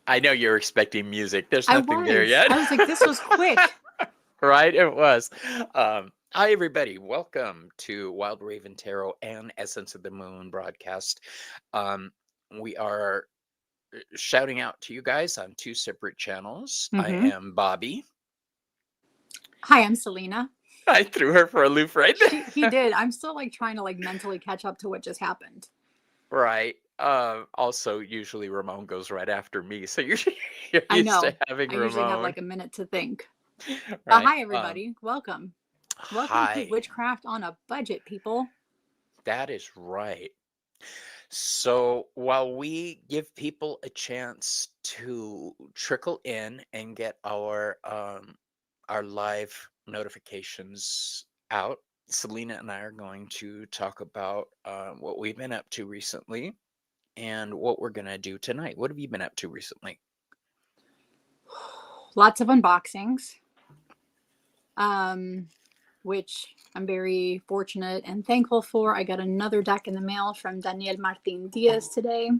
I know you're expecting music. There's I nothing there was. yet. I was like, this was quick. Right? It was. Hi, everybody. Welcome to Wild Raven Tarot and Essence of the Moon broadcast. Um, we are shouting out to you guys on two separate channels. I Mm-hmm. am Bobby. Hi, I'm Selena. I threw her for a loop right there. He did. I'm still like trying to like mentally catch up to what just happened. Right. Also, usually Ramon goes right after me, so you're I used to know. having I usually have Ramon. like a minute to think. Right. Hi, everybody. Welcome. Welcome to Hi. Witchcraft on a Budget, people. That is right. So while we give people a chance to trickle in and get our live notifications out, Selena and I are going to talk about what we've been up to recently and what we're gonna do tonight. What have you been up to recently? Lots of unboxings. Which I'm very fortunate and thankful for. I got another deck in the mail from Daniel Martin Diaz today.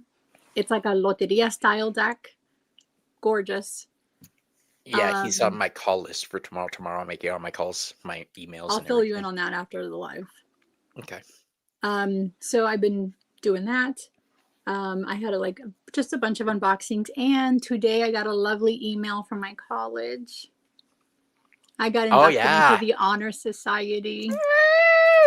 It's like a loteria style deck. Gorgeous. Yeah, he's on my call list for tomorrow. Tomorrow I'll make it on my calls, my emails, I'll and fill you everything. in on that after the live. Okay. So I've been doing that. I had just a bunch of unboxings, and today I got a lovely email from my college. I got inducted into the Honor Society.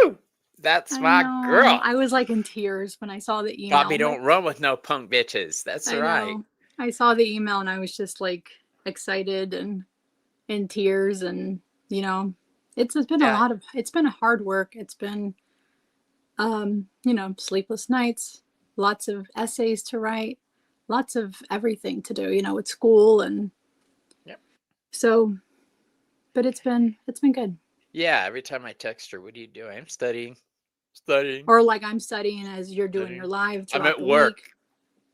Woo! That's my girl. I was like in tears when I saw the email. Bobby don't run with no punk bitches. That's right. I saw the email and I was just like excited and in tears, and it's been it's been a hard work. It's been sleepless nights, lots of essays to write, lots of everything to do, with school and so, but it's been good. Yeah, every time I text her, what are you doing? I'm studying. Or like I'm studying as you're doing your live throughout I'm at the work. week.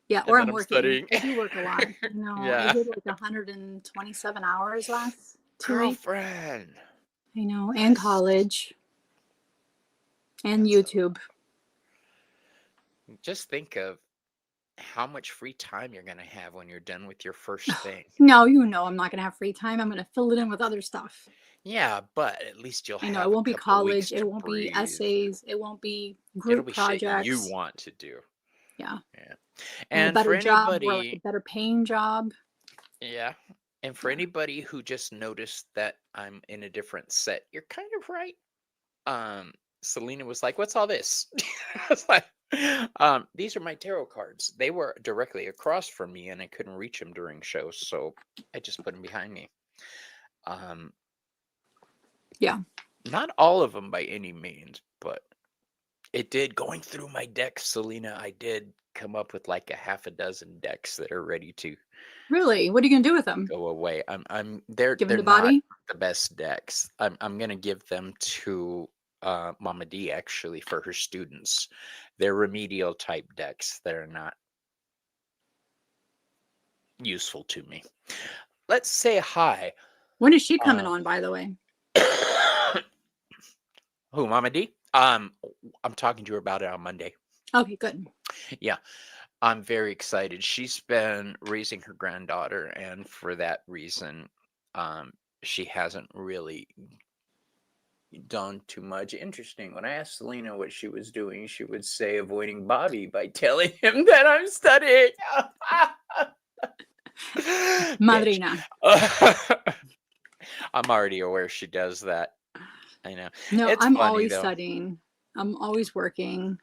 Yeah, or I'm working. Studying. I do work a lot. I did like 127 hours last 2 weeks. Girlfriend. I know, and college. And YouTube. Just think of how much free time you're going to have when you're done with your first thing. No, I'm not going to have free time. I'm going to fill it in with other stuff. Yeah, but at least you'll have it won't be college. It won't breathe. be essays. It won't be group projects. It'll be shit you want to do. Yeah. And a better for job, anybody, or like a better paying job. Yeah. And for anybody who just noticed that I'm in a different set, you're kind of right. Selena was like, "What's all this?" I was like, "These are my tarot cards. They were directly across from me, and I couldn't reach them during shows, so I just put them behind me." Yeah. Not all of them by any means, but it did. Going through my decks, Selena, I did come up with like a half a dozen decks that are ready to. Really? What are you gonna do with them? Go away. They're Give them to not Bobby? the best decks. I'm gonna give them to Mama D actually for her students. They're remedial type decks that are not useful to me. Let's say hi. When is she coming on, by the way? Who, Mama D? I'm talking to her about it on Monday. Okay, good. Yeah. I'm very excited. She's been raising her granddaughter, and for that reason, she hasn't really done too much. Interesting. When I asked Selena what she was doing, she would say avoiding Bobby by telling him that I'm studying. Madrina. I'm already aware she does that. I know. No, it's I'm funny, always though. studying. I'm always working.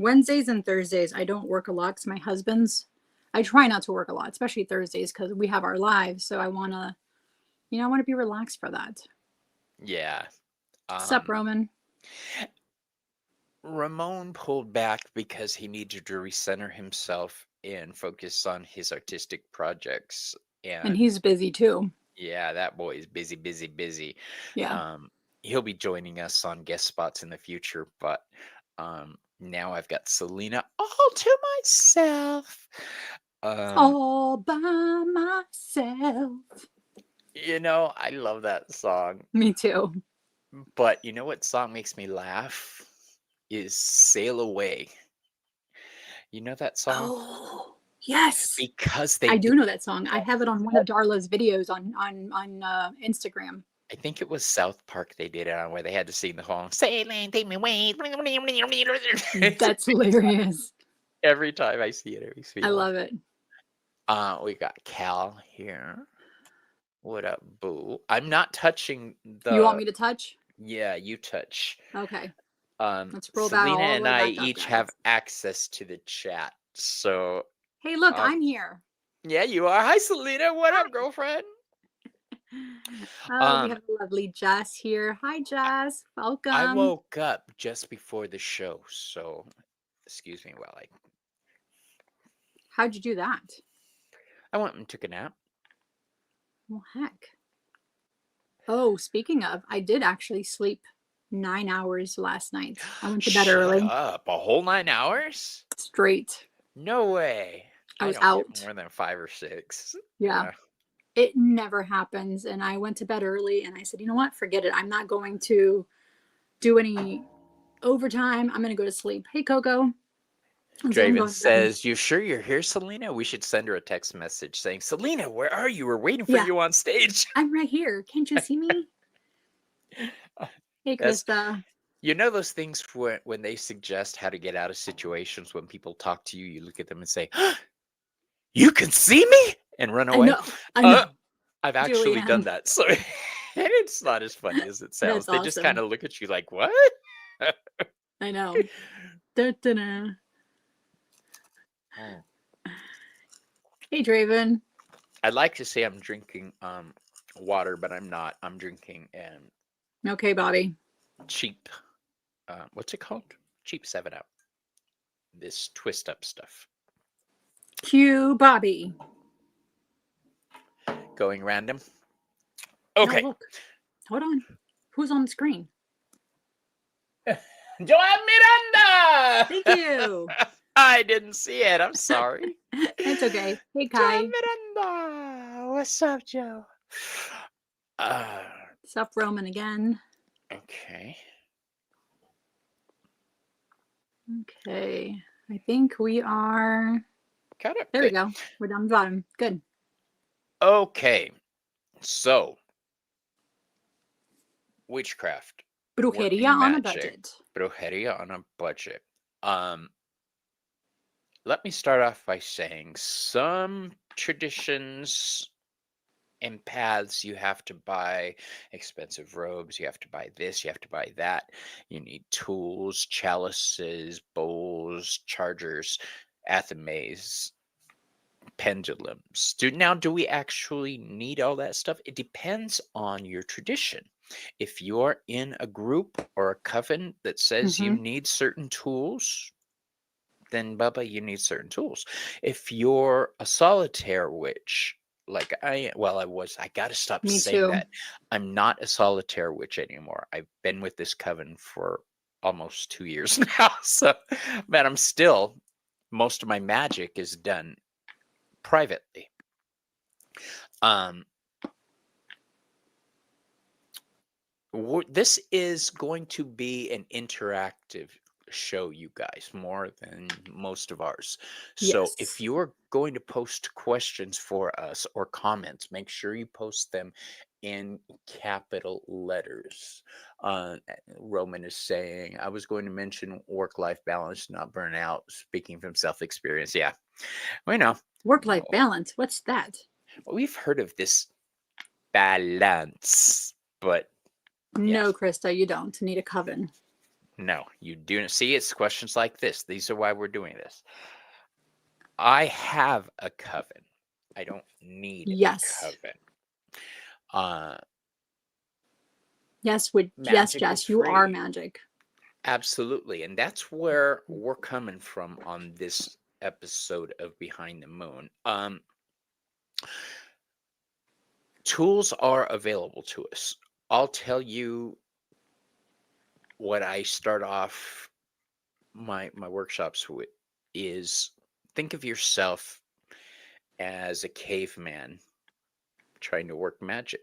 Wednesdays and Thursdays, I don't work a lot because my husband's. I try not to work a lot, especially Thursdays because we have our lives. So I want to, I want to be relaxed for that. Yeah. Sup, Roman? Ramon pulled back because he needed to recenter himself and focus on his artistic projects. And he's busy too. Yeah, that boy is busy. Yeah. He'll be joining us on guest spots in the future, but now I've got Selena all to myself. All by myself. I love that song. Me too. But you know what song makes me laugh? Is Sail Away. You know that song? Oh, Yes, because I they do did. know that song. I have it on one of Darla's videos on Instagram. I think it was South Park they did it on, where they had to sing the whole "Sailing, take me away." That's hilarious. Every time I see it, it makes me I laugh. love it. We got Cal here. What up, boo? I'm not touching You want the. me to touch? Yeah, you touch. Okay. Let's roll that Selena all the and way I back up, each have guys. access to the chat. So, Hey, look, um, I'm here. yeah, you are. Hi, Selena. What Hi. up, girlfriend? Oh, we Um, have a lovely Jess here. Hi, Jess. I Welcome. woke up just before the show, so excuse me while How'd you do that? I went and took a nap. Well, heck. Oh, speaking of, I did actually sleep 9 hours last night. I went to bed Shut early, up. A whole 9 hours? straight. No way. I I was don't get out. more than 5 or 6. Yeah. Yeah. It never happens. And I went to bed early and I said, you know what? Forget it. I'm not going to do any overtime. I'm going to go to sleep. Hey, Coco. And so I'm Draven going to bed. says, "You sure you're here, Selena? We should send her a text message saying, Selena, where are you? We're waiting for Yeah, you on stage." I'm right here. Can't you see me? Hey, That's, Krista. you know, those things when they suggest how to get out of situations when people talk to you, you look at them and say, "You can see me?" and run I away. know. I know. I've actually done Julianne. that. So it's not as funny as it sounds. That's They just kind awesome. of look at you like, "What?" I know. Da, da, da. Mm. Hey, Draven. I'd like to say I'm drinking water, but I'm not. I'm drinking Okay, Bobby. cheap, what's it called? Cheap 7-Up. This twist up stuff. Cue Bobby. Going random. No, Okay. look. Hold on. Who's on the screen? Joan Miranda! Thank you. I didn't see it. I'm sorry. It's okay. Hey, Joan Kai. Miranda! What's up, Joe? Sup, Roman again. Okay. Okay. I think we are. Got it. There Good. we go. We're down the bottom. Good. Okay. So, witchcraft. Brujeria Working on a magic. budget. Brujeria on a budget. Let me start off by saying some traditions and paths you have to buy expensive robes, you have to buy this, you have to buy that. You need tools, chalices, bowls, chargers, athames, pendulums. Do we actually need all that stuff? It depends on your tradition. If you're in a group or a coven that says you need certain tools, then Bubba, you need certain tools. If you're a solitaire witch, like I gotta stop Me saying too. that. I'm not a solitaire witch anymore. I've been with this coven for almost 2 years now. So, but I'm still, most of my magic is done privately. This is going to be an interactive show, you guys, more than most of ours. So if Yes. you're going to post questions for us or comments, make sure you post them in capital letters. Roman is saying, I was going to mention work-life balance, not burnout, speaking from self-experience. Yeah, we know. Work-life balance. What's that? Well, we've heard of this balance, but yeah. No, Krista, you don't need a coven. No, you do see. It's questions like this. These are why we're doing this. I have a coven. I don't need Yes. a coven. Yes, Magic is Jess, you are free. magic. Absolutely, and that's where we're coming from on this episode of Behind the Moon. Tools are available to us. I'll tell you what I start off my workshops with is, think of yourself as a caveman trying to work magic.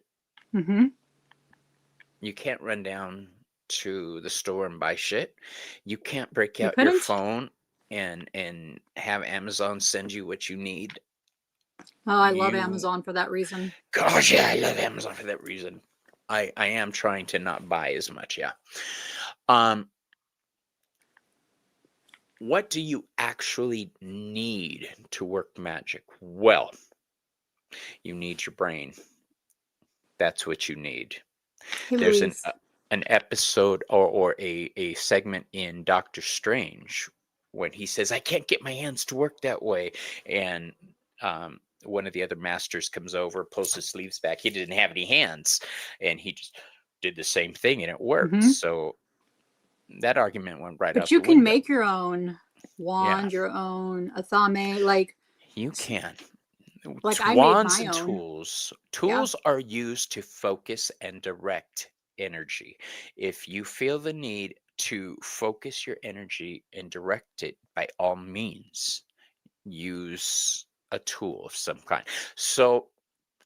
You can't run down to the store and buy shit. You can't break You out your couldn't? phone. and have Amazon send you what you need. Oh, I love You Amazon for that reason. Gosh, yeah, I love Amazon for that reason. I am trying to not buy as much, yeah. Um, what do you actually need to work magic? Well, you need your brain. That's what you need. Hey, There's Louise. an episode or a segment in Doctor Strange when he says, "I can't get my hands to work that way," and one of the other masters comes over, pulls his sleeves back. He didn't have any hands, and he just did the same thing, and it worked. Hmm. So that argument went right But out you the can window. make your own Yeah, wand, your own athame. you can. I made Wands my and own. Yeah. tools are used to focus and direct energy. If you feel the need to focus your energy and direct it, by all means use a tool of some kind. So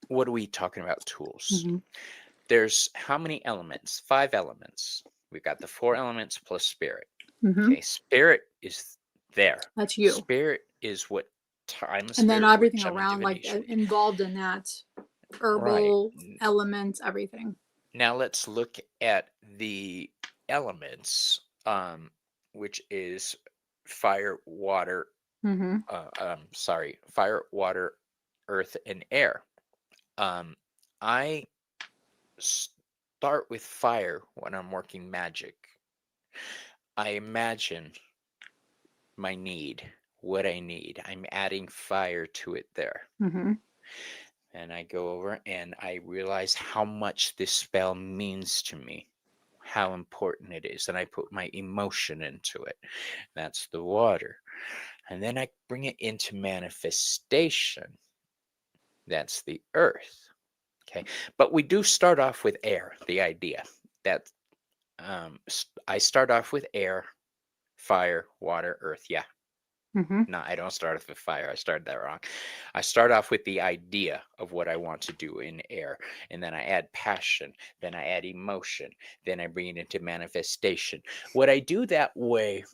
what are we talking about? Tools. Hmm. There's how many elements? 5 elements. We've got the 4 elements plus spirit. Hmm. Okay, spirit is there. That's you. Spirit is what I'm a And then spirit, everything which I'm a around, divination. involved in that, Right. herbal elements, everything. Now let's look at the elements, which is fire, water, Hmm. fire, water, earth, and air. I start with fire when I'm working magic. I imagine my need, what I need. I'm adding fire to it there. Hmm. And I go over and I realize how much this spell means to me, how important it is. And I put my emotion into it. That's the water. And then I bring it into manifestation. That's the earth. Okay. But we do start off with air, the idea that I start off with air, fire, water, earth. Yeah. Hmm. No, I don't start off with fire. I started that wrong. I start off with the idea of what I want to do in air, and then I add passion, then I add emotion, then I bring it into manifestation. What I do that way,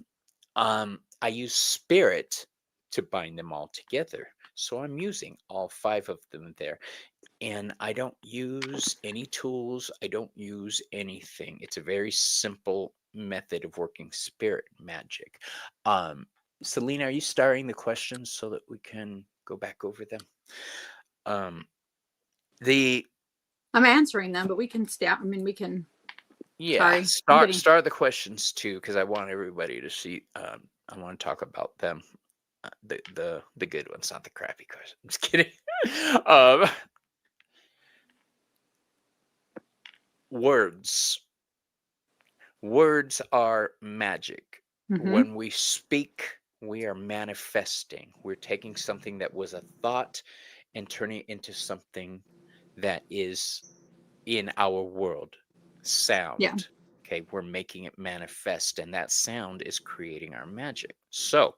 I use spirit to bind them all together. So I'm using all 5 of them there. And I don't use any tools. I don't use anything. It's a very simple method of working spirit magic. Um, Selena, are you starring the questions so that we can go back over them? Um, the I'm answering them, but we can stop. I mean, we can. Yeah, Sorry, I'm getting. start the questions too, because I want everybody to see. I want to talk about them, the good ones, not the crappy questions. I'm just kidding. um, words. Words are magic. Hmm. When we speak, we are manifesting. We're taking something that was a thought and turning it into something that is in our world. Yeah. Sound. Okay, we're making it manifest, and that sound is creating our magic. So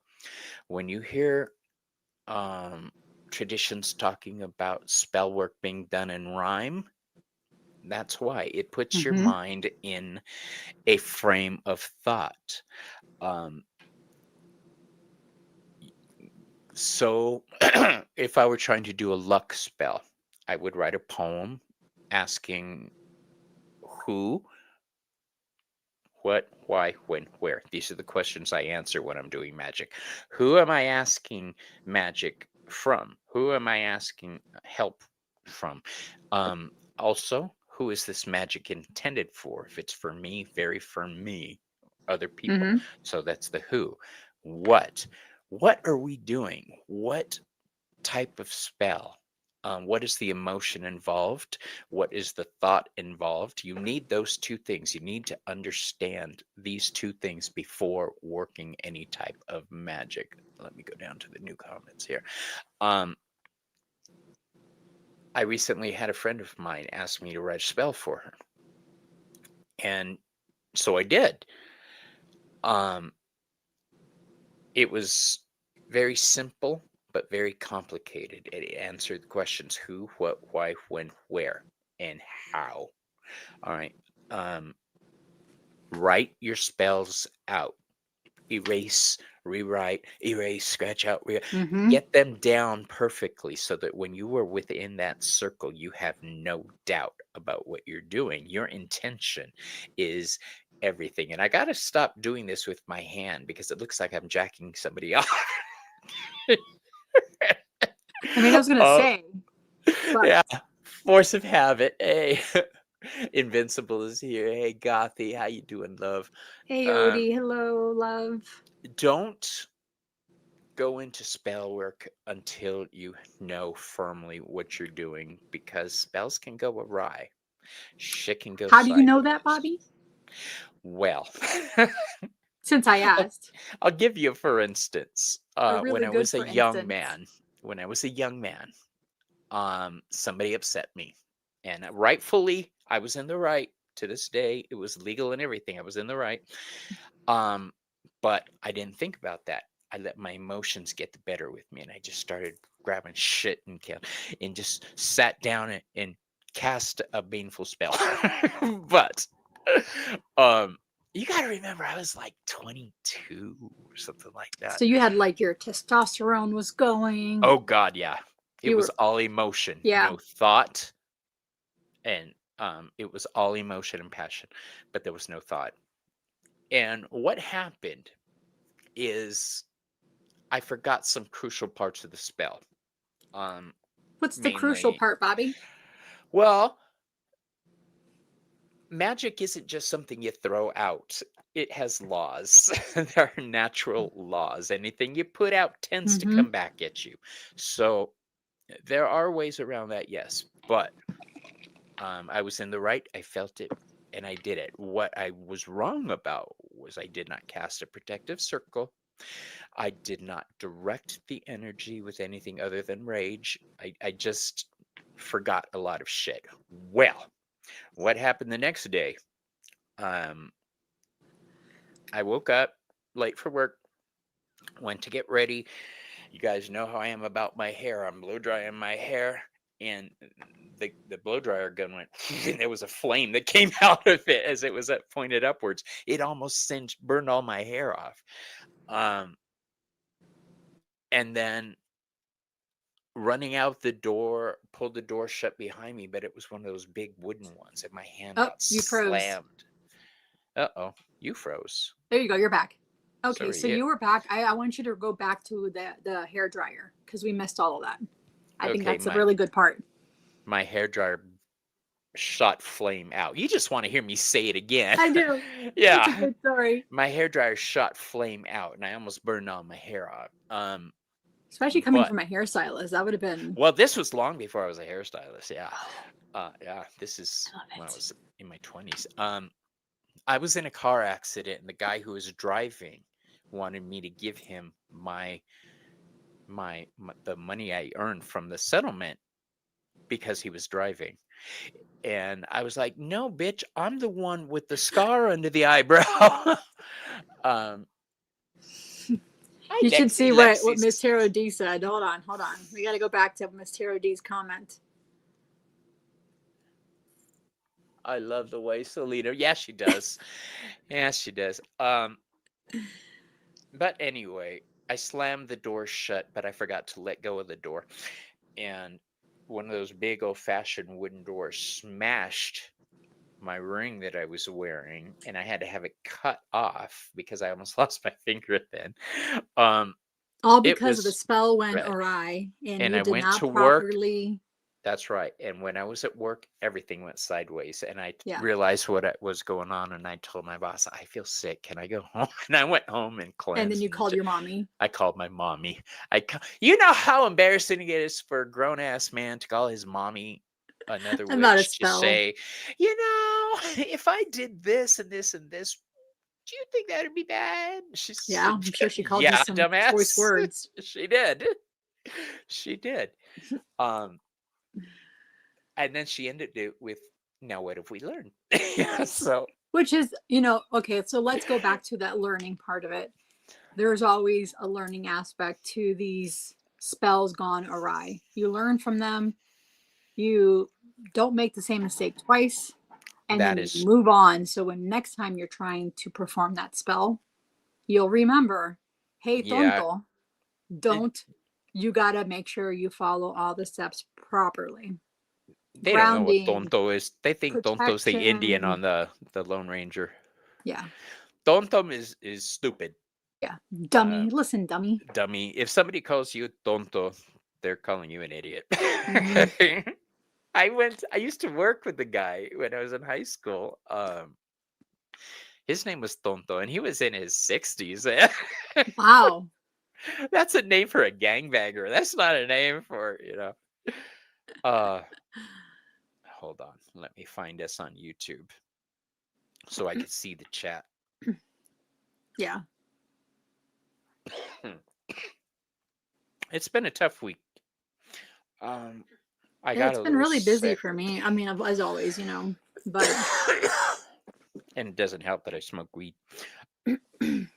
when you hear traditions talking about spell work being done in rhyme, that's why it puts your Hmm. mind in a frame of thought. Um, so if I were trying to do a luck spell, I would write a poem asking who, what, why, when, where. These are the questions I answer when I'm doing magic. Who am I asking magic from? Who am I asking help from? Also, who is this magic intended for? If it's for me, very for me, other people. Hmm. So that's the who. What? What are we doing? What type of spell? What is the emotion involved? What is the thought involved? You need those 2 things. You need to understand these 2 things before working any type of magic. Let me go down to the new comments here. Um, I recently had a friend of mine ask me to write a spell for her. And so I did. Um, it was very simple, but very complicated. It answered the questions who, what, why, when, where, and how. All right. Um, write your spells out. erase, rewrite, erase, scratch out, Mm-hmm. get them down perfectly so that when you are within that circle, you have no doubt about what you're doing. Your intention is everything. And I got to stop doing this with my hand because it looks like I'm jacking somebody off. I mean, I was gonna Oh, say, but yeah. Force of habit. Hey, Invincible is here. Hey, Gothy, how you doing, love? hey, Um, Odie, hello, love. don't go into spell work until you know firmly what you're doing because spells can go awry. Shit can go How do you know that, sideways. Bobby? Well, Since I I'll, asked, I'll give you for instance. a When really I good was a for young instance. man, somebody upset me, and rightfully, I was in the right. To this day, it was legal and everything. I was in the right. Um, but I didn't think about that. I let my emotions get the better with me, and I just started grabbing shit and just sat down and cast a baneful spell. But um, you got to remember, I was like 22 or something like that. So you had like your testosterone was going. Oh God, yeah, it You was were, all emotion, yeah. no thought, and it was all emotion and passion, but there was no thought. And what happened is I forgot some crucial parts of the spell. Um, What's the crucial Mainly, part, Bobby? well, magic isn't just something you throw out. It has laws. There are natural laws. Anything you put out tends to Mm-hmm. come back at you. So there are ways around that, yes. But I was in the right. I felt it, and I did it. What I was wrong about was I did not cast a protective circle. I did not direct the energy with anything other than rage. I just forgot a lot of shit. Well, what happened the next day? Um, I woke up late for work, went to get ready. You guys know how I am about my hair. I'm blow drying my hair, and the blow dryer gun went, and there was a flame that came out of it as it was pointed upwards. It almost burned all my hair off. Um, and then running out the door, pulled the door shut behind me, but it was one of those big wooden ones, and my hand Oh, got you froze. slammed. Uh-oh, you froze. There you go. You're back. So Okay, are so you. you were back. I want you to go back to the hair dryer because we missed all of that. I think Okay, that's a really good part. my hair dryer shot flame out. You just want to hear me say it again. I do. It's a Yeah. good story. My hair dryer shot flame out, and I almost burned all my hair off. Especially coming But from a hairstylist. That would have been. well, this was long before I was a hairstylist. Yeah. Yeah. This is I love when I it. was in my 20s. I was in a car accident, and the guy who was driving wanted me to give him the money I earned from the settlement because he was driving. And I was like, "No, bitch, I'm the one with the scar under the eyebrow." um, Hi, You should Lexi. see what Miss Lexi's. Tarot D said. Hold on. We got to go back to Miss Tarot D's comment. I love the way Selena. Yeah, she does. Yeah, she does. But anyway, I slammed the door shut, but I forgot to let go of the door, and one of those big old-fashioned wooden doors smashed my ring that I was wearing, and I had to have it cut off because I almost lost my finger then. Um, All it because of the was spell went red, awry and and you I did went not to work. properly. That's right. And when I was at work, everything went sideways. And I Yeah. realized what was going on. And I told my boss, I feel sick. Can I go home? And I went home and And then cleansed. you called your mommy. I called my mommy. You know how embarrassing it is for a grown ass man to call his mommy another About a witch to spell. say, if I did this and this and this, do you think that'd be bad? She Yeah, said, I'm sure she called you yeah, some choice dumbass. words. She did. She did. Um, and then she ended it with, now what have we learned? Yeah, so Which is, okay, so let's go back to that learning part of it. There's always a learning aspect to these spells gone awry. You learn from them, you don't make the same mistake twice, and that then you is move on. So when next time you're trying to perform that spell, you'll remember, hey, Yeah. tonto, It, you gotta make sure you follow all the steps properly. they don't know what Grounding, tonto is. They think tonto's the Indian protection. on the Lone Ranger. Yeah. Tonto is stupid. Yeah. Uh, Dummy. Listen, dummy. dummy. If somebody calls you tonto, they're calling you an idiot. Hmm. I used to work with the guy when I was in high school. His name was Tonto, and he was in his 60s. Wow. That's a name for a gangbanger. That's not a name for, Uh, hold on. Let me find us on YouTube so I can see the chat. Yeah. It's been a tough week. Um, I got It's a been little really busy sick. for me. I mean, as always, but And it doesn't help that I smoke weed.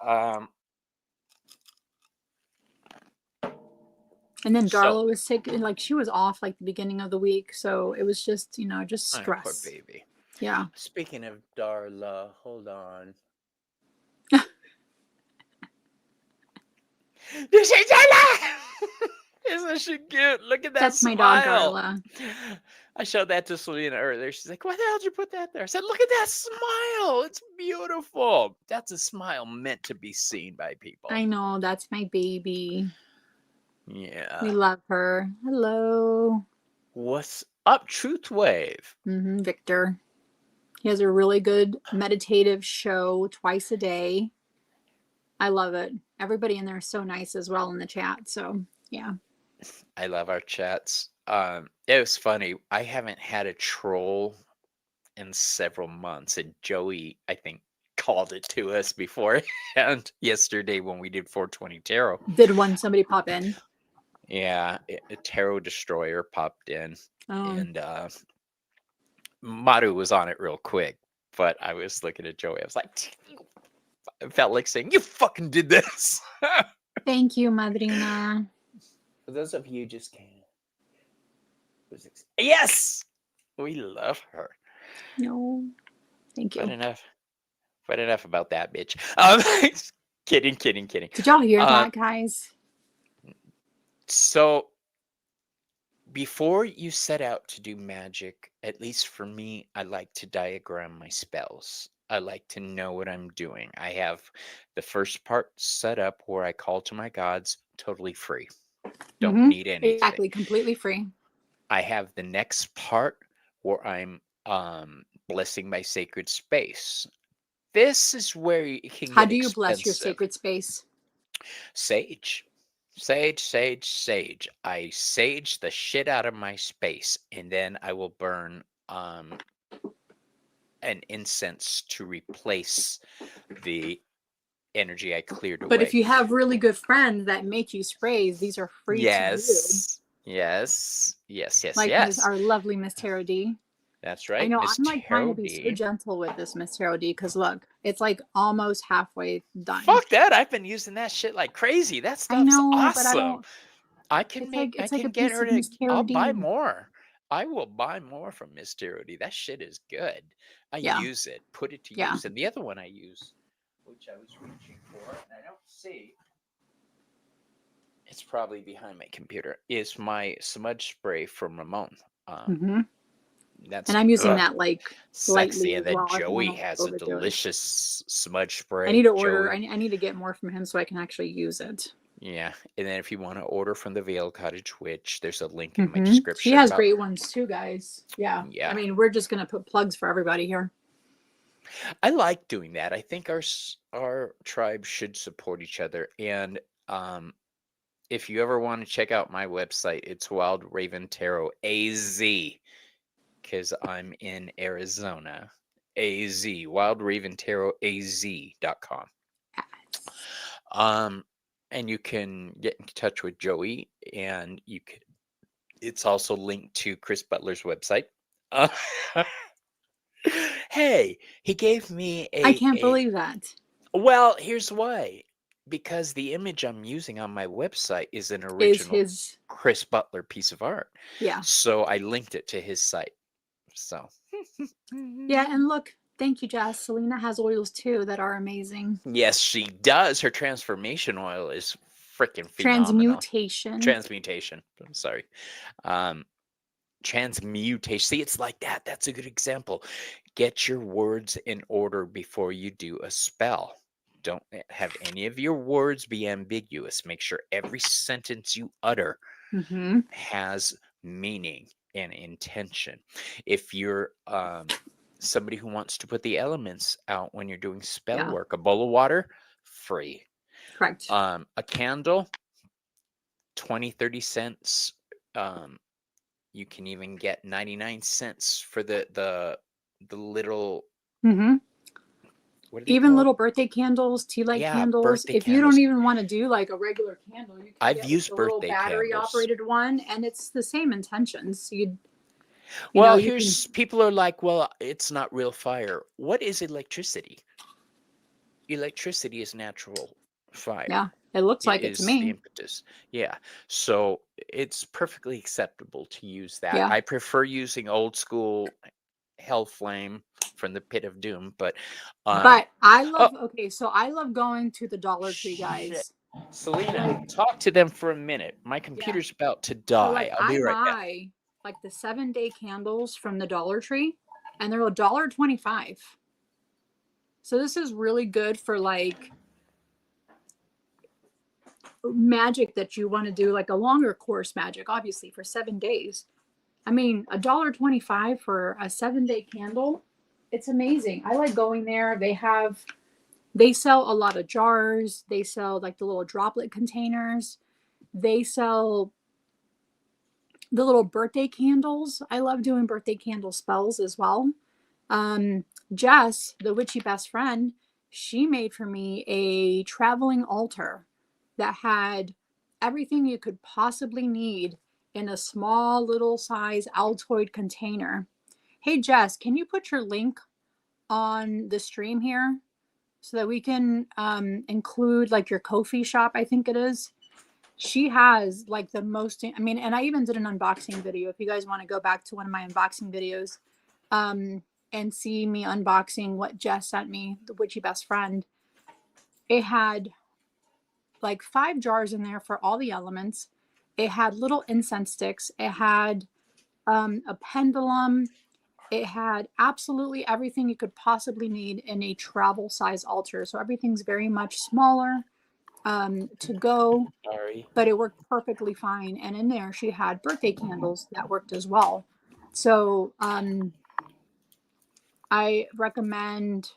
Um, and then so, Darla was sick and like she was off like the beginning of the week. So it was just, just oh, poor stress. baby. Yeah. Speaking of Darla, hold on. This is Darla! Isn't she cute? Look at that That's my dog, smile. Darla. I showed that to Selena earlier. She's like, why the hell did you put that there? I said, look at that smile. It's beautiful. That's a smile meant to be seen by people. I know, that's my baby. Yeah. We love her. Hello. What's up, Truth Wave? Victor. He has a really good meditative show twice a day. I love it. Everybody in there is so nice as well in the chat. So, yeah. I love our chats. It was funny. I haven't had a troll in several months, and Joey, I think, called it to us beforehand yesterday when we did 420 Tarot. Did somebody pop in? Yeah, a Tarot Destroyer popped in, Oh. and Maru was on it real quick, but I was looking at Joey. I was like, I felt like saying, "You fucking did this." Thank you, Madrina. For those of you just came, yes, we love her. No, thank you. But enough about that bitch. Kidding. Did y'all hear that, guys? So, before you set out to do magic, at least for me, I like to diagram my spells. I like to know what I'm doing. I have the first part set up where I call to my gods totally free. Don't need anything. Exactly, completely free. I have the next part where I'm blessing my sacred space. This is where it can How get do you expensive. bless your sacred space? Sage. I sage the shit out of my space, and then I will burn an incense to replace the energy I cleared away. But if you have really good friends that make you sprays, these are free to do. Yes. Like our lovely Miss Tarot D. That's right. I know, Miss I'm like trying to be so gentle with this Miss Tarot D because look, it's like almost halfway done. Fuck that! I've been using that shit like crazy. That stuff's awesome. I can get her to. I'll buy more. I will buy more from Miss Tarot D. That shit is good. I use it. Put it to use. And the other one I use, which I was reaching for, and I don't see. It's probably behind my computer. Is my smudge spray from Ramon. And I'm using that like sexy, and then Joey has a delicious smudge spray. I need to order. I need to get more from him so I can actually use it. Yeah, and then if you want to order from the Veiled Cottage Witch, there's a link in my description. She has great ones too, guys. Yeah. I mean, we're just gonna put plugs for everybody here. I like doing that. I think our tribe should support each other. And if you ever want to check out my website, it's Wild Raven Tarot AZ, because I'm in Arizona. AZ, wildraventarotaz.com. And you can get in touch with Joey, and it's also linked to Chris Butler's website. Hey, he gave me I can't believe that. Well, here's why. Because the image I'm using on my website is an original Chris Butler piece of art. Yeah. So I linked it to his site. So. Yeah, and look, Thank you, Jess. Selena has oils too that are amazing. Yes, she does. Her transformation oil is freaking phenomenal. Transmutation. Transmutation. I'm sorry. Um, transmutation. See, it's like that. That's a good example. Get your words in order before you do a spell. Don't have any of your words be ambiguous. Make sure every sentence you utter Mm-hmm. has meaning and intention. If you're somebody who wants to put the elements out when you're doing spell Yeah. work, a bowl of water, free. Correct. A candle, 20, 30 cents. You can even get 99 cents for the little, Mm-hmm. what are they Even called? little birthday candles, tea light Yeah, candles. birthday If you don't candles. even want to do like a regular candle, you can I've get like used the little birthday battery candles. operated one, and it's the same intentions. So you Well, know, you can. here's people are like, well, it's not real fire. What is electricity? Electricity is natural fire. Yeah, it looks It like it to is the me. impetus. Yeah. So it's perfectly acceptable to use that. Yeah. I prefer using old school hell flame from the pit of doom, but But I oh love, okay, so I love going to the Dollar Tree, shit. guys. Selena, Like, talk to them for a minute. My yeah. computer's about to So like die. I'll I be right back. buy like the 7-day candles from the Dollar Tree, and they're $1.25. So this is really good for like magic that you want to do, like a longer course magic, obviously for 7 days. I mean, $1.25 for a 7-day candle. It's amazing. I like going there. They sell a lot of jars. They sell like the little droplet containers. They sell the little birthday candles. I love doing birthday candle spells as well. Jess, the witchy best friend, she made for me a traveling altar that had everything you could possibly need in a small little size Altoid container. Hey, Jess, can you put your link on the stream here so that we can include like your Ko-fi shop, I think it is? She has like the most, I mean, and I even did an unboxing video. If you guys want to go back to one of my unboxing videos and see me unboxing what Jess sent me, the witchy best friend, it had like 5 jars in there for all the elements. It had little incense sticks. It had a pendulum. It had absolutely everything you could possibly need in a travel size altar. So everything's very much smaller to go, Sorry. but it worked perfectly fine. And in there, she had birthday candles that worked as well. So I recommend,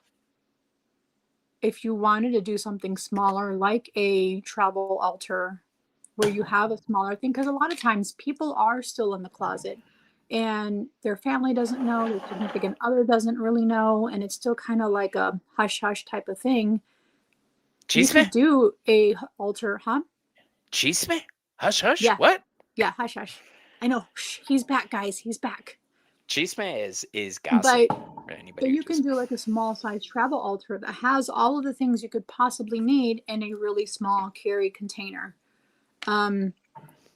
if you wanted to do something smaller, like a travel altar where you have a smaller thing, because a lot of times people are still in the closet and their family doesn't know, their significant other doesn't really know, and it's still kind of like a hush hush type of thing. You Chisme? could do a altar, huh? Chisme? Hush hush? Yeah, What? yeah, hush hush. I know. Shh, he's back, guys. He's back. Chisme is gossip But for so anybody who you can doesn't. do like a small size travel altar that has all of the things you could possibly need in a really small carry container. Hey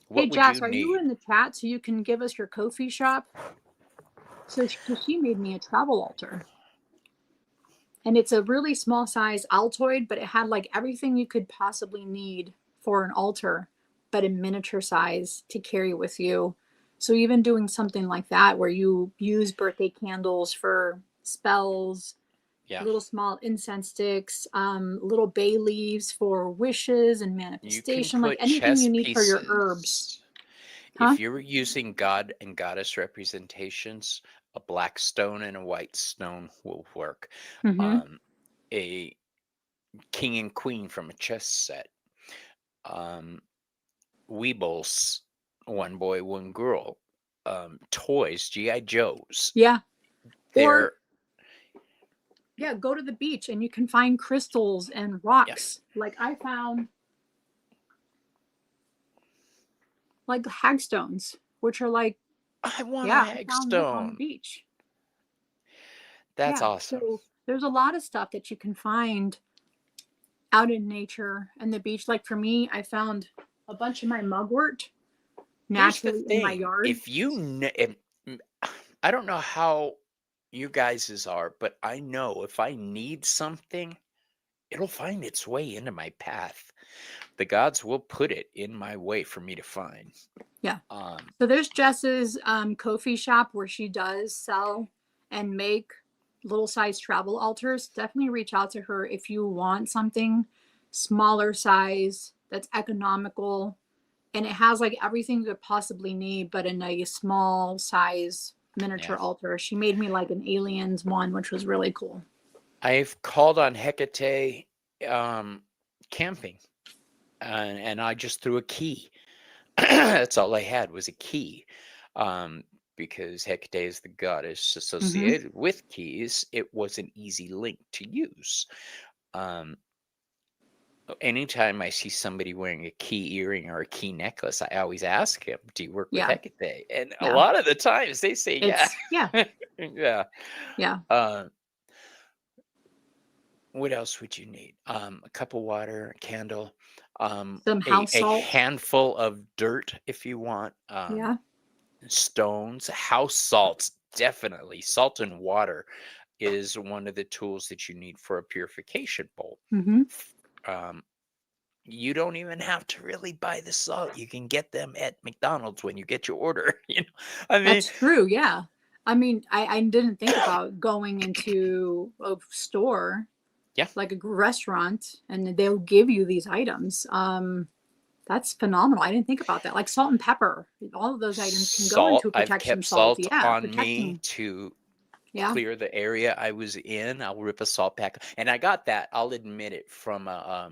What would Jess, you are you need? in the chat so you can give us your Ko-fi shop? So she made me a travel altar. And it's a really small size Altoid, but it had like everything you could possibly need for an altar, but in miniature size to carry with you. So even doing something like that where you use birthday candles for spells, Yeah. little small incense sticks, little bay leaves for wishes and You can manifestation, like put anything chess you need for your herbs. pieces. Huh? If you're using god and goddess representations, a black stone and a white stone will work. Mm-hmm. A king and queen from a chess set. Weebles, one boy, one girl. Toys, GI Joes. Yeah. Or They're yeah, go to the beach and you can find crystals and rocks. Like I found like hagstones, which are like, I want a yeah, I found them on the hagstone. beach. That's Yeah. awesome. So there's a lot of stuff that you can find out in nature and the beach. Like for me, I found a bunch of my mugwort Here's the naturally in my thing. yard. If you I don't know how you guys's are, but I know if I need something, it'll find its way into my path. The gods will put it in my way for me to find. Yeah. Um, So there's Jess's Ko-fi shop where she does sell and make little size travel altars. Definitely reach out to her if you want something smaller size that's economical, and it has like everything you could possibly need, but in a small size miniature yeah. altar. She made me like an aliens one, which was really cool. I've called on Hecate camping, and I just threw a key. That's all I had was a key. Um, because Hecate is the goddess Mm-hmm. associated with keys, it was an easy link to use. Um, Anytime I see somebody wearing a key earring or a key necklace, I always ask him, "Do you work with Yeah. Hecate?" And a Yeah. lot of the times they say, "Yeah." It's, yeah. Yeah. Yeah. Uh, what else would you need? A cup of water, a candle, Some house a salt. handful of dirt if you want, Yeah. stones, house salts, definitely. Salt and water is one of the tools that you need for a purification bowl. Mm-hmm. Um, you don't even have to really buy the salt. You can get them at McDonald's when you get your order. I mean, That's true. Yeah. I mean, I didn't think about going into a store yeah, like a restaurant and they'll give you these items. That's phenomenal. I didn't think about that. Like salt and pepper, all of those items can go salt. into I've protection kept salt. salt Yeah, on me protecting. to Yeah. clear the area I was in. I'll rip a salt pack, and I got that. I'll admit it from a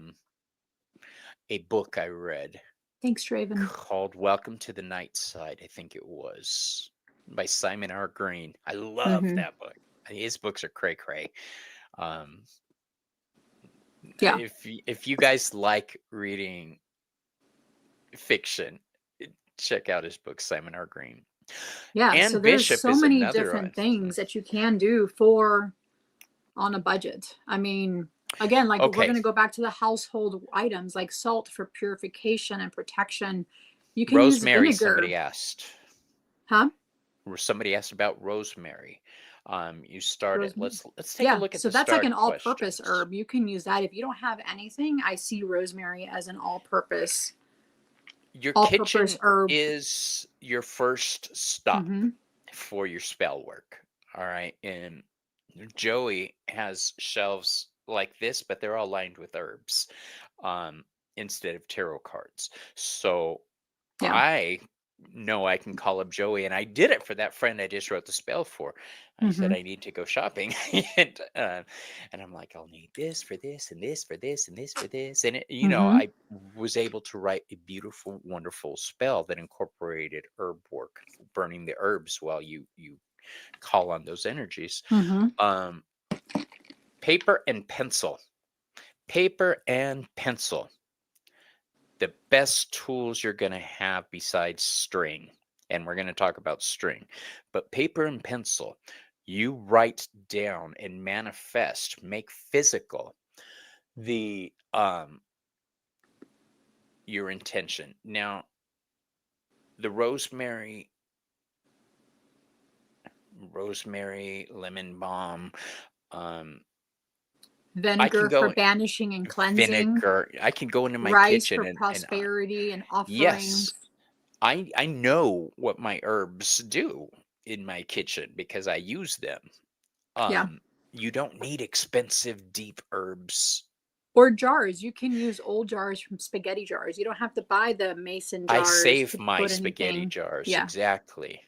book I read Thanks, Draven. called "Welcome to the Night Side." I think it was by Simon R. Green. I love Mm-hmm. that book. His books are cray cray. Um, Yeah. if you guys like reading fiction, check out his book, Simon R. Green. Yeah. So And there's Bishop so is many another one. different things that you can do for on a budget. I mean, again, like we're Okay, going to go back to the household items like salt for purification and protection. You can use rosemary. vinegar. Somebody asked. Huh? Somebody asked about rosemary. You start it. Rosemary. Let's take a Yeah, look at so the that's like start an all-purpose questions. herb. You can use that if you don't have anything. I see rosemary as an all-purpose Your all-purpose kitchen herb. is your first stop Mm-hmm. for your spell work. All right. And Joey has shelves like this, but they're all lined with herbs um, instead of tarot cards. So Yeah. I know I can call up Joey, and I did it for that friend I just wrote the spell for. I said Mm-hmm. I need to go shopping, and uh, and I'm like, I'll need this for this, and this for this, and this for this, and Mm-hmm. I was able to write a beautiful, wonderful spell that incorporated herb work, burning the herbs while you call on those energies. Mm-hmm. Um, paper and pencil, paper and pencil. The best tools you're going to have besides string, and we're going to talk about string, but paper and pencil, you write down and manifest, make physical the your intention. Now, the rosemary, lemon balm, um I can Vinegar for go banishing and cleansing. vinegar. I can go into my Rice kitchen for and prosperity and yes, offerings. I know what my herbs do in my kitchen because I use them. Yeah. Um, you don't need expensive deep herbs. Or jars. You can use old jars from spaghetti jars. You don't have to buy the mason I jars to save my put spaghetti anything. jars Yeah. exactly.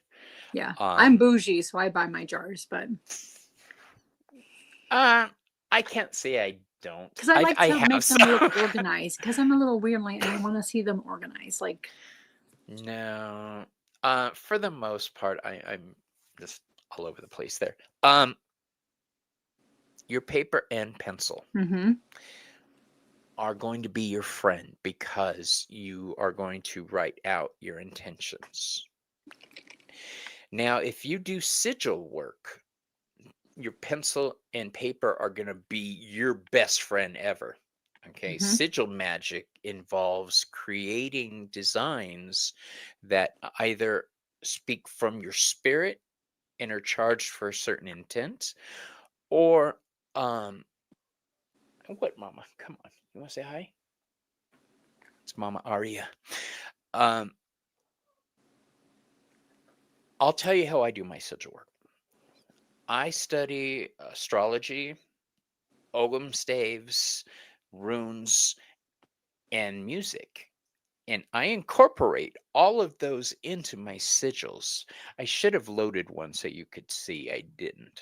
Yeah. I'm Um, bougie, so I buy my jars, but uh, I can't say I don't. because I like I to have make them look some. organized because I'm a little weird like, and I want to see them organized. Like, No, for the most part, I'm just all over the place there. Um, your paper and pencil mm-hmm. are going to be your friend because you are going to write out your intentions. Now, if you do sigil work, your pencil and paper are going to be your best friend ever. Okay, Mm-hmm. sigil magic involves creating designs that either speak from your spirit intercharged for a certain intent, or what, Mama? Come on, you want to say hi? It's Mama Aria. Um, I'll tell you how I do my sigil work. I study astrology, ogham staves, runes, and music. And I incorporate all of those into my sigils. I should have loaded one so you could see. I didn't.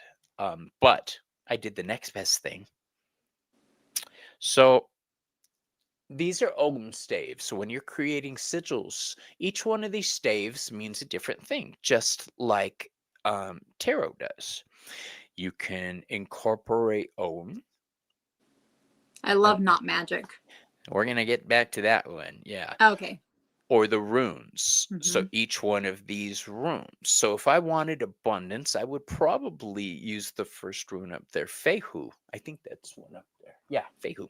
But I did the next best thing. So these are ogham staves. So when you're creating sigils, each one of these staves means a different thing, just like tarot does. You can incorporate ogham. I love not magic. We're going to get back to that one. Yeah. Okay. Or the runes. So Mhm. each one of these runes. So if I wanted abundance, I would probably use the first rune up there, Fehu. I think that's one up there. Yeah, Fehu.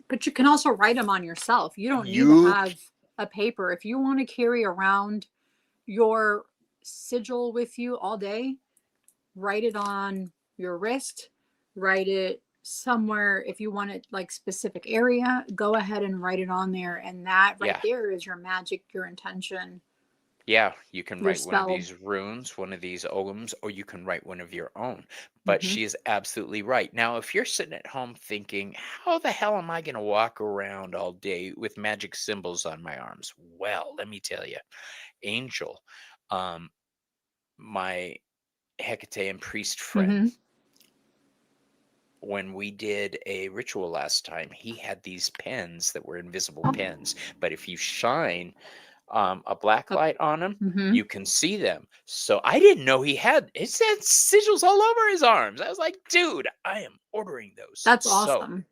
But you can also write them on yourself. You don't need to You have a paper. If you want to carry around your sigil with you all day, write it on your wrist, write it somewhere. If you want it like specific area, go ahead and write it on there. And that right yeah. there is your magic, your intention, Yeah, you can your write one of spell. these runes, one of these oghams, or you can write one of your own. But Mm-hmm. she is absolutely right. Now, if you're sitting at home thinking, how the hell am I going to walk around all day with magic symbols on my arms? Well, let me tell you, Angel, um, my Hecatean priest friend, Mm-hmm. when we did a ritual last time, he had these pens that were invisible pens. But if you shine a black light on them, Mm-hmm. you can see them. So I didn't know he had it said sigils all over his arms. I was like, dude, I am ordering those. That's So awesome.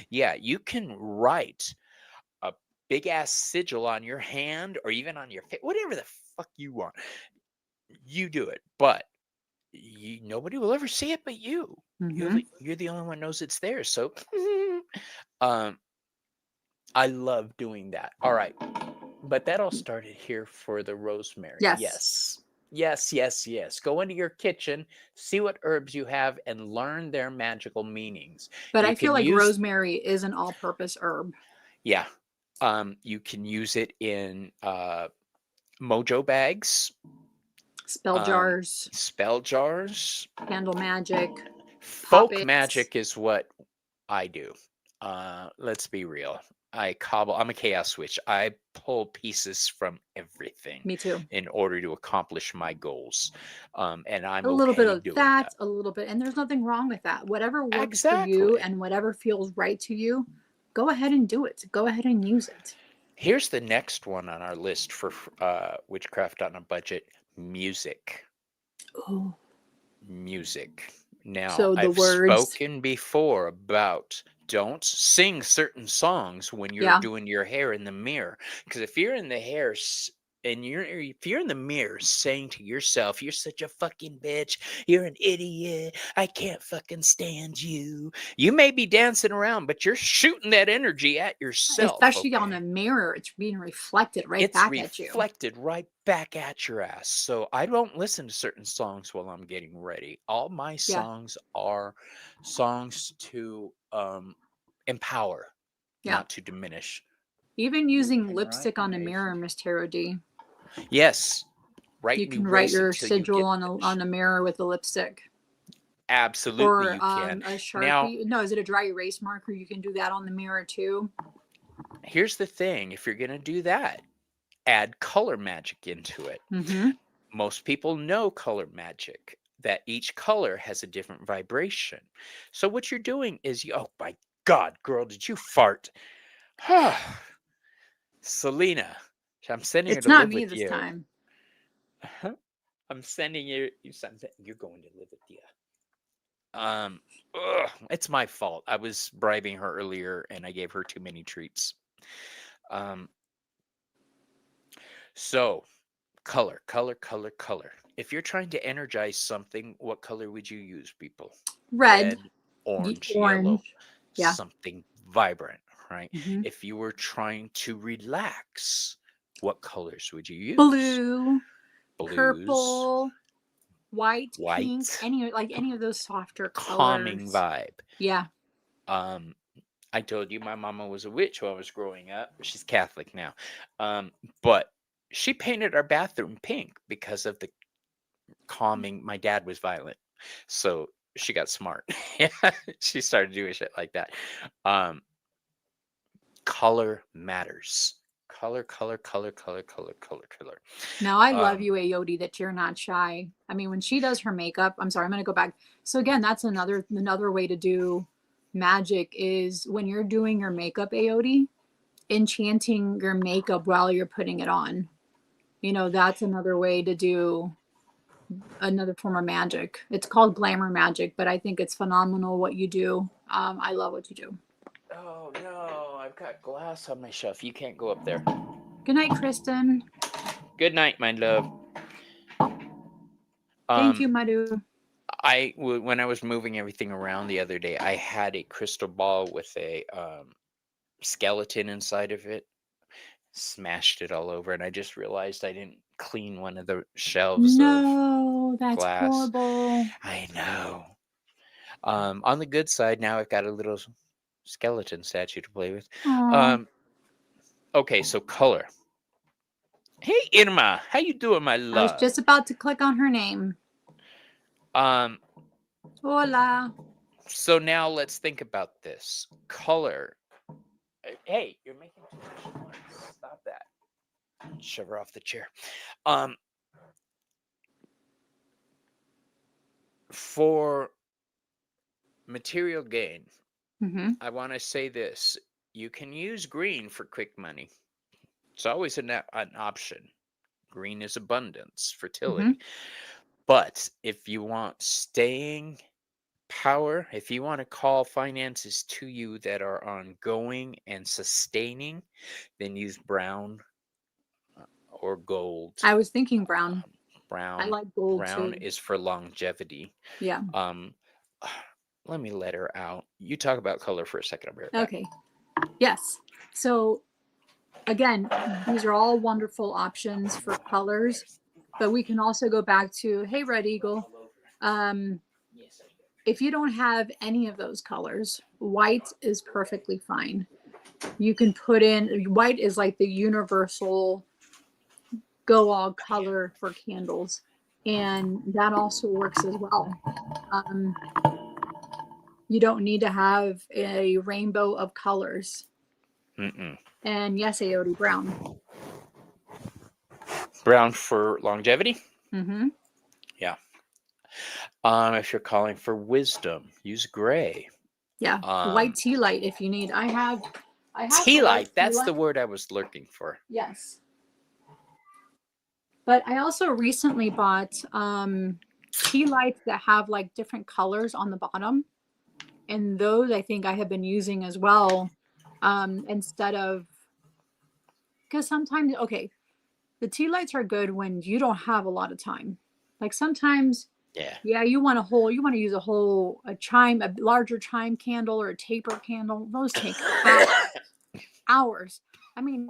yeah, you can write a big ass sigil on your hand or even on your face, whatever the fuck you want. You do it, but nobody will ever see it but you. Mm-hmm. You're the only one knows it's there. So um, I love doing that. All right. But that all started here for the rosemary. Yes. Yes. Yes, yes, yes. Go into your kitchen, see what herbs you have, and learn their magical meanings. But You I feel can like use, rosemary is an all-purpose herb. yeah, you can use it in mojo bags, Spell jars, spell jars. candle magic, Folk poppets. magic is what I do. Let's be real. I'm a chaos switch. I pull pieces from everything Me too. in order to accomplish my goals. And I'm A little bit okay of doing that, that. a little bit, and there's nothing wrong with that. Whatever works for you Exactly. and whatever feels right to you, go ahead and do it. Go ahead and use it. Here's the next one on our list for Witchcraft on a Budget: music. Oh, Music. Now, so the I've words, spoken before about don't sing certain songs when you're yeah. doing your hair in the mirror. Because if you're in the hair and if you're in the mirror saying to yourself, "You're such a fucking bitch. You're an idiot. I can't fucking stand you." You may be dancing around, but you're shooting that energy at yourself, Especially on a okay? mirror, it's being reflected right It's back at you. reflected right back at your ass. So I don't listen to certain songs while I'm getting ready. All my Yeah, songs are songs to empower, yeah. not to diminish. Even You using can write lipstick on a mirror, message. Miss Tarot D. Yes, You write me can write rose your until you sigil get on rich. a mirror with a lipstick. Absolutely, Or you can. a Now, Sharpie. No, is it a dry erase marker? You can do that on the mirror too. here's the thing: if you're gonna do that, add color magic into it. Mm-hmm. Most people know color magic, that each color has a different vibration. So what you're doing is oh my God, girl, did you fart? Selena, I'm sending her It's to not live me with this you. time. I'm sending you. You're going to live with you. It's my fault. I was bribing her earlier, and I gave her too many treats. Um, so color, color, color, color. If you're trying to energize something, what color would you use, people? Red, Red, orange, yellow, orange. Yeah. something vibrant, right? Mm-hmm. If you were trying to relax, what colors would you use? Blue. blues, purple, white, pink, white, any of those softer calming colors. vibe. Yeah. Um, I told you my mama was a witch when I was growing up. She's Catholic now. But she painted our bathroom pink because of the calming. My dad was violent, so she got smart. Yeah, she started doing shit like that. Um, color matters. Color, color, color, color, color, color, color. Now I love Um, you, Ayodi, that you're not shy. I mean, when she does her makeup, I'm sorry, I'm gonna go back. So again, that's another way to do magic is when you're doing your makeup, Ayodi, enchanting your makeup while you're putting it on. You know, that's another way to do another form of magic. It's called glamour magic, but I think it's phenomenal what you do. I love what you do. oh no, I've got glass on my shelf. You can't go up there. Good night, Kristen. Good night, my love. Thank Um, you, Madhu. when I was moving everything around the other day, I had a crystal ball with a skeleton inside of it. Smashed it all over, and I just realized I didn't clean one of the shelves of No, that's glass. horrible. I know. On the good side, now I've got a little skeleton statue to play with. Oh, Um, okay, so color. Hey, Irma, how you doing, my I was love? just about to click on her name. Um, Hola. so now let's think about this. Color. Hey, you're making too much noise. Stop that. Shove her off the chair. For material gain, Mm-hmm. I want to say this. You can use green for quick money. It's always an option. Green is abundance, Mm-hmm. fertility. But if you want staying power, if you want to call finances to you that are ongoing and sustaining, then use brown or gold. I was thinking brown. I Brown like gold brown too. is for longevity. Yeah. Um, let me let her out. You talk about color for a second. I'll be right back. Okay. Yes. So again, these are all wonderful options for colors, but we can also go back to, hey, Red Eagle. If you don't have any of those colors, white is perfectly fine. You can put in, white is like the universal go all color for candles. And that also works as well. You don't need to have a rainbow of colors. Mm-mm. And yes, Aote, brown. Brown for longevity. Mm-hmm. Yeah. If you're calling for wisdom, use gray. Yeah. White tea light if you need. I have Tea a white light. tea That's light. the word I was looking for. Yes. But I also recently bought tea lights that have like different colors on the bottom. And those I think I have been using as well. Instead of, because sometimes, okay, the tea lights are good when you don't have a lot of time. Like sometimes, Yeah. you want to use a larger chime candle or a taper candle. Those take hours. I mean,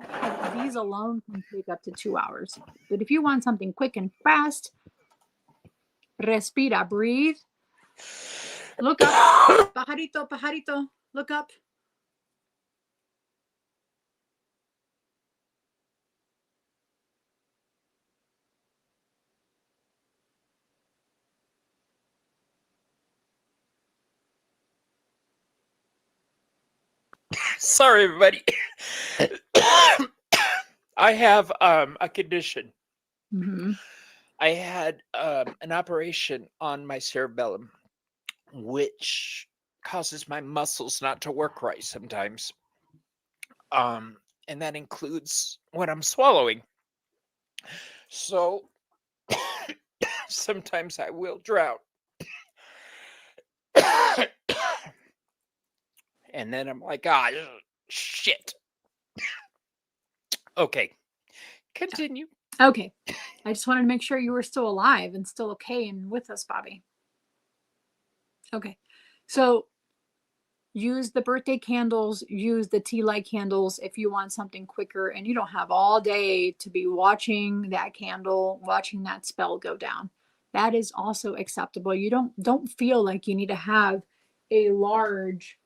these alone can take up to 2 hours. But if you want something quick and fast, respira, breathe. Look up. Pajarito, pajarito, look up. Sorry, everybody. I have a condition. Mm-hmm. I had an operation on my cerebellum, which causes my muscles not to work right sometimes. And that includes when I'm swallowing. So sometimes I will drown. And then I'm like, shit. Okay, continue. Okay. I just wanted to make sure you were still alive and still okay and with us, Bobby. Okay. So use the birthday candles, use the tea light candles if you want something quicker and you don't have all day to be watching that candle, watching that spell go down. That is also acceptable. You don't feel like you need to have a large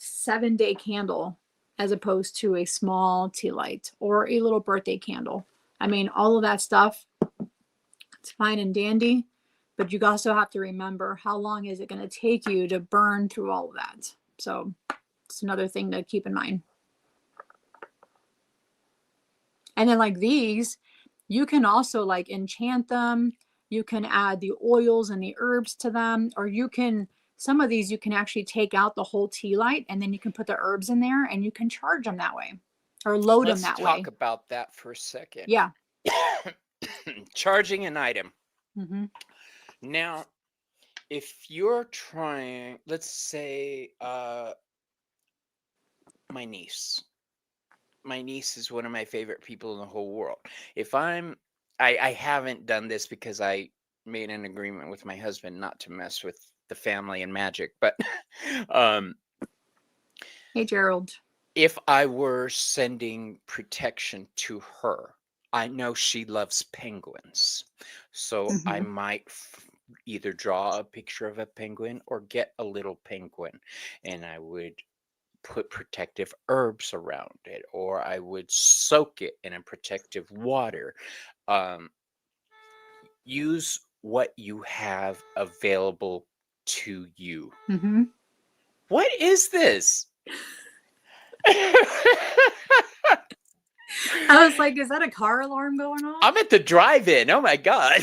7-day candle as opposed to a small tea light or a little birthday candle. I mean, all of that stuff, it's fine and dandy, but you also have to remember how long is it going to take you to burn through all of that. So it's another thing to keep in mind. And then like these, you can also like enchant them. You can add the oils and the herbs to them, or you can, some of these you can actually take out the whole tea light and then you can put the herbs in there and you can charge them that way or load them Let's that talk way. about that for a second. Yeah. Charging an item. Mm-hmm. Now, if you're trying, let's say, my niece. My niece is one of my favorite people in the whole world. If I haven't done this because I made an agreement with my husband not to mess with the family and magic, but Hey, Gerald. if I were sending protection to her, I know she loves penguins. So I might either draw a picture of a penguin or get a little penguin, and I would put protective herbs around it, or I would soak it in a protective water. Use what you have available to you. Mm-hmm. What is this? I was like, is that a car alarm going off? I'm at the drive-in. Oh my God.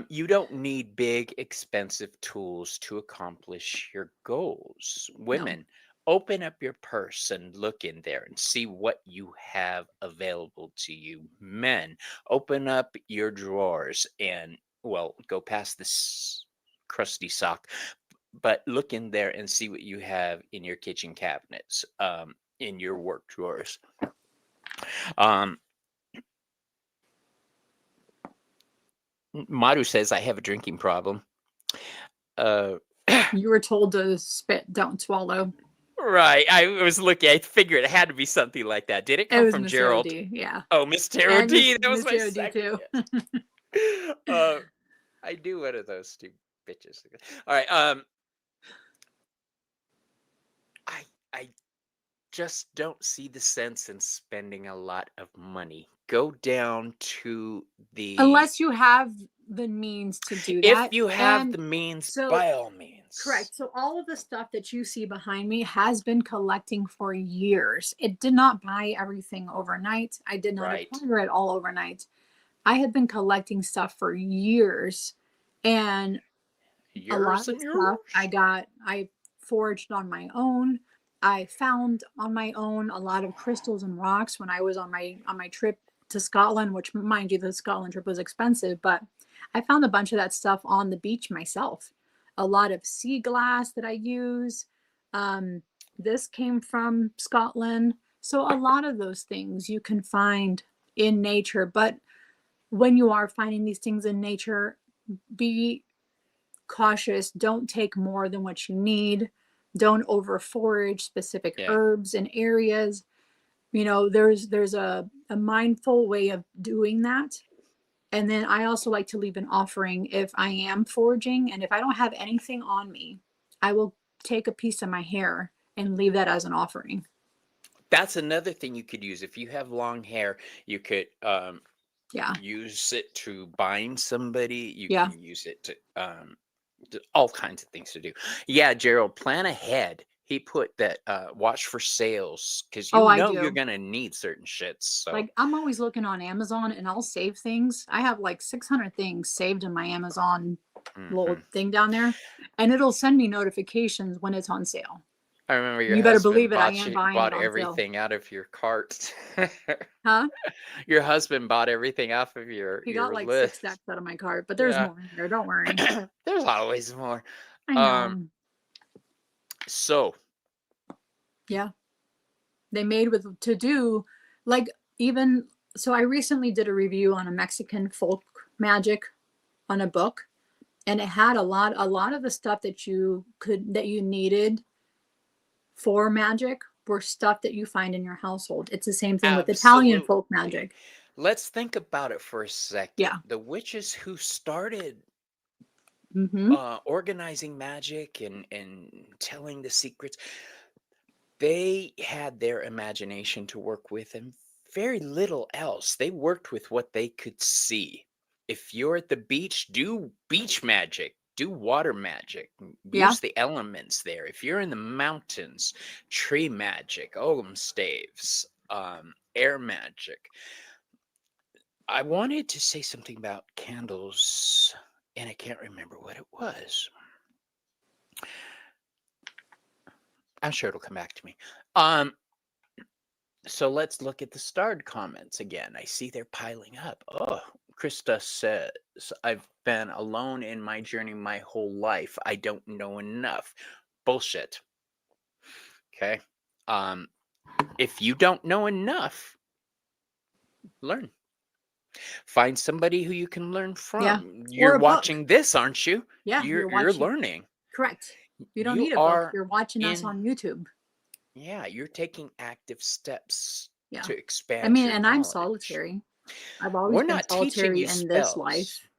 You don't need big, expensive tools to accomplish your goals. Women, open up your purse and look in there and see what you have available to you. Men, open up your drawers and, well, go past this crusty sock, but look in there and see what you have in your kitchen cabinets, in your work drawers. Maru says I have a drinking problem. You were told to spit, don't swallow. Right. I was looking. I figured it had to be something like that. Did it come was from Miss Gerald? Tarot D, yeah. Oh, Miss Tarot D. That was Miss my Tarot D second too. guess. I do one of those two bitches. All right. I just don't see the sense in spending a lot of money. Go down to the, unless you have the means to do that. if you have the means, by all means. Correct. So all of the stuff that you see behind me has been collecting for years. It did not buy everything overnight. I did not acquire it all overnight. I had been collecting stuff for years, and a lot of stuff I forged on my own. I found on my own a lot of crystals and rocks when I was on my trip to Scotland, which, mind you, the Scotland trip was expensive, but I found a bunch of that stuff on the beach myself. A lot of sea glass that I use. This came from Scotland. So a lot of those things you can find in nature, but when you are finding these things in nature, be cautious. Don't take more than what you need. Don't over forage specific herbs in areas. You know, there's a mindful way of doing that. And then I also like to leave an offering if I am foraging, and if I don't have anything on me, I will take a piece of my hair and leave that as an offering. That's another thing you could use. If you have long hair, you could use it to bind somebody. You can use it to all kinds of things to do. Yeah, Gerald, plan ahead. He put that watch for sales, because you know you're gonna need certain shits. So like, I'm always looking on Amazon and I'll save things. I have like 600 things saved in my Amazon little thing down there, and it'll send me notifications when it's on sale. I remember you better believe it. I am buying bought it on everything sale. out of your cart. Huh? Your husband bought everything off of your He got like list. 6 stacks out of my cart, but there's more in there. Don't worry. There's always more. I know. So yeah, they made with to do like, even so I recently did a review on a Mexican folk magic on a book, And it had a lot of the stuff that you needed for magic were stuff that you find in your household. It's the same thing with Italian folk Absolutely. magic. Let's think about it for a second. Yeah. The witches who started Mm-hmm. organizing magic and telling the secrets, they had their imagination to work with and very little else. They worked with what they could see. If you're at the beach, do beach magic, do water magic, Yeah. use the elements there. If you're in the mountains, tree magic, ogham staves, air magic. I wanted to say something about candles, and I can't remember what it was. I'm sure it'll come back to me. So let's look at the starred comments again. I see they're piling up. Oh, Krista says, I've been alone in my journey my whole life. I don't know enough. Bullshit. Okay. If you don't know enough, learn. Find somebody who you can learn Yeah. from. Or You're a book. watching this, aren't you? Yeah. You're learning. Correct. You don't You need a book. are You're watching us in, on YouTube. yeah, you're taking active steps Yeah. to I expand mean, your and I'm knowledge. solitary. I've always We're been not teaching solitary you in this spells. life.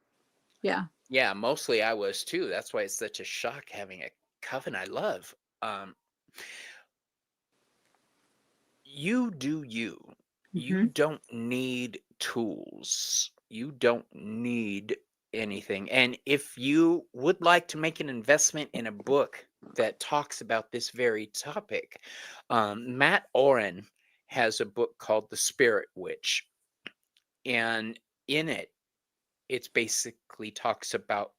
Yeah. Yeah, mostly I was too. That's why it's such a shock having a coven I love. Um, you do you. You Mm-hmm. don't need tools. You don't need anything. And if you would like to make an investment in a book that talks about this very topic, Matt Oren has a book called The Spirit Witch. And in it, it's basically talks about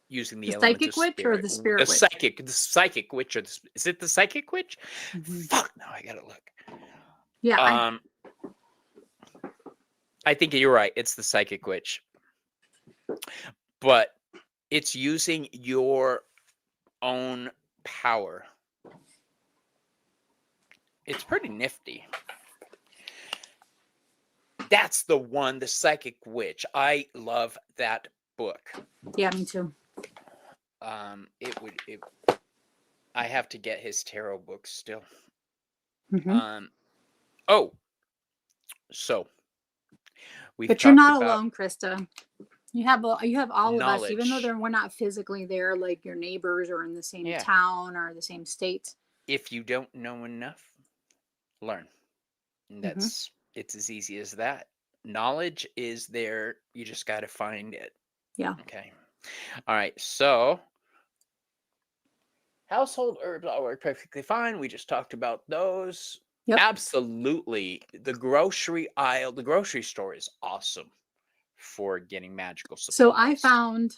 using the The elements of psychic witch or spirit. the spirit witch? The psychic witch, or is it the psychic witch? Mm-hmm. Fuck, now I gotta look. Yeah. I think you're right. It's the psychic witch, but it's using your own power. It's pretty nifty. That's the one, the psychic witch. I love that book. Yeah, me too. I have to get his tarot books still. Mm-hmm. So we've But you're talked not about alone, Krista. You have all of us, even though knowledge. we're not physically there, like your neighbors or in the same Yeah. town or the same state. If you don't know enough, learn. And Mm-hmm. it's as easy as that. Knowledge is there. You just got to find it. Yeah. Okay. All right. So household herbs all work perfectly fine. We just talked about those. Yep. Absolutely. The grocery aisle, the grocery store is awesome for getting magical supplies. So I found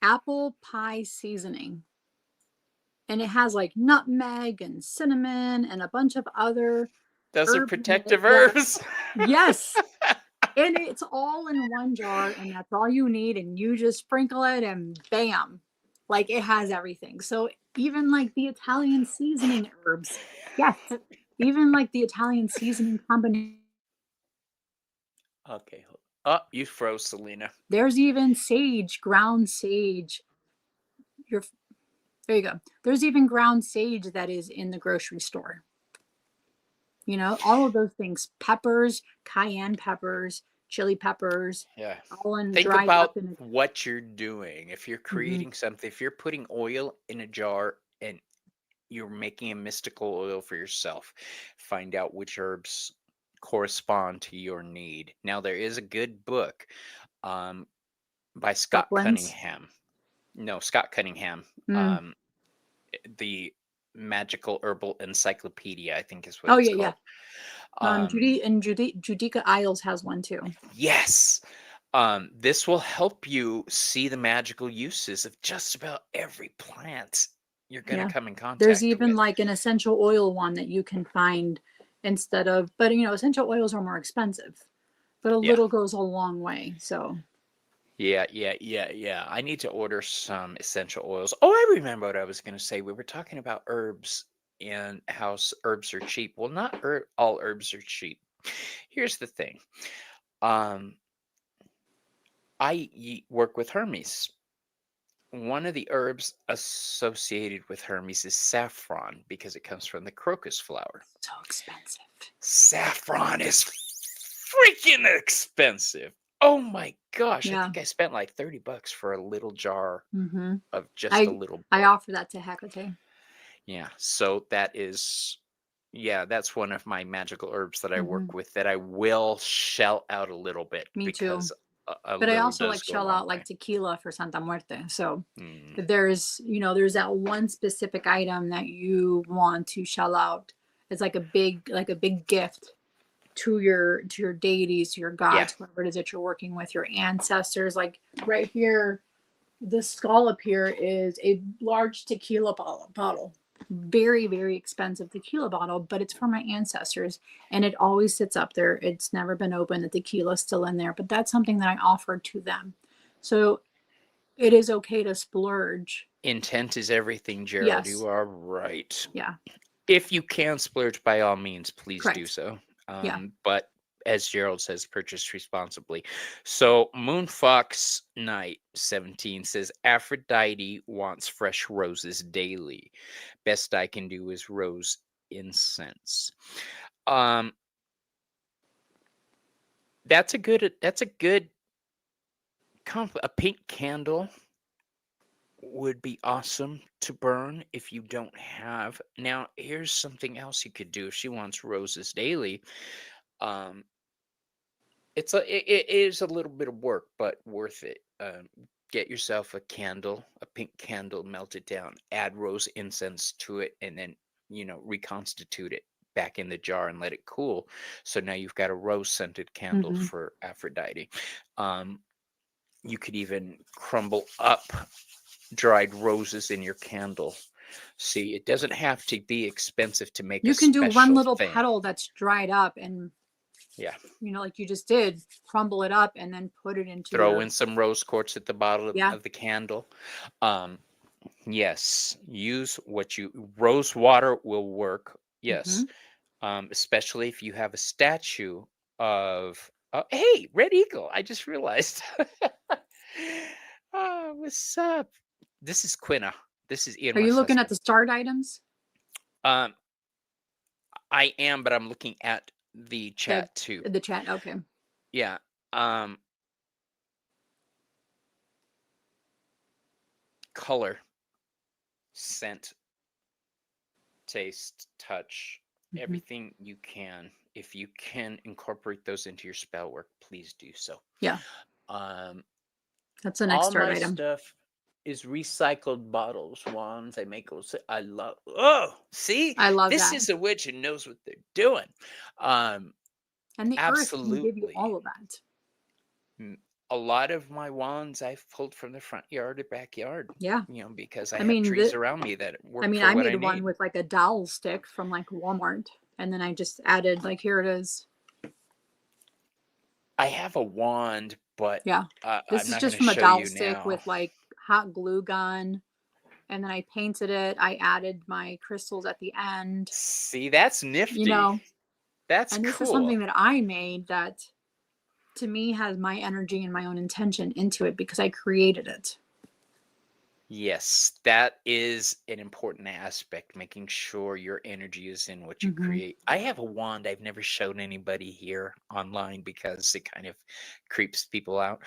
apple pie seasoning. And it has like nutmeg and cinnamon and a bunch of other Those are herbs in it protective that- herbs. Yes. And it's all in one jar, and that's all you need. And you just sprinkle it, and bam, like it has everything. So even like the Italian seasoning herbs, yes, even like the Italian seasoning combination. Okay. Oh, you froze, Selena. There's even sage, ground sage. There you go. There's even ground sage that is in the grocery store. You know, all of those things, peppers, cayenne peppers, chili peppers, Yeah. all in Think dried about up in what you're doing. If you're creating something, if you're putting oil in a jar and you're making a mystical oil for yourself, find out which herbs correspond to your need. Now, there is a good book by Scott Supplements. Cunningham. No, Scott Cunningham. The Magical Herbal Encyclopedia, I think is what it's called. Judica Isles has one too. Yes. This will help you see the magical uses of just about every plant you're going to come in contact with. There's even like an essential oil one that you can find instead of, but you know, essential oils are more expensive, but a little goes a long way. So yeah. I need to order some essential oils. Oh, I remember what I was going to say. We were talking about herbs and how herbs are cheap. Well, not all herbs are cheap. Here's the thing. work with Hermes. One of the herbs associated with Hermes is saffron because it comes from the crocus flower. So expensive. Saffron is freaking expensive. Oh my gosh. I Yeah. think I spent like $30 for a little jar Mm-hmm. of just a little I bit. offer that to Hecate. Yeah. So that's one of my magical herbs that I Mm-hmm. work with that I will shell out a little bit Me too. because a But I little also does like go a shell long out like way. tequila for Santa Muerte. So Mm, there's that one specific item that you want to shell out. It's like a big gift to your deities, to your yeah. gods, whoever it is that you're working with, your ancestors. Like right here, this skull up here is a large tequila bottle. Very, very expensive tequila bottle, but it's for my ancestors. And it always sits up there. It's never been opened. The tequila's still in there. But that's something that I offer to them. So it is okay to splurge. Intent is everything, Gerald. You Yes. are right. Yeah. If you can splurge, by all means, please do Correct. so. Yeah. But as Gerald says, purchase responsibly. So Moonfox Knight 17 says Aphrodite wants fresh roses daily. Best I can do is rose incense. Um, that's a good a pink candle would be awesome to burn if you don't have. Now, here's something else you could do if she wants roses daily. Um, it is a little bit of work, but worth it. Get yourself a candle, a pink candle, melt it down, add rose incense to it, and then reconstitute it back in the jar and let it cool. So now you've got a rose scented candle Mm-hmm. for Aphrodite. Um, you could even crumble up dried roses in your candle. See, it doesn't have to be expensive to make a You can do one special little thing. petal that's dried up and, Yeah. like you just did, crumble it up and then put it into Throw your, in some rose quartz at the bottom yeah. of the candle. Yes, use rose water will work. Mm-hmm. Yes. Especially if you have a statue of hey, Red Eagle. I just realized. What's up? This is Quina. This is Ian Are you West's looking at the husband. starred items? Um, I am, but I'm looking at the chat too. The chat. Okay. Yeah. Color, scent, taste, touch, Mm-hmm. everything you can. If you can incorporate those into your spell work, please do so. Yeah. Um, That's the next all start my item. stuff is recycled bottles, wands. I make those. I love. Oh, see, I love this that. is a witch and knows what they're doing. And the earth can give you Absolutely. all of that. A lot of my wands I've pulled from the front yard or backyard. Yeah. Because I I have mean, trees around me that work for I what made I one need. with like a dowel stick from like Walmart. And then I just added, like, here it is. I have a wand, but Yeah. This I'm is not going just to from a show dowel you stick now. with like hot glue gun. And then I painted it. I added my crystals at the end. See, that's You nifty. know, That's and this is cool. something that I made that to me has my energy and my own intention into it because I created it. Yes, that is an important aspect, making sure your energy is in what you Mm-hmm. create. I have a wand I've never shown anybody here online because it kind of creeps people out.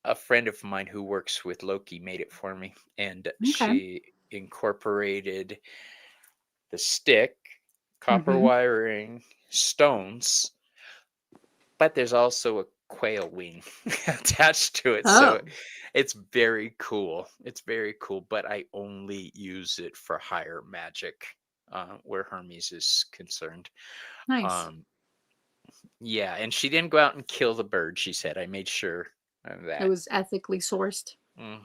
A friend of mine who works with Loki made it for me, and Okay. she incorporated the stick, copper Mm-hmm. wiring, stones, but there's also a quail wing attached to it. So Oh, it's very cool. It's very cool, but I only use it for higher magic where Hermes is concerned. nice. Um, yeah, and she didn't go out and kill the bird, she said. I made sure of It that. was ethically sourced. Hmm.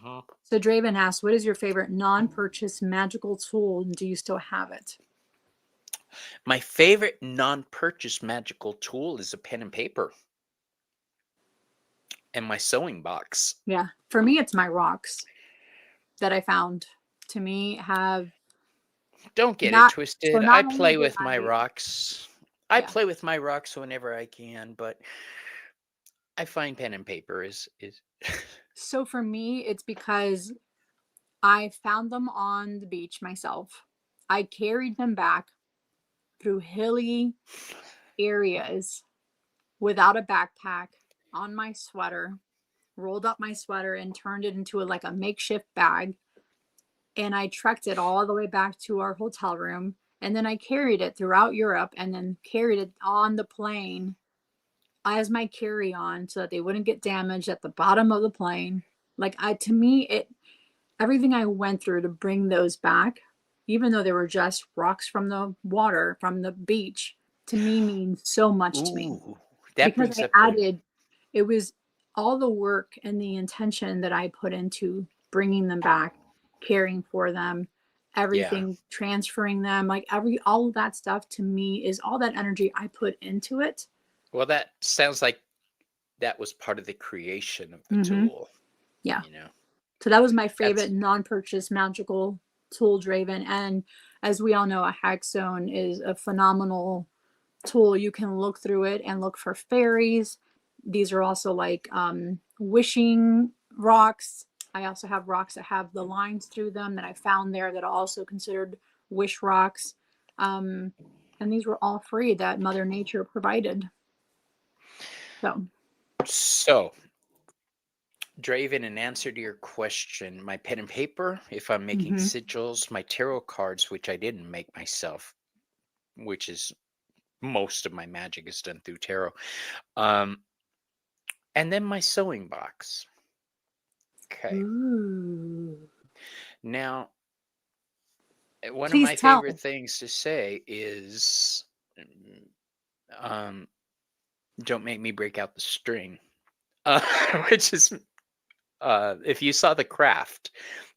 So Draven asks, what is your favorite non-purchase magical tool and do you still have it? My favorite non-purchase magical tool is a pen and paper and my sewing box. Yeah. For me, it's my rocks that I found. To me, have Don't get it not so twisted. I not only play did with my I rocks. I yeah. play with my rocks whenever I can, but I find pen and paper is So for me, it's because I found them on the beach myself. I carried them back through hilly areas without a backpack on my sweater, rolled up my sweater and turned it into like a makeshift bag. And I trekked it all the way back to our hotel room. And then I carried it throughout Europe and then carried it on the plane as my carry on so that they wouldn't get damaged at the bottom of the plane. Like, to me, everything I went through to bring those back, even though they were just rocks from the water, from the beach, to me means so much to me ooh, that because brings I up a added, it was all the work and the intention that I put into bringing them back, caring for them, yeah. everything, transferring them, like all of that stuff to me is all that energy I put into it. Well, that sounds like that was part of the creation of the Hmm. tool, Yeah. you know. So that was my favorite That's non-purchase magical tool, Draven. And as we all know, a hex zone is a phenomenal tool. You can look through it and look for fairies. These are also like wishing rocks. I also have rocks that have the lines through them that I found there that are also considered wish rocks. Um, and these were all free that Mother Nature provided. So, so Draven, in answer to your question, my pen and paper, if I'm making mhm. sigils, my tarot cards, which I didn't make myself, which is most of my magic is done through tarot. Um, and then my sewing box. Okay. Ooh. Now, one of Please my favorite tell. things to say is um, don't make me break out the string. Uh, which is, if you saw the craft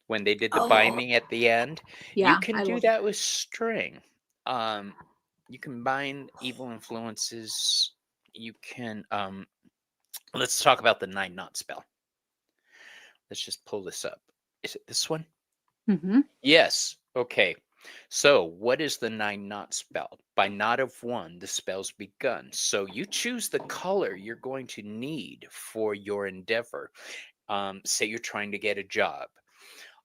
when they did the Oh, binding at the end, you yeah, can I do love it. that with string. Um, you can bind evil influences. You can, let's talk about the 9 knot spell. Let's just pull this up. Is it this one? Hmm. Yes. Okay. So, what is the 9 knot spell? By knot of 1, the spell's begun. So, you choose the color you're going to need for your endeavor. Say you're trying to get a job.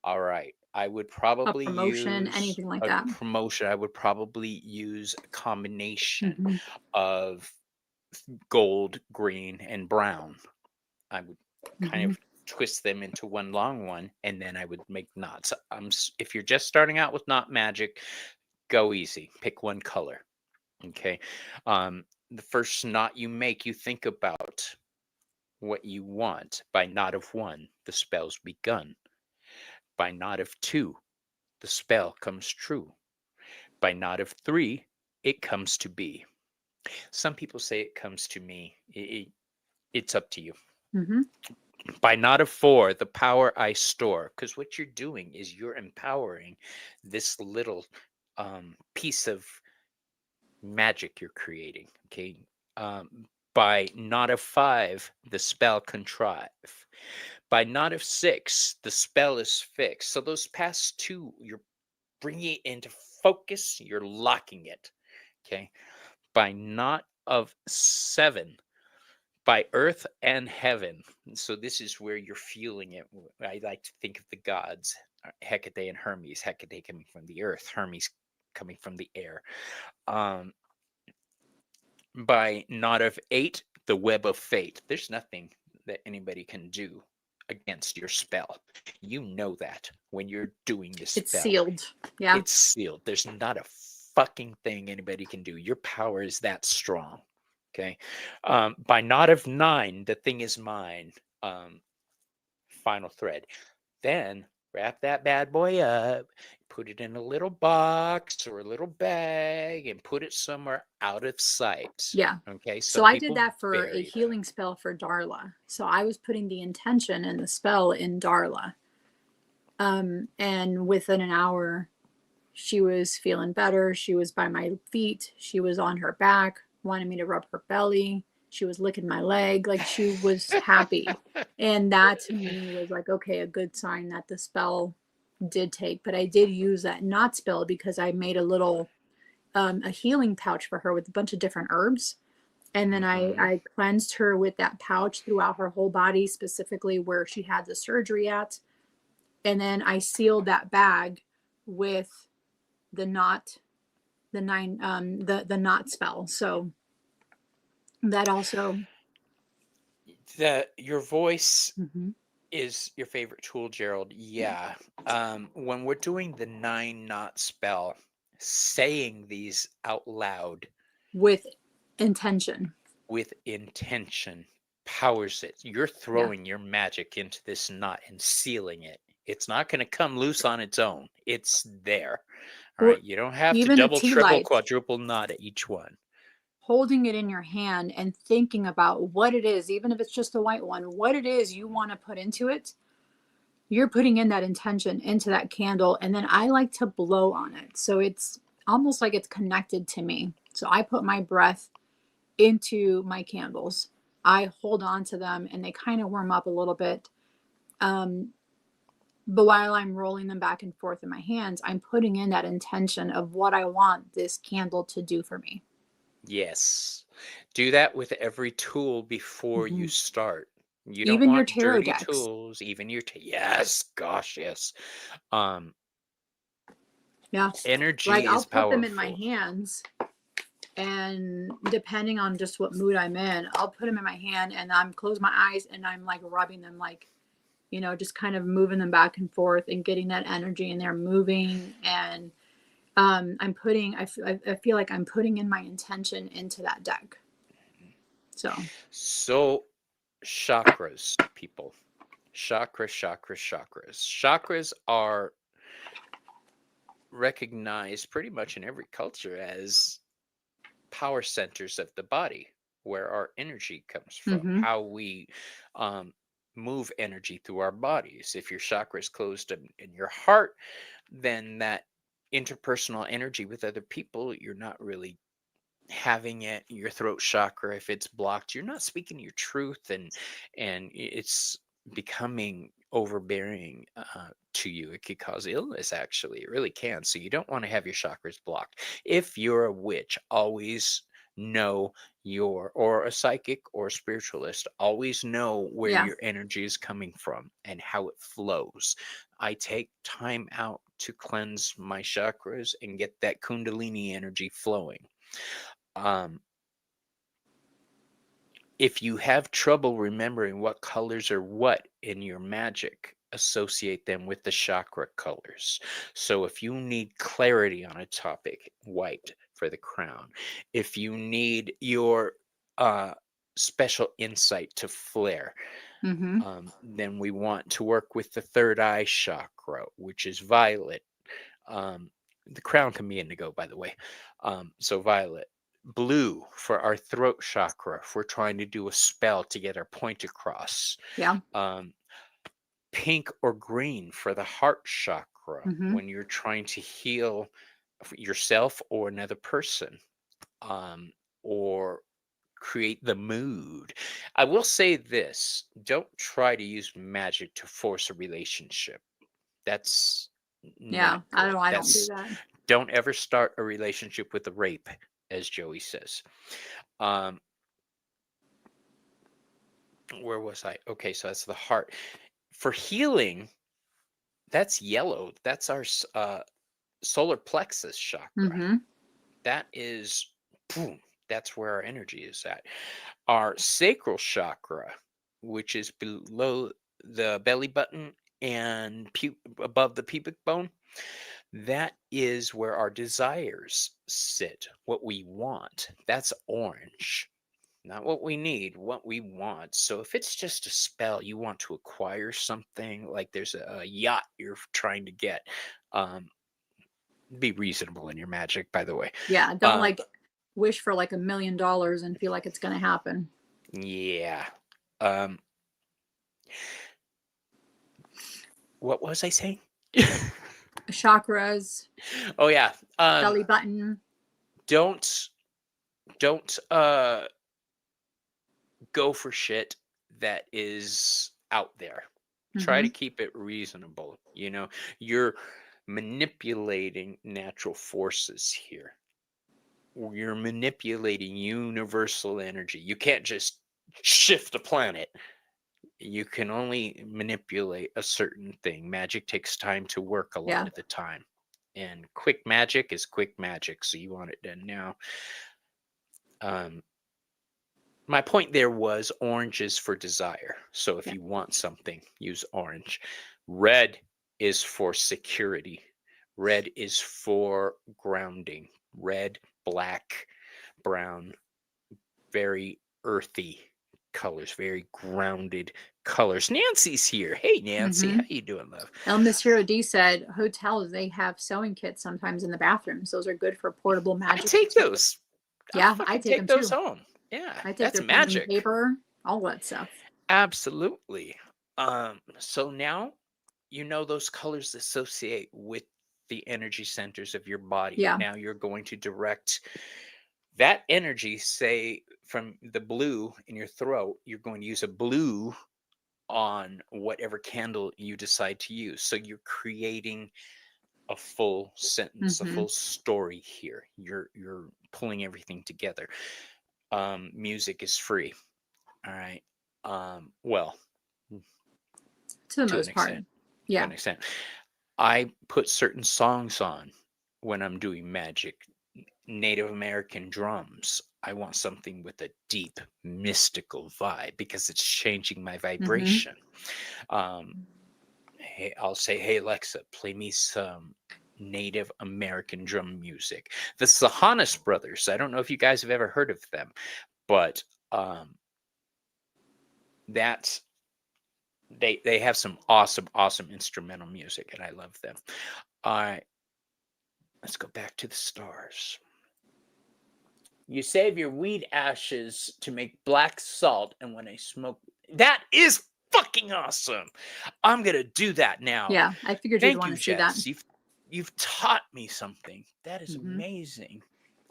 All right. I would A probably promotion, use anything like a that. promotion. I would probably use a combination Hmm. of gold, green, and brown. I would kind Hmm. of twist them into one long one, and then I would make knots. If you're just starting out with knot magic, go easy. Pick one color. Okay. The first knot you make, you think about what you want. By knot of 1, the spell's begun. By knot of 2, the spell comes true. By knot of 3, it comes to be. Some people say it comes to me. It's up to you. Hmm. By knot of 4, the power I store. Because what you're doing is you're empowering this little piece of magic you're creating. Okay. By knot of 5, the spell contrive. By knot of 6, the spell is fixed. So those past two, you're bringing it into focus, you're locking it. Okay. By knot of 7, by earth and heaven. So this is where you're feeling it. I like to think of the gods, Hecate and Hermes. Hecate coming from the earth, Hermes coming from the air. Um, by knot of 8, the web of fate. There's nothing that anybody can do against your spell. You know that when you're doing this It's spell. sealed. Yeah. It's sealed. There's not a fucking thing anybody can do. Your power is that strong. Okay. By knot of 9, the thing is mine. Final thread. Then wrap that bad boy up, put it in a little box or a little bag, and put it somewhere out of sight. Yeah. Okay. So Some I did people that for a bury them. healing spell for Darla. So I was putting the intention and the spell in Darla. And within an hour, she was feeling better. She was by my feet. She was on her back, wanted me to rub her belly. She was licking my leg. Like she was happy. And that to me was like, okay, a good sign that the spell did take. But I did use that knot spell because I made a little a healing pouch for her with a bunch of different herbs. And then Mm-hmm. I cleansed her with that pouch throughout her whole body, specifically where she had the surgery at. And then I sealed that bag with the knot, the knot spell. So that also. Your voice Mhm. is your favorite tool, Gerald. Yeah. When we're doing the 9 knot spell, saying these out loud With intention. with intention powers it. You're Yeah. throwing your magic into this knot and sealing it. It's not going to come loose on its own. It's there. All Or right. You don't have to even the double, tea triple, lights, quadruple knot at each one. holding it in your hand and thinking about what it is, even if it's just a white one, what it is you want to put into it. You're putting in that intention into that candle. And then I like to blow on it. So it's almost like it's connected to me. So I put my breath into my candles. I hold on to them and they kind of warm up a little bit. Um, but while I'm rolling them back and forth in my hands, I'm putting in that intention of what I want this candle to do for me. Yes. Do that with every tool before you Mhm. start. You don't Even your want tarot dirty decks. tools, even yes, gosh, yes. Um, Yeah. Like energy I'll is put them in my powerful. hands, and depending on just what mood I'm in, I'll put them in my hand and I'm close my eyes and I'm like rubbing them, like, just kind of moving them back and forth and getting that energy in there moving. And I feel like I'm putting in my intention into that deck. So, So, chakras, people. Chakras, chakras, chakras. Chakras are recognized pretty much in every culture as power centers of the body, where our energy comes from, mm-hmm. how we um, move energy through our bodies. If your chakra is closed in your heart, then that interpersonal energy with other people, you're not really having it. Your throat chakra, if it's blocked, you're not speaking your truth, and it's becoming overbearing to you. It could cause illness, actually. It really can. So you don't want to have your chakras blocked. If you're a witch, always know or a psychic or a spiritualist, always know where Yeah. your energy is coming from and how it flows. I take time out to cleanse my chakras and get that kundalini energy flowing. um, if you have trouble remembering what colors are what in your magic, associate them with the chakra colors. So if you need clarity on a topic, white for the crown. If you need your uh, special insight to flare, Mm-hmm. then we want to work with the third eye chakra, which is violet. Um, the crown can be indigo, by the way. So violet. Blue for our throat chakra if we're trying to do a spell to get our point across. Yeah. Um, Pink or green for the heart chakra Mm-hmm. when you're trying to heal yourself or another person, or create the mood. I will say this: don't try to use magic to force a relationship. That's not Yeah. good. I don't do that. Don't ever start a relationship with a rape, as Joey says. Um, where was I? Okay, so that's the heart. For healing, that's yellow. That's our solar plexus chakra. Mm-hmm. That is, boom, that's where our energy is at. Our sacral chakra, which is below the belly button and above the pubic bone, that is where our desires sit, what we want. That's orange. Not what we need, what we want. So if it's just a spell, you want to acquire something, like there's a yacht you're trying to get, um, be reasonable in your magic, by the way. Yeah. Don't Um, like wish for like $1 million and feel like it's going to happen. yeah. Um, what was I saying? Chakras, Oh yeah. belly button. Don't go for shit that is out there. Try Mm-hmm. to keep it reasonable. You're manipulating natural forces here. you're manipulating universal energy. You can't just shift a planet. You can only manipulate a certain thing. Magic takes time to work a lot Yeah. of the time. And quick magic is quick magic, so you want it done now. Um, my point there was orange is for desire. So if Yeah. you want something, use orange. Red is for security. Red is for grounding. Red, black, brown, very earthy colors, very grounded colors. Nancy's here. Hey, Nancy, Mm-hmm. how you doing, love? Miss Hero D said hotels, they have sewing kits sometimes in the bathrooms. Those are good for portable I magic take material. those. I'll Yeah, I fucking take take them those too. home. Yeah, I take that's their pens and magic. paper, all that stuff. Absolutely. So now you know those colors associate with the energy centers of your body. Yeah. Now you're going to direct that energy, say from the blue in your throat, you're going to use a blue on whatever candle you decide to use. So you're creating a full sentence, a Mm-hmm. full story here. You're pulling everything together. Music is free. All right. Well, To the to an most part. extent. To Yeah. an extent. I put certain songs on when I'm doing magic. Native American drums. I want something with a deep mystical vibe because it's changing my Mm-hmm. vibration. Um, hey, I'll say, hey Alexa, play me some Native American drum music. The Sahanis brothers. I don't know if you guys have ever heard of them, but that's they have some awesome instrumental music, and I love them. All right, let's go back to the stars. You save your weed ashes to make black salt, and when I smoke, that is fucking awesome. I'm gonna do that now. Yeah. I figured you'd Thank want you, to see that. Jess. You've taught me something. That is Mm-hmm. amazing.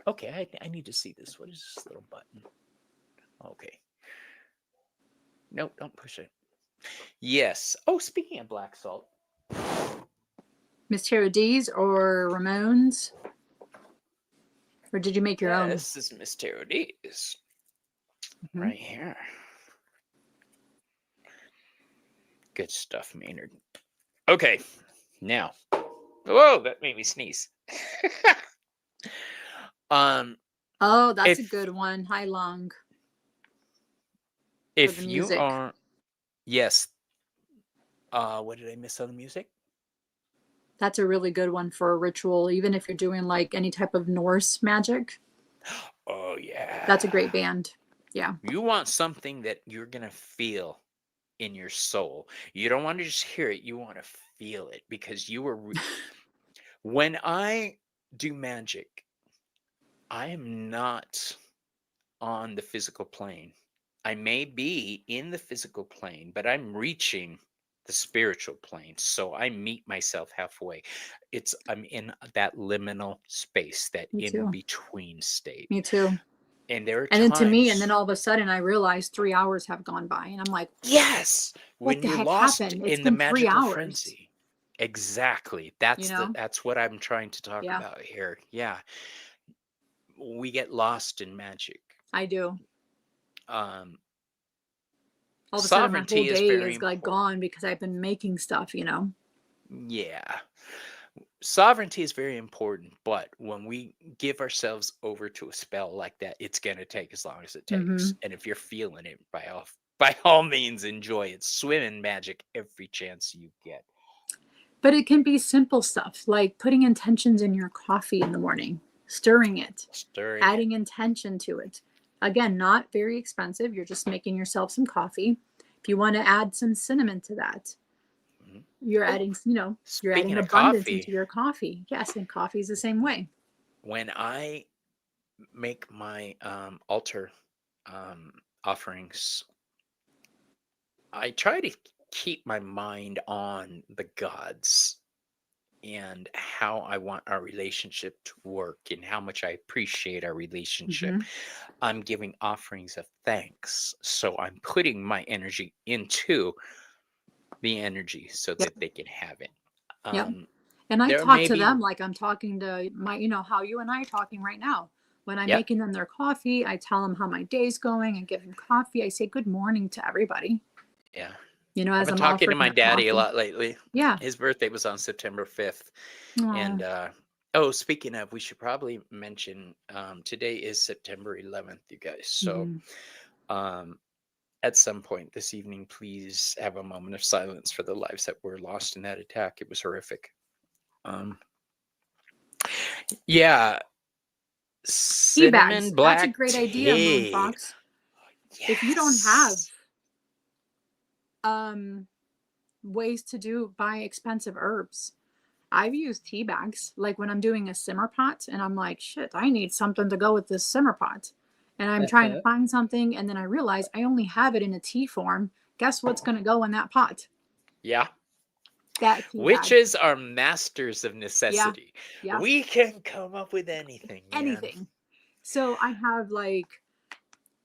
Okay, I need to see this. What is this little button? Okay. Nope, don't push it. Yes. Oh, speaking of black salt. Miss Hero D's or Ramones? Or did you make your own? This is Miss Tarot D's. Mm-hmm. Right here. Good stuff, Maynard. Okay, now. Whoa, that made me sneeze. Oh, that's a if good one. High Long. if the you music. are, yes. What did I miss on the music? That's a really good one for a ritual, even if you're doing like any type of Norse magic. Oh yeah. That's a great band. Yeah. You want something that you're gonna feel in your soul. You don't want to just hear it. You want to feel it because you were. When I do magic, I am not on the physical plane. I may be in the physical plane, but I'm reaching the spiritual plane. So I meet myself halfway. I'm in that liminal space, that Me in too. between state. Me too. And there are And then to me, and times, then all of a sudden I realize 3 hours have gone by and I'm like, yes, what when the you're heck lost happened? It's in the been three magical hours. frenzy. Exactly. You know? That's what I'm trying to talk Yeah, about here. Yeah. We get lost in magic. I do. Um All of a sudden my whole Sovereignty is day very is like important. gone because I've been making stuff, you know? Yeah. Sovereignty is very important, but when we give ourselves over to a spell like that, it's going to take as long as it Mm-hmm. takes. And if you're feeling it, by all means enjoy it. Swim in magic every chance you get. But it can be simple stuff like putting intentions in your coffee in the morning, stirring it, Stirring it. adding intention to it. Again, not very expensive. You're just making yourself some coffee. If you want to add some cinnamon to that, Mhm. you're Oh, adding, you're adding speaking of abundance into coffee, your coffee. Yes, and coffee is the same way. when I make my altar offerings, I try to keep my mind on the gods and how I want our relationship to work and how much I appreciate our relationship. Mm-hmm. I'm giving offerings of thanks. So I'm putting my energy into the energy so Yep. that they can have it. Yep. And I There talk may to be, them like I'm talking to my, how you and I are talking right now. When I'm Yeah. making them their coffee, I tell them how my day's going. I give them coffee. I say good morning to everybody, Yeah. I've as been I'm talking to offering my their daddy a coffee. lot lately. Yeah. His birthday was on September 5th. Oh, And oh, speaking of, we should probably mention today is September 11th, you guys. So mhm. um at some point this evening, please have a moment of silence for the lives that were lost in that attack. It was horrific. Um yeah, Tea bags. cinnamon That's a black great idea, tea. Moonfox. If you don't have Yes. um ways to buy expensive herbs, I've used tea bags. Like when I'm doing a simmer pot and I'm like, shit, I need something to go with this simmer pot. And I'm trying to Uh-huh. find something and then I realize I only have it in a tea form. Guess what's going to go in that pot? Yeah. That tea bag. Witches are masters of Yeah. necessity. Yeah. We can come up with anything, man. Anything. So I have like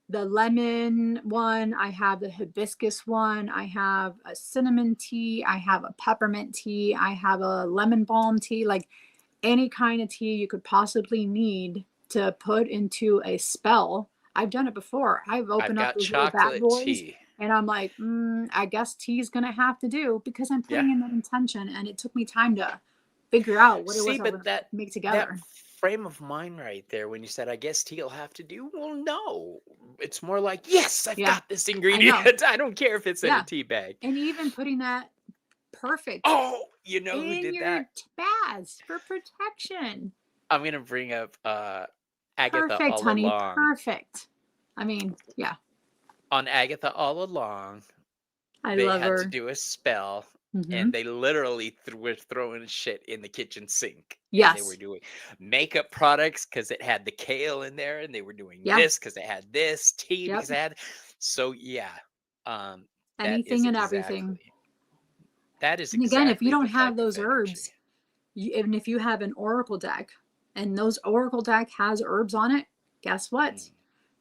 the lemon one, I have the hibiscus one, I have a cinnamon tea, I have a peppermint tea, I have a lemon balm tea, like any kind of tea you could possibly need to put into a spell. I've done it before. I've I've opened up got those little bad chocolate boys tea. and I'm like, I guess tea's gonna have to do because I'm Yeah. putting in that intention and it took me time to figure out what it See, was I was but gonna that make that together. frame of mind right there when you said, I guess tea'll have to do. Well, no. It's more like, yes, I've Yeah, got this I know. ingredient. I don't care if it's in a Yeah. tea bag. And even putting that perfect Oh, you know who in did your that? baths for protection. I'm gonna bring up Agatha Perfect, all honey. along. Perfect. I mean, yeah, On Agatha all along, I they love had to her. do a spell, Hmm. and they literally were throwing shit in the kitchen sink, and they were Yes. doing makeup products because it had the kale in there, and they were doing Yeah. this because it had this tea Yep. because it had. So yeah, um, that is Anything and everything. And again, if you exactly don't the have type of those energy. herbs, even if you have an oracle deck and those oracle deck has herbs on it, guess what? Mm.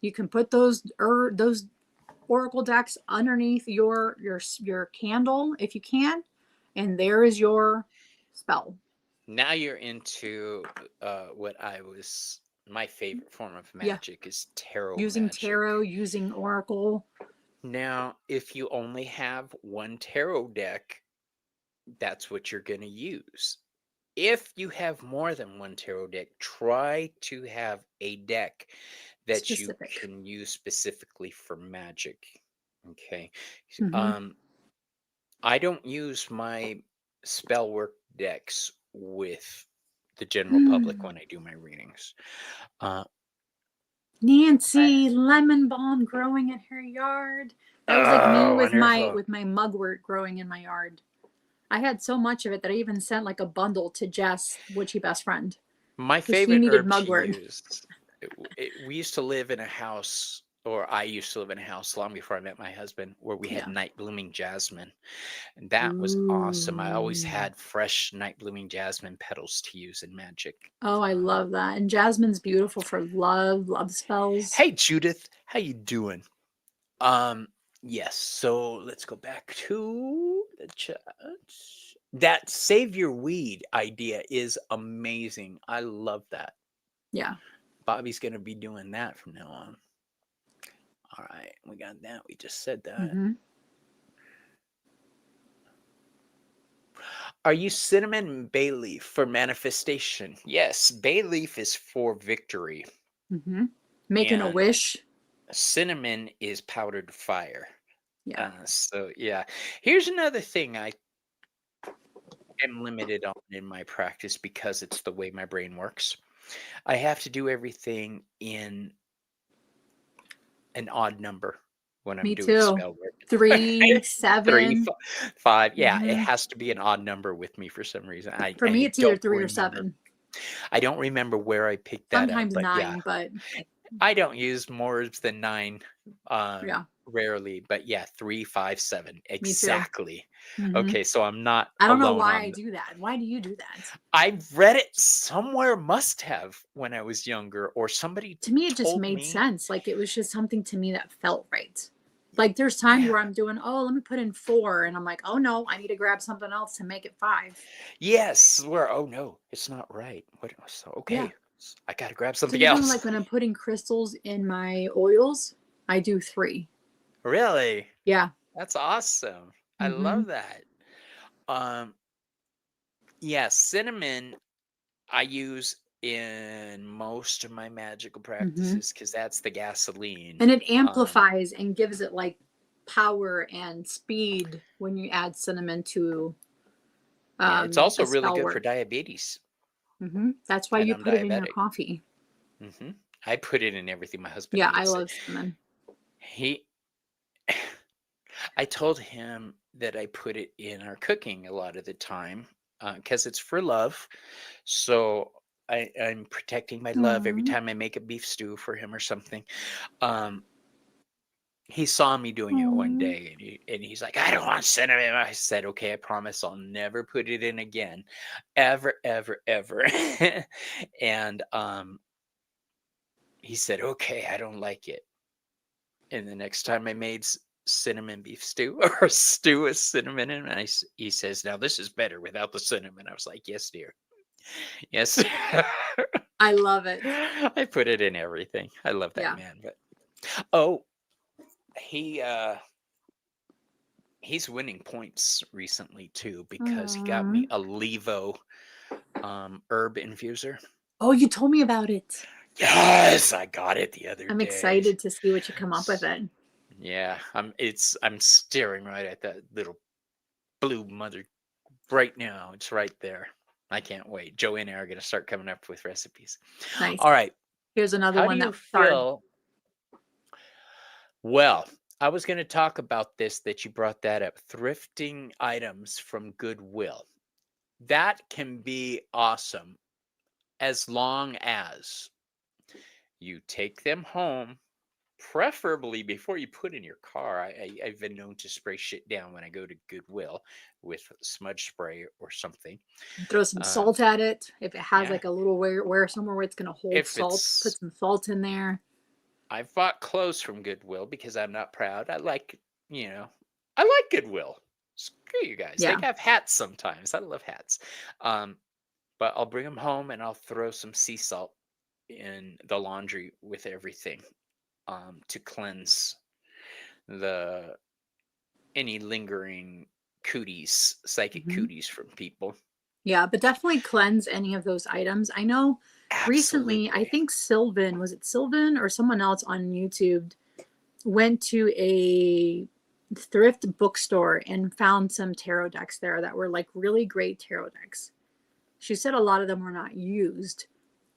You can put those oracle decks underneath your candle if you can, and there is your spell. Now you're into what I was. My favorite form of Yeah, magic is tarot using magic. tarot, using oracle. Now, if you only have one tarot deck, that's what you're going to use. If you have more than one tarot deck, try to have a deck that you Specific. can use specifically for magic. Okay. Hmm. Um, I don't use my spell work decks with the general public when I do my readings. Uh, Nancy, lemon balm growing in her yard. That was like me oh, with my wonderful. mugwort growing in my yard. I had so much of it that I even sent like a bundle to Jess, witchy best friend, My because she favorite needed herb to mugwort. use, we used to live in a house, or I used to live in a house long before I met my husband, where we had Yeah. night blooming jasmine. And that was awesome. I always Ooh. had fresh night blooming jasmine petals to use in magic. Oh, I love that. And jasmine's beautiful for love spells. Hey Judith, how you doing? Um, yes, so let's go back to the chat. That save your weed idea is amazing. I love that. Yeah. Bobby's gonna be doing that from now on. All right, we got that. We just said that. Hmm. Are you cinnamon and bay leaf for manifestation? Yes, bay leaf is for victory, Hmm. Making a and wish. cinnamon is powdered fire. Yeah. So yeah, here's another thing I am limited on in my practice because it's the way my brain works. I have to do everything in an odd number when I'm Me doing too. spell work. 3, Three, 7. 5. Yeah, it Hmm. has to be an odd number with me for some reason. For me, I it's either don't 3 or remember. 7. I don't remember where I picked that up, Sometimes but yeah, 9, but I don't use more than 9, yeah, rarely, but yeah, 3, 5, 7, me too. exactly. Hmm. Okay, so I'm not I don't know alone why on I do that. Why do you do that? I've read it somewhere, must have, when I was younger, or somebody To me, it just told made me. sense. Like it was just something to me that felt right. Like there's times Yeah. where I'm doing, oh, let me put in 4, and I'm like, oh no, I need to grab something else to make it 5. Yes, where, oh no, it's not right. What? So Yeah. okay. I gotta grab So something even else. like when I'm putting crystals in my oils, I do 3. Really? Yeah. That's awesome. I Mm-hmm. love that. Um, yeah, cinnamon I use in most of my magical Mm-hmm. practices because that's the gasoline. And it Um, amplifies and gives it like power and speed when you add cinnamon to yeah, it's also a really spell good for work. diabetes, Mm-hmm. That's why and you I'm put it in your diabetic. coffee. hmm I put it in everything. My husband Yeah, I hates it. love cinnamon. He, I told him that I put it in our cooking a lot of the time because it's for love. So I'm protecting my love every Aww. time I make a beef stew for him or something. Um, he saw me doing it one Aww. day and he's like, I don't want cinnamon. I said, okay, I promise I'll never put it in again. Ever, ever, ever. And he said, okay, I don't like it. And the next time I made cinnamon beef stew or a stew with cinnamon in it, he says, now this is better without the cinnamon. I was like, yes, dear. Yes. I love it. I put it in everything. I love that Yeah. man. But oh, he he's winning points recently too because he got me Aww. a Levo herb infuser. Oh, you told me about it. Yes, I got it the other I'm day. excited to see what you come up with it. Yeah, I'm staring right at that little blue mother right now. It's right there. I can't wait. Joey and I are going to start coming up with recipes. Nice. All right. Here's another How do one you that hard. feel? Well, I was going to talk about this that you brought that up. Thrifting items from Goodwill. That can be awesome as long as you take them home, preferably before you put in your car. I've been known to spray shit down when I go to Goodwill with smudge spray or something. Throw some Um, salt at it. If it has yeah, like a little where somewhere where it's going to hold if salt, put it's, some salt in there. I've bought clothes from Goodwill because I'm not proud. You know, I like Goodwill. Screw you guys. They Yeah. have hats sometimes. I love hats. Um, but I'll bring them home and I'll throw some sea salt in the laundry with everything to cleanse the any lingering cooties, psychic Mm-hmm. cooties from people. Yeah, but definitely cleanse any of those items. I know recently, I Absolutely. think Sylvan, was it Sylvan or someone else on YouTube, went to a thrift bookstore and found some tarot decks there that were like really great tarot decks. She said a lot of them were not used.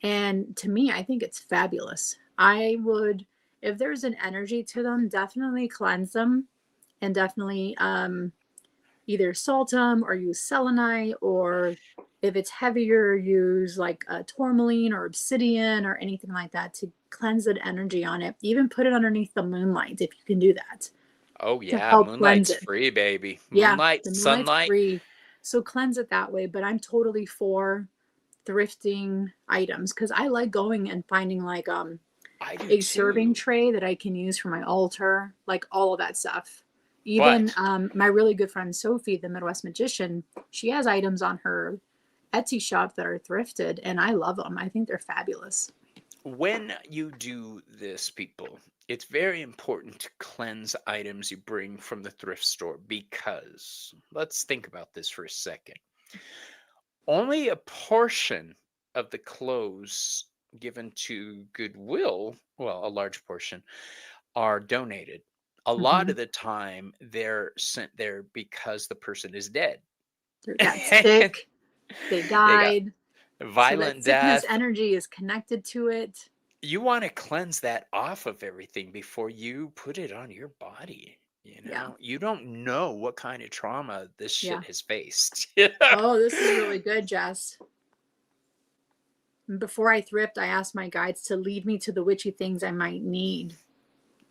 And to me, I think it's fabulous. I would, if there's an energy to them, definitely cleanse them and definitely either salt them or use selenite, or if it's heavier, use like a tourmaline or obsidian or anything like that to cleanse that energy on it. Even put it underneath the moonlight if you can do that Oh to yeah, help cleanse moonlight's it. free, baby. Yeah, Moonlight, the moonlight's sunlight. free. So cleanse it that way. But I'm totally for thrifting items because I like going and finding like I do a serving too. tray that I can use for my altar, like all of that stuff. Even But my really good friend Sophie, the Midwest Magician, she has items on her Etsy shop that are thrifted, and I love them. I think they're fabulous. when you do this, people, it's very important to cleanse items you bring from the thrift store because let's think about this for a second. Only a portion of the clothes given to Goodwill, well, a large portion, are donated. A lot Mm-hmm. of the time, they're sent there because the person is dead. They got sick, they They got died. So that violent sickness death. energy is connected to it. You want to cleanse that off of everything before you put it on your body. Yeah. You don't know what kind of trauma this Yeah. shit has faced. Oh, this is really good, Jess. Before I thrift, I asked my guides to lead me to the witchy things I might need.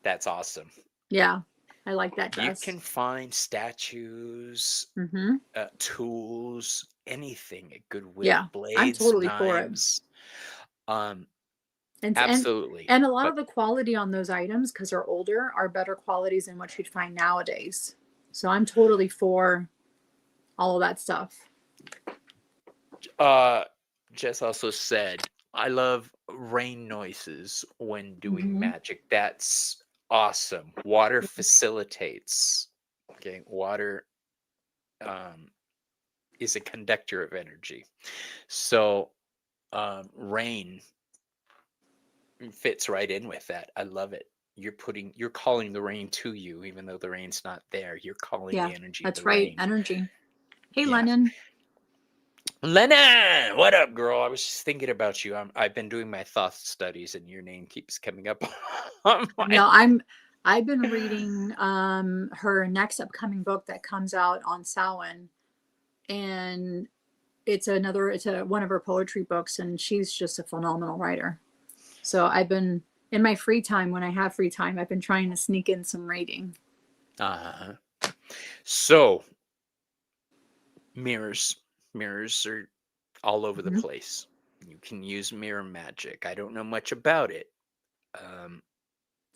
That's awesome. Yeah, I like that, You Jess. can find statues, Mm-hmm. tools, anything at Goodwill, Yeah, I'm blades, totally for it. knives. Um, And and absolutely. and a lot of But the quality on those items, because they're older, are better qualities than what you'd find nowadays. So I'm totally for all of that stuff. uh, Jess also said I love rain noises when doing Hmm. magic. That's awesome. Water facilitates. Okay, water um, is a conductor of energy. So rain fits right in with that. I love it. You're calling the rain to you, even though the rain's not there. You're calling Yeah, the energy of the that's right. rain. Energy. Hey, Yeah. Lennon. Lena, what up, girl? I was just thinking about you. I've been doing my thought studies, and your name keeps coming up on my. No, I've been reading her next upcoming book that comes out on Samhain, and it's one of her poetry books, and she's just a phenomenal writer. So I've been in my free time, when I have free time, I've been trying to sneak in some reading. Uh, so mirrors, mirrors are all over the Mhm. place. You can use mirror magic. I don't know much about it. Um,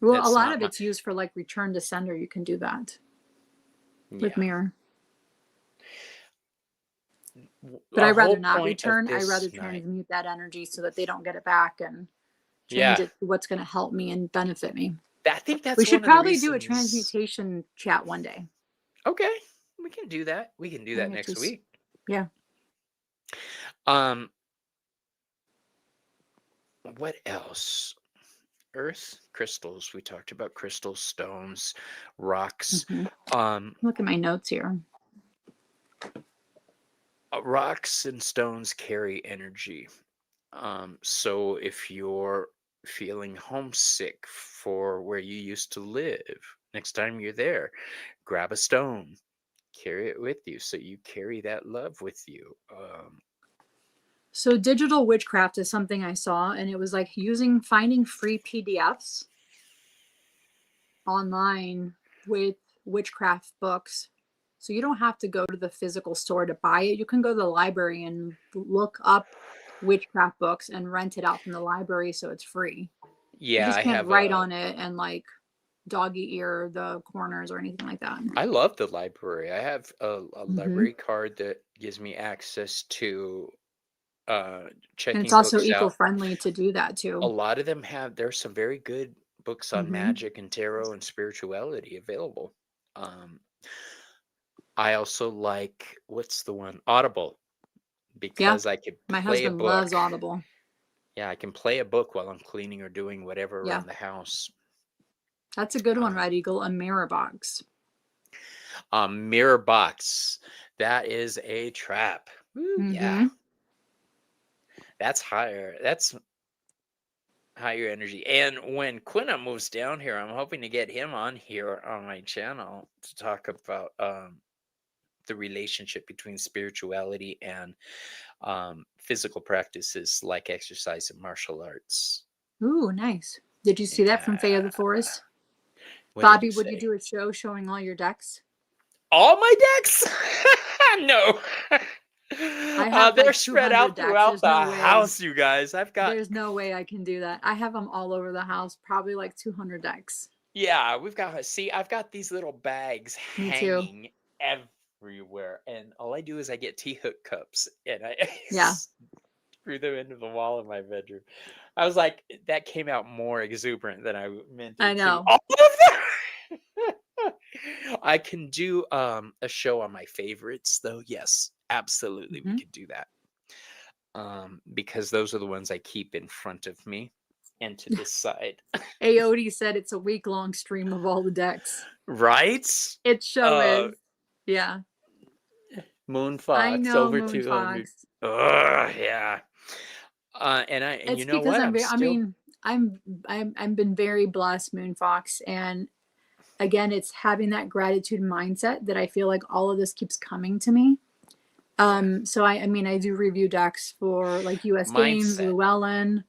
Well, a that's lot not of my. it's used for like return to sender. You can do that with Yeah. mirror. But A I'd rather whole not point of return. I'd rather this night. transmute that energy so that they don't get it back and change Yeah, it to what's going to help me and benefit me. I think We that's should one of the probably do a reasons. transmutation chat one day. Okay, we can do that. We can do I that think it's next just, week. yeah. Um, what else? Earth crystals. We talked about crystals, stones, rocks. Hmm. Um, Look at my notes here. rocks and stones carry energy. So if you're feeling homesick for where you used to live, next time you're there, grab a stone, carry it with you, so you carry that love with you. So digital witchcraft is something I saw, and it was like finding free PDFs online with witchcraft books. So you don't have to go to the physical store to buy it. You can go to the library and look up witchcraft books and rent it out from the library, so it's free. You Yeah, just I can't have write a. on it and like doggy ear the corners or anything like that. I love the library. I have a Hmm. library card that gives me access to uh, And it's checking also books out. eco-friendly to do that A too. lot of them have. There's some very good books on Hmm. magic and tarot and spirituality available. Um, I also like, what's the one? Audible, Yeah, because I could my play a husband loves book. Audible. Yeah, I can play a book while I'm cleaning or doing whatever Yeah, around the house. that's a good one, Um, Red Eagle. A mirror box. mirror box. That is a trap. Woo, yeah, Hmm. that's higher. That's higher energy. And when Quinna moves down here, I'm hoping to get him on here on my channel to talk about the relationship between spirituality and physical practices like exercise and martial arts. Ooh, nice. Did you see that from Faye of the Yeah. Forest? What did Bobby, you would you say? do a show showing all your decks? All my decks? No. I have They're like spread 200 out decks. throughout There's the no way. house, you guys. I've got, There's no way I can do that. I have them all over the house, probably like 200 decks. yeah, we've got, see, I've got these little bags Me too. hanging everywhere. And all I do is I get tea hook cups and I Yeah, screw them into the wall in my bedroom. I was like, that came out more exuberant than I meant I it to. know. All of them. I can do a show on my favorites, though. Yes, absolutely, we Hmm. could do that. Because those are the ones I keep in front of me and to the side. Aote said it's a week-long stream of all the decks. Right? It show Uh, is. Yeah, Moon I Fox know, over Moon 200. Fox. Yeah. And It's you know because what? I'm I still. mean, I've been very blessed, Moon Fox, and again, it's having that gratitude mindset that I feel like all of this keeps coming to me. Yeah. So I mean, I do review decks for like US Games, Mindset. Llewellyn,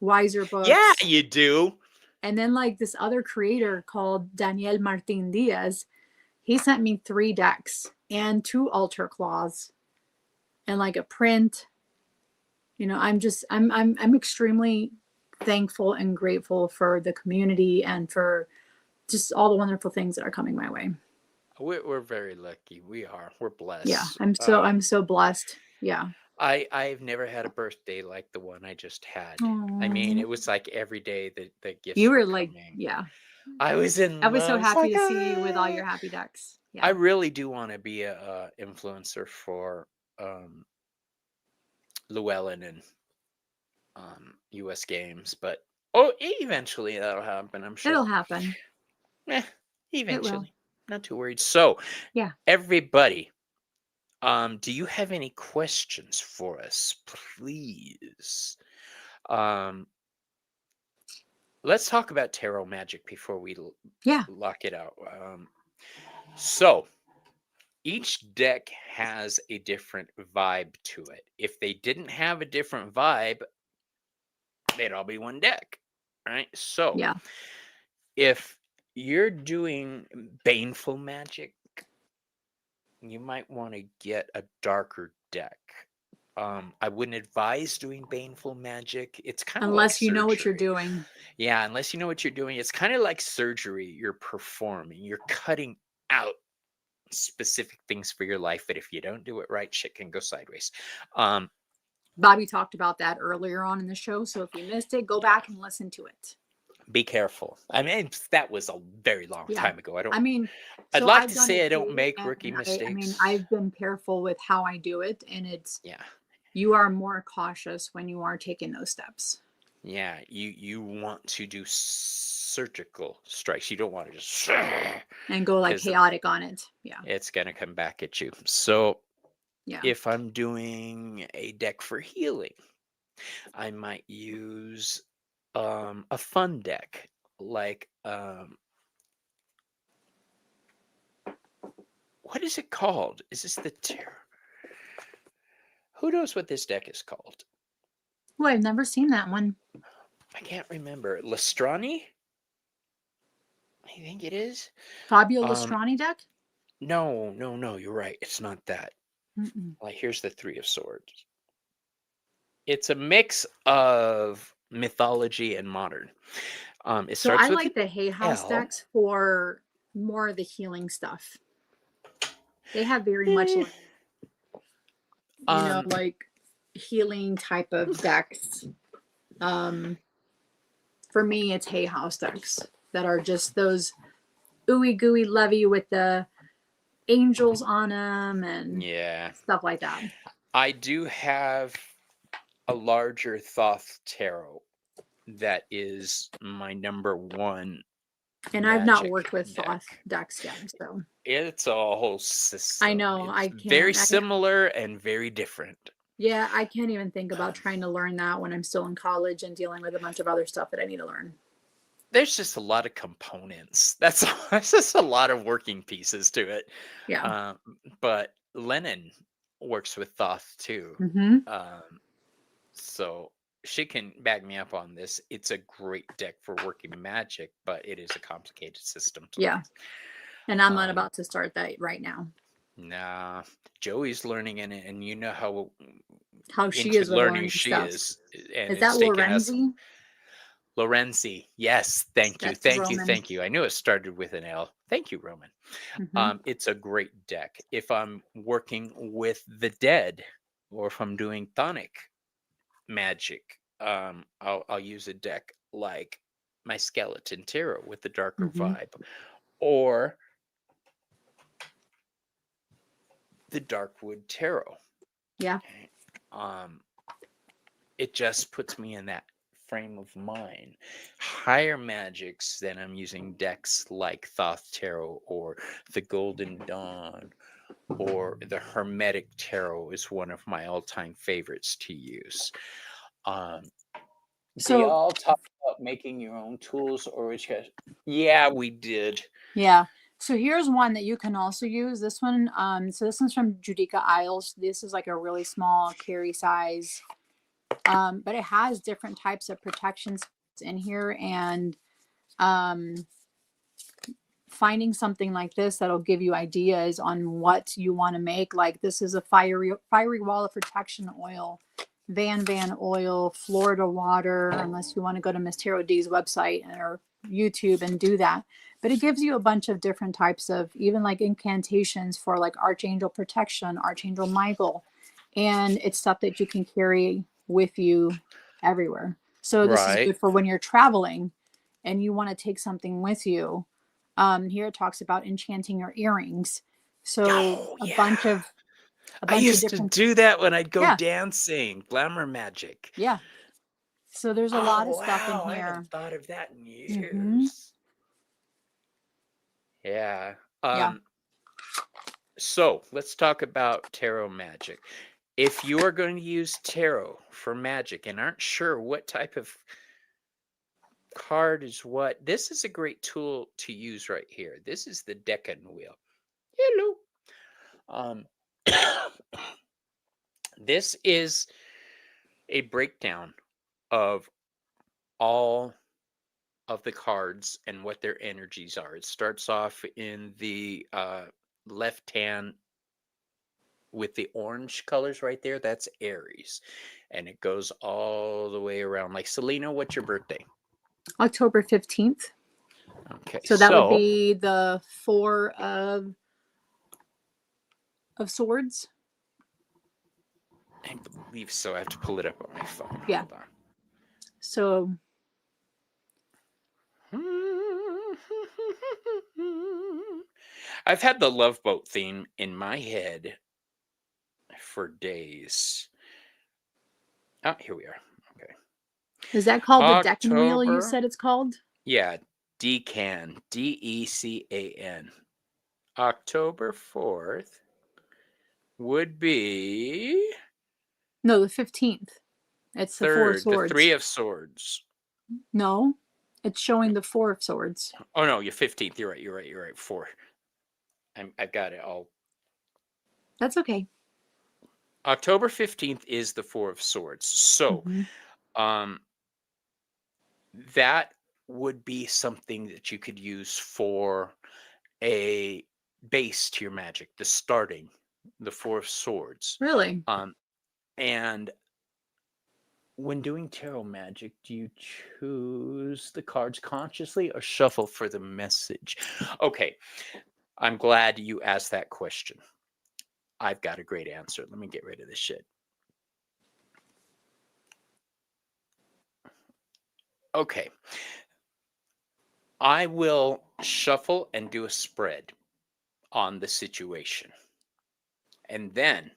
Wiser Yeah, Books, you do. and then like this other creator called Daniel Martin Diaz. He sent me 3 decks and 2 altar claws and like a print. You know, I'm extremely thankful and grateful for the community and for just all the wonderful things that are coming my way. We're very lucky. We are. We're Yeah, blessed. I'm so blessed. Yeah. I've never had a birthday like the one I just had. I mean, Aw. it was like every day that the You gifts were were like, coming. yeah. I was I in was so love. It's happy like, to see you with all ah. your happy ducks. I Yeah. really do want to be a influencer for um, Llewellyn and U.S. games, but eventually that'll happen. I'm sure. It'll happen. Eh, It will. eventually. Not too worried. So, Yeah. everybody, do you have any questions for us, please? Um, let's talk about tarot magic before we Yeah. lock it out. So, each deck has a different vibe to it. If they didn't have a different vibe, they'd all be one deck, right? So, Yeah. if you're doing baneful magic, you might want to get a darker deck. I wouldn't advise doing baneful magic. It's kind of like Unless you know what you're surgery. doing. Yeah, unless you know what you're doing, it's kind of like surgery you're performing. You're cutting out specific things for your life, but if you don't do it right, shit can go sideways. Um, Bobby talked about that earlier on in the show. So if you missed it, go yeah, back and listen to it. be careful. I mean, that was a very long Yeah. time ago. I mean, I'd so like I've to done say it I don't too. make And rookie I mean, mistakes. I've been careful with how I do it. And Yeah. you are more cautious when you are taking those steps. Yeah, you want to do surgical strikes. You don't want to just And go like because chaotic on it. Yeah. it's gonna come back at you. So Yeah. if I'm doing a deck for healing, I might use a fun deck like what is it called? Is this the Who knows what this deck is called? Oh, I've never seen that one. I can't remember. Lestrani? I think it is. Fabio Um, Lestrani deck? no, you're right. It's not that. Mm-mm. Like, here's the Three of Swords. It's a mix of mythology and modern. It So I starts with like an the Hay House L. decks for more of the healing stuff. They have very much Eh, like, Um, like healing type of decks. For me, it's Hay House decks that are just those ooey gooey lovey with the angels on them and yeah. stuff like that. I do have a larger Thoth tarot that is my number one And I've not magic worked with deck. Thoth decks yet, so It's a whole system. I know It's I very can't. similar and very different. Yeah, I can't even think about trying to learn that when I'm still in college and dealing with a bunch of other stuff that I need to learn. There's just a lot of components. That's That's just a lot of working pieces to it. Yeah. But Lennon works with Thoth too. Mm-hmm. Um, so she can back me up on this. It's a great deck for working magic, but it is a complicated system to Yeah. learn. And I'm not Um, about to start that right now. nah, Joey's learning in it, and you know how How she into is with learning learning she stuff. is, and Is that it's taken us. Lorenzi? Lorenzi, yes, thank you, That's Roman. thank you. I knew it started with an L. Thank you, Roman. Mm-hmm. It's a great deck. If I'm working with the dead, or if I'm doing thonic magic, I'll use a deck like my Skeleton Tarot with the darker Mm-hmm. vibe, or the Darkwood Tarot. Yeah. Okay. It just puts me in that frame of mind. Higher magics, then I'm using decks like Thoth Tarot or the Golden Dawn or the Hermetic Tarot is one of my all-time favorites to use. They So all talk about making your own tools, or which guys? Yeah, we did. yeah. So here's one that you can also use. This one, so this one's from Judica Isles. This is like a really small carry size. But it has different types of protections in here, and finding something like this that'll give you ideas on what you want to make. Like this is a fiery wall of protection oil, Van oil, Florida water, unless you want to go to Miss Tarot D's website or YouTube and do that. But it gives you a bunch of different types of even like incantations for like Archangel protection, Archangel Michael. and it's stuff that you can carry with you everywhere. So this is Right. good for when you're traveling and you want to take something with you. Here it talks about enchanting your earrings. So Oh, a yeah. I bunch of used to different, do that when I'd go yeah, dancing. Glamour magic. yeah. So there's a lot Oh, of stuff in wow. I haven't here. thought of that in Hmm. years. Yeah. Yeah. So let's talk about tarot magic. If you are going to use tarot for magic and aren't sure what type of card is what, this is a great tool to use right here. This is the Decan wheel. Hello. Um, this is a breakdown of all of the cards and what their energies are. It starts off in the left hand with the orange colors right there. That's Aries. And it goes all the way around. Like, Selena, what's your birthday? October 15th. Okay, So that would so be the four of swords. I believe so. I have to pull it up on my phone. Yeah. Hold So on. I've had the Love Boat theme in my head for days. Oh, here we are. Okay. is that called the Decan wheel? You October. said it's called? Yeah, Decan. Decan. October 4th would be No, the 15th. It's the four of third, the swords. 3 of Swords. No, it's showing the four of swords. Oh no, you're 15th. You're right. 4. I've got it all. That's okay. October 15th is the 4 of Swords. So, Hmm. um, that would be something that you could use for a base to your magic, the starting, the 4 of Swords. Really? And when doing tarot magic, do you choose the cards consciously or shuffle for the message? Okay, I'm glad you asked that question. I've got a great answer. Let me get rid of this shit. Okay. I will shuffle and do a spread on the situation. And then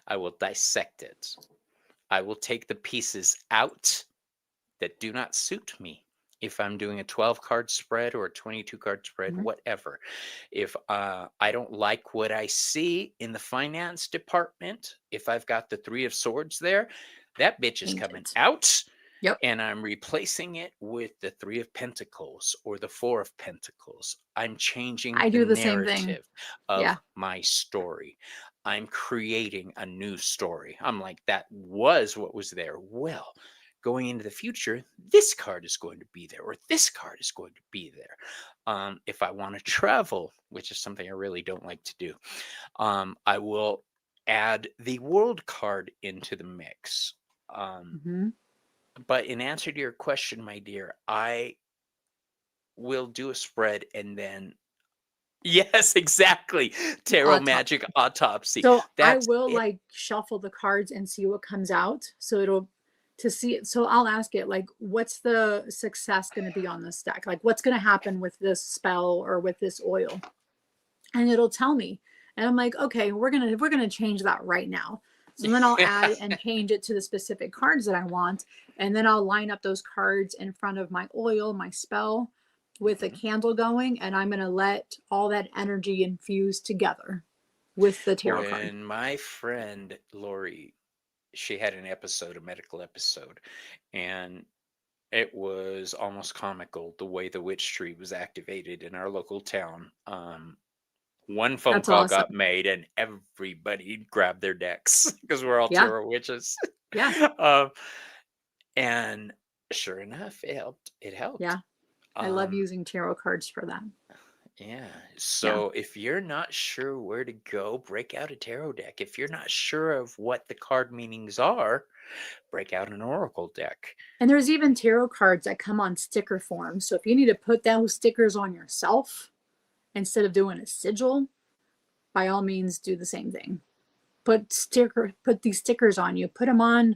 I will dissect it. I will take the pieces out that do not suit me. If I'm doing a 12-card spread or a 22-card spread, Mhm. whatever. If I don't like what I see in the finance department, if I've got the 3 of Swords there, that bitch is Change coming it. out. Yep. And I'm replacing it with the 3 of Pentacles or the 4 of Pentacles. I'm changing I the do the same thing. narrative of Yeah. my story. I'm creating a new story. I'm like, that was what was there. Well, going into the future, this card is going to be there, or this card is going to be there. If I want to travel, which is something I really don't like to do, I will add the world card into the mix. Hmm. But in answer to your question, my dear, I will do a spread and then, yes, exactly. Tarot Autopsy. magic autopsy. So I That's will it. like shuffle the cards and see what comes out. So it'll to see it. So I'll ask it like, what's the success going to be on this deck? Like, what's going to happen with this spell or with this oil? And it'll tell me. And I'm like, okay, we're gonna change that right now. So then I'll add and change it to the specific cards that I want. And then I'll line up those cards in front of my oil, my spell, with a candle going, and I'm gonna let all that energy infuse together with the tarot card. When my friend Lori, she had an episode, a medical episode, and it was almost comical the way the witch tree was activated in our local town. One phone That's call got awesome. made and everybody grabbed their decks because we're all Yeah. tarot witches. Yeah. um, and sure enough, it helped. It helped. Yeah. I love Um, using tarot cards for that. yeah. Yeah. So if you're not sure where to go, break out a tarot deck. If you're not sure of what the card meanings are, break out an oracle deck. And there's even tarot cards that come on sticker form. So if you need to put those stickers on yourself instead of doing a sigil, by all means do the same thing. put these stickers on you, put them on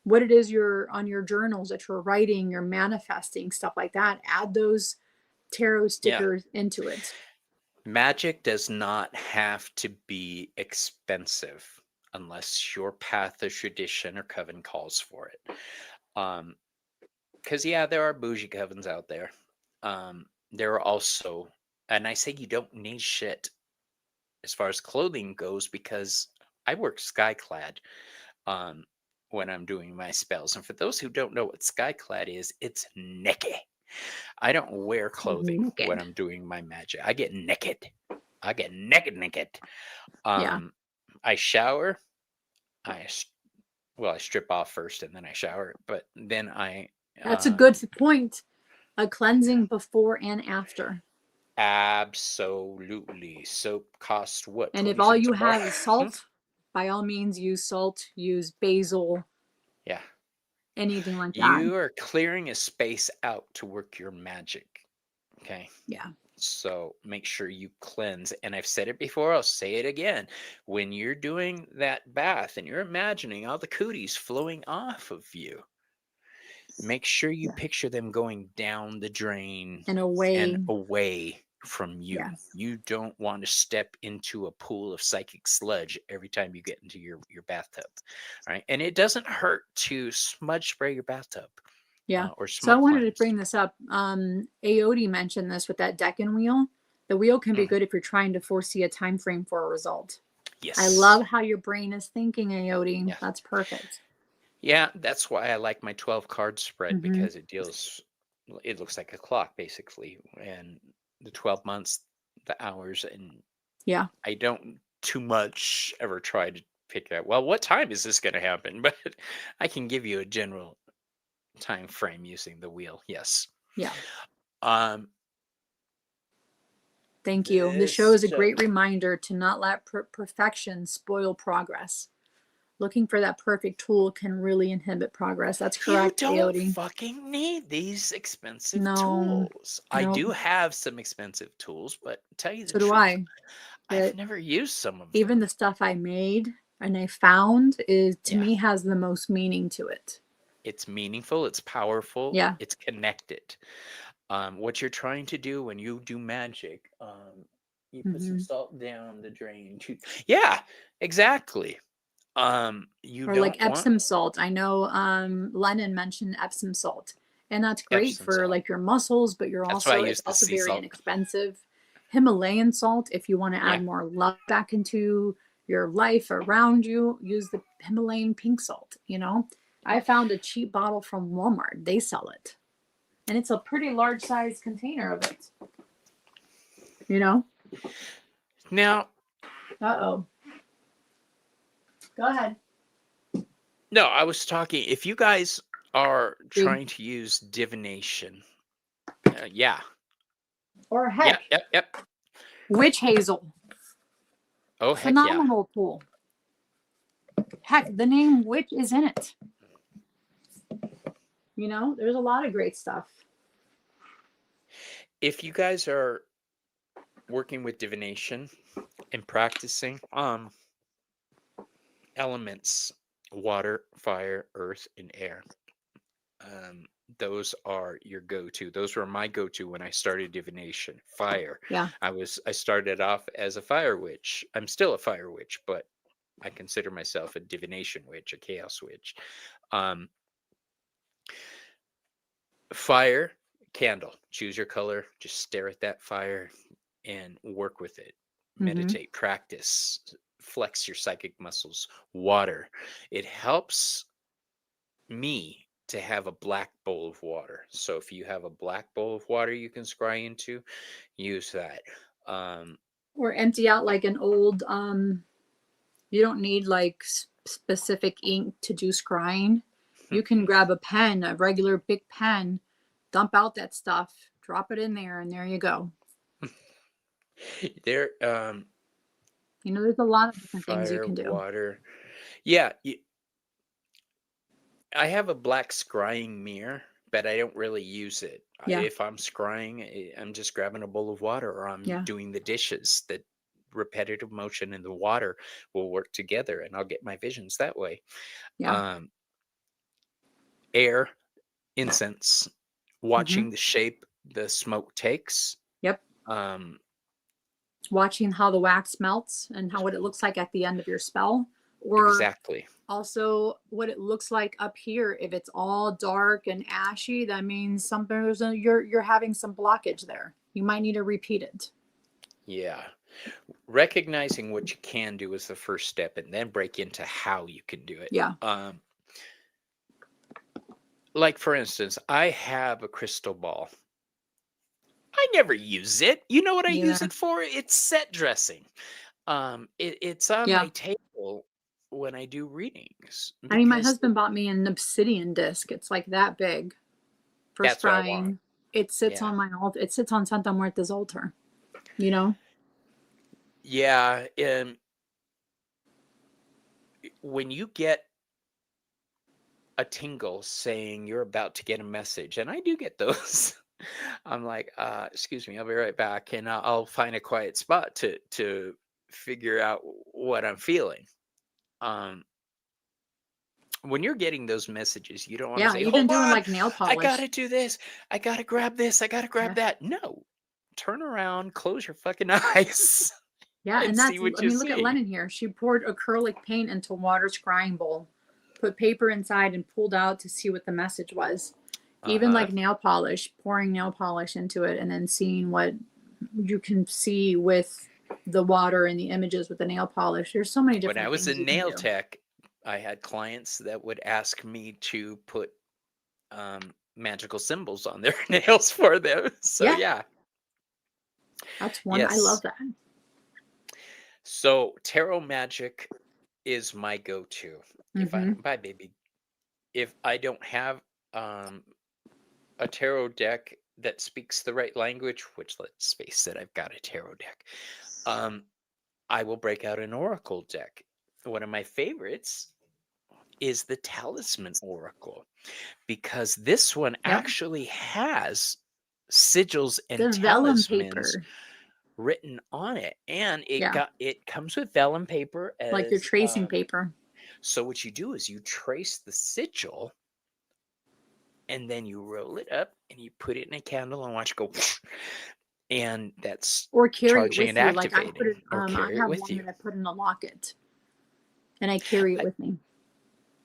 what it is you're on your journals that you're writing, you're manifesting, stuff like that. Add those tarot Yeah. stickers into it. Magic does not have to be expensive unless your path of tradition or coven calls for it. Because yeah, there are bougie covens out there. There are also, and I say you don't need shit as far as clothing goes, because I work skyclad when I'm doing my spells. And for those who don't know what skyclad is, it's naked. I don't wear clothing when Naked. I'm doing my magic. I get naked. I get naked. Yeah. I shower. I strip off first and then I shower. But then That's a good um, point. A cleansing before and after. absolutely. Soap costs what, And if 20 all cents you a bar? have is salt, by all means use salt, use basil, Yeah. anything like that. You are clearing a space out to work your magic. Okay. Yeah. So make sure you cleanse. And I've said it before, I'll say it again. When you're doing that bath and you're imagining all the cooties flowing off of you, make sure you Yeah. picture them going down the drain And and away. away from you. Yeah. You don't want to step into a pool of psychic sludge every time you get into your bathtub. Right. And it doesn't hurt to smudge spray your bathtub Yeah. or So I smoke wanted to cleanse. bring this up. Aote mentioned this with that Decan wheel. The wheel can be Mm, good if you're trying to foresee a time frame for a result. I yes. love how your brain is thinking, Aote. Yeah. That's perfect. Yeah, that's why I like my 12 card spread, Mm-hmm. because it looks like a clock basically. And the 12 months, the hours, and Yeah. I don't too much ever try to pick out, well, what time is this going to happen? But I can give you a general time frame using the wheel. Yes. Yeah. Um, Thank you. The show is a so great reminder to not let perfection spoil progress. Looking for that perfect tool can really inhibit progress. That's you correct, don't Aote. fucking need these expensive No, tools. I no. do have some expensive tools, but tell you the So do truth, I. I've But never used some of even them. the stuff I made and I found is to Yeah. me has the most meaning to it. It's meaningful, it's powerful, Yeah. it's connected. What you're trying to do when you do magic, you put some Hmm. salt down the drain. Yeah, exactly. You Or like don't want Epsom salt. I know Lennon mentioned Epsom salt. And that's great Epsom for salt. like your muscles, but That's why I it's use the also sea very salt. inexpensive. Himalayan salt, if you want to Yeah. add more love back into your life around you, use the Himalayan pink salt, you know. I found a cheap bottle from Walmart. They sell it. And it's a pretty large size container of it, you know. Now, Uh-oh. Go ahead. no, I was talking. If you guys are Big. trying to use divination, yeah, Or yep, heck, yep, yep. witch hazel. Oh heck yeah. Phenomenal tool. Heck, the name witch is in it. You know, there's a lot of great stuff. If you guys are working with divination and practicing, elements: water, fire, earth, and air. Um, those are your go-to. Those were my go-to when I started divination. Fire. Yeah. I started off as a fire witch. I'm still a fire witch, but I consider myself a divination witch, a chaos witch. Um, Fire, candle. Choose your color. Just stare at that fire and work with it. Mm-hmm. Meditate, practice, flex your psychic muscles. Water. It helps me to have a black bowl of water. So if you have a black bowl of water you can scry into, use that. Um, Or empty out like an old, you don't need like specific ink to do scrying. You can grab a pen, a regular big pen, dump out that stuff, drop it in there, and there you go. there, You know, there's a lot of different things you fire, can do. water. Yeah, I have a black scrying mirror, but I don't really use it. Yeah. If I'm scrying, I'm just grabbing a bowl of water, or I'm Yeah. doing the dishes that repetitive motion and the water will work together, and I'll get my visions that way. Yeah. Um, air, incense, Mm-hmm. watching the shape the smoke takes. Yep. Um, Watching how the wax melts and how what it looks like at the end of your spell, or exactly. also what it looks like up here. If it's all dark and ashy, that means you're having some blockage there. You might need to repeat it. Yeah. Recognizing what you can do is the first step, and then break into how you can do it. Yeah. Like, for instance, I have a crystal ball. I never use it. You know what I use Neither. it for? It's set dressing. It's on Yeah. my table when I do readings I mean, my because husband bought me an obsidian disc. It's like that big for that's what I want. scrying. It sits Yeah. on my altar. It sits on Santa Muerte's altar. You know? Yeah. And when you get a tingle saying you're about to get a message, and I do get those, I'm like, excuse me, I'll be right back, and I'll find a quiet spot to figure out what I'm feeling. When you're getting those messages, you don't want to Yeah. say, Even hold doing on, like nail I polish. gotta do this, I gotta grab this, I gotta grab Yeah. that. No, turn around, close your fucking eyes, Yeah, and and see that's, what I you mean, look at see. Lennon here. She poured acrylic paint into water scrying bowl, put paper inside, and pulled out to see what the message was. Even Uh-huh. like nail polish, pouring nail polish into it, and then seeing what you can see with the water and the images with the nail polish. There's so many When I different was things in you can nail do. tech, I had clients that would ask me to put magical symbols on their nails for them. So Yeah, yeah, that's one. I love yes. that. So tarot magic is my go-to. If I Mm-hmm. Bye, baby. If I don't have um, a tarot deck that speaks the right language, which, let's face it, I've got a tarot deck. I will break out an oracle deck. One of my favorites is the Talisman Oracle, because this one Yep. actually has sigils and The vellum talismans paper, written on it, and yeah, it comes with vellum paper like your as tracing paper. so what you do is you trace the sigil, and then you roll it up and you put it in a candle and watch it go and that's Or carry it charging with and you. Like I put activating, it, or I carry it have with one you. that I put in a locket, and I carry it I, with me.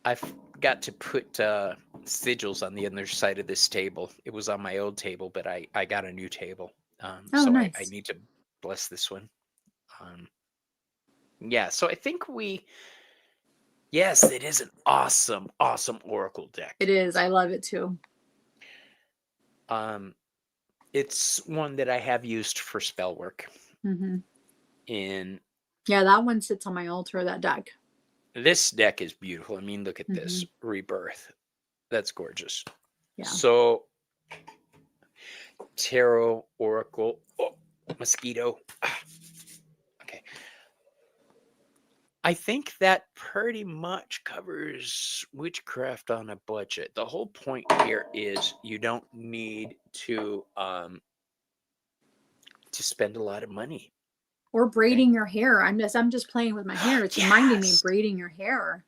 I've got to put sigils on the other side of this table. It was on my old table, but I got a new table. Oh, So I nice. need to bless this one. Yeah, so I think yes, it is an awesome, awesome oracle deck. It is. I love it too. It's one that I have used for spell work. Mm-hmm. In Yeah, that one sits on my altar, that deck. this deck is beautiful. I mean, look at Mm-hmm. this rebirth. That's gorgeous. Yeah. So tarot, oracle, mosquito. Okay. I think that pretty much covers witchcraft on a budget. The whole point here is you don't need to spend a lot of money. Or Okay. braiding your hair. I'm just playing with my hair. It's reminding me Yes. braiding your hair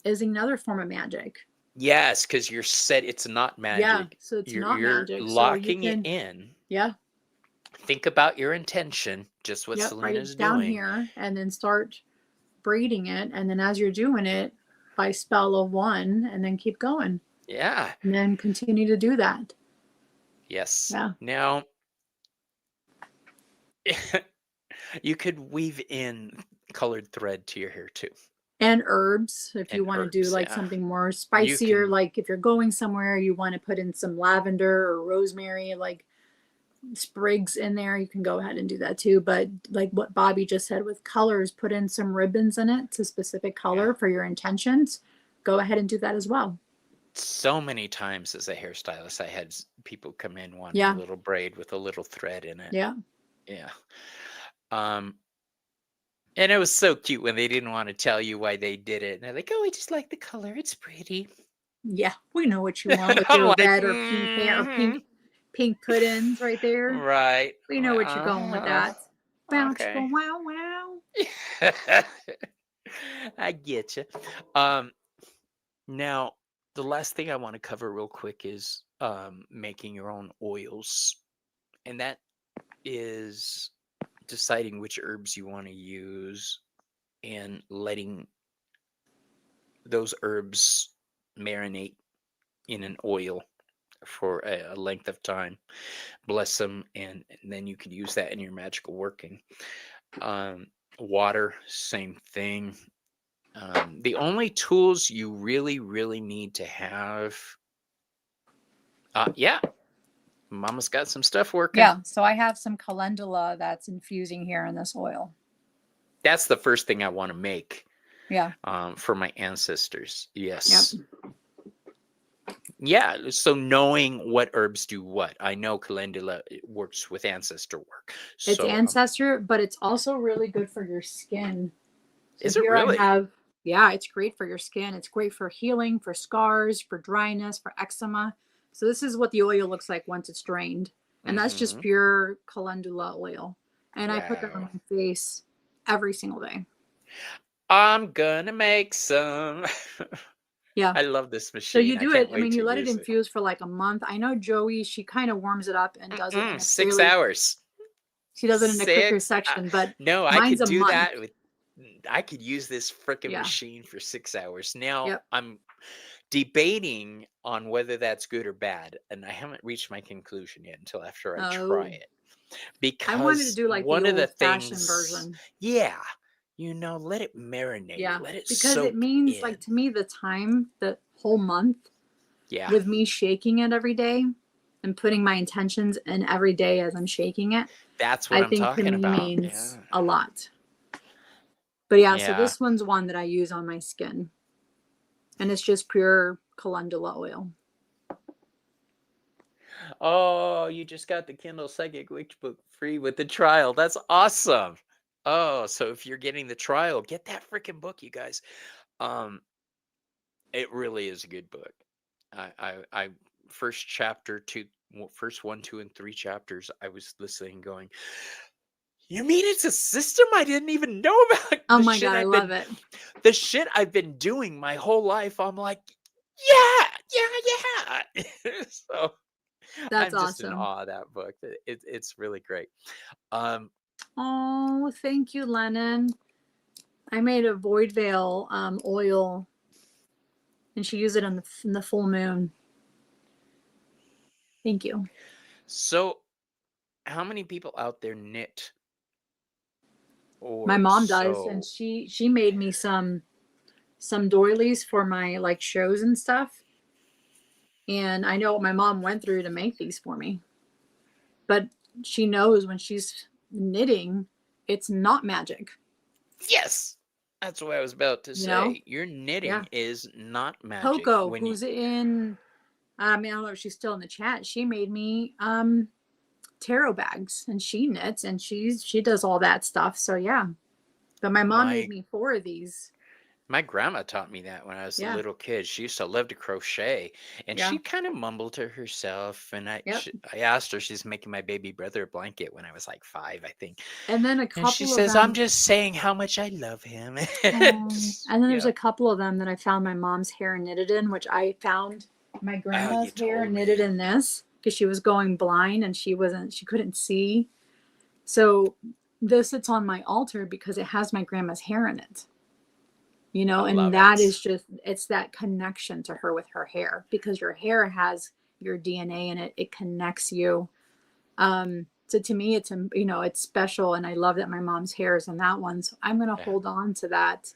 is another form of magic. Yes, because you're set. It's not Yeah, magic. so it's not You're magic. So you locking it can, in. yeah, Think about your intention, just what yep, write Selina's it down doing. here and then start braiding it. And then as you're doing it, by spell of one, and then keep going. Yeah. And then continue to do that. Yes. Yeah. Now, you could weave in colored thread to your hair too. And herbs, if you And want to do herbs, like yeah. something more You spicier, can, like if you're going somewhere, you want to put in some lavender or rosemary, like sprigs in there, you can go ahead and do that too. But like what Bobby just said with colors, put in some ribbons in it. It's a specific color for your intentions. Go ahead and do that as well. so many times as a hairstylist, I had people come in wanting Yeah. a little braid with a little thread in it. Yeah. Yeah. And it was so cute when they didn't want to tell you why they did it. And they're like, oh, I just like the color. It's pretty. Yeah. We know what you want with I'm your like, red or pink hair or pink put-ins right there. right. We know what you're going with that. Bounce, Okay. go, wow, wow. I get you. Um, Now, the last thing I want to cover real quick is making your own oils, and that is deciding which herbs you want to use and letting those herbs marinate in an oil for a length of time. Bless them, and then you could use that in your magical working. Um, Water, same thing. The only tools you really, really need to have, yeah, Mama's got some stuff working. Yeah, so I have some calendula that's infusing here in this oil. That's the first thing I want to make. Yeah. For my ancestors. Yes. Yep. Yeah. So knowing what herbs do what. I know calendula works with ancestor work. It's So ancestor, but it's also really good for your skin. So is it here really? I have, yeah, it's great for your skin. It's great for healing, for scars, for dryness, for eczema. So this is what the oil looks like once it's drained. And that's just pure calendula oil. And I put that on Wow. my face every single day. I'm gonna make some. Yeah. I love this So machine. you I do can't it. I wait mean, to you let it use it. infuse for like a month. I know Joey, she kind of warms it up and does it in a 6 fairly, hours. she does it in a quicker 6. section, but No, I mine's could a do month. that with. I could use this freaking Yeah. machine for 6 hours. Now Yep. I'm debating on whether that's good or bad, and I haven't reached my conclusion yet until after I try Oh, it. I wanted to Because do like the one of the old-fashioned things, version. yeah, let it marinate, Yeah, let it because it soak means, in. like, to me, the time, the whole month Yeah, with me shaking it every day and putting my intentions in every day as I'm shaking it, that's what I I'm think to talking me about. means Yeah, a lot. But yeah, so yeah. this one's one that I use on my skin, and it's just pure calendula oil. Oh, you just got the Kindle Psychic Witch book free with the trial. That's awesome. Oh, so if you're getting the trial, get that freaking book, you guys. Um, it really is a good book. I first chapter two, first 1, 2, and 3 chapters, I was listening, going, "You mean it's a system I didn't even know about?" Oh my God, I love it. The shit I've been doing my whole life. I'm like, yeah. So That's I'm just in awesome. awe of that book. It's really great. Um, Oh, thank you, Lennon. I made a void veil oil, and she used it in the full moon. Thank you. so how many people out there knit My or mom does, and sew? she made me some doilies for my like shows and stuff. And I know what my mom went through to make these for me. But she knows when she's knitting, it's not magic. Yes, that's what I was about to You know? say. Your Yeah. knitting is not magic. Coco, When you, who's in, I mean, I don't know if she's still in the chat. She made me tarot bags, and she knits, and she does all that stuff. So yeah. But my mom made my me 4 of these. my grandma taught me that when I was a Yeah. little kid. She used to love to crochet, and Yeah. she kind of mumbled to herself. And Yep. I asked her, she's making my baby brother a blanket when I was like 5, I think. And then a And she couple of says, "I'm them. just saying how much I love him." And then there's Yeah. a couple of them that I found my mom's hair knitted in, which I found my Oh, you grandma's hair told me. knitted in this because she was going blind and she couldn't see. So this sits on my altar because it has my grandma's hair in it. You know, I and love that it. is just, it's that connection to her with her hair, because your hair has your DNA in it. It connects you. So to me, it's, you know, it's special. And I love that my mom's hair is in that one. So I'm going to Yeah. hold on to that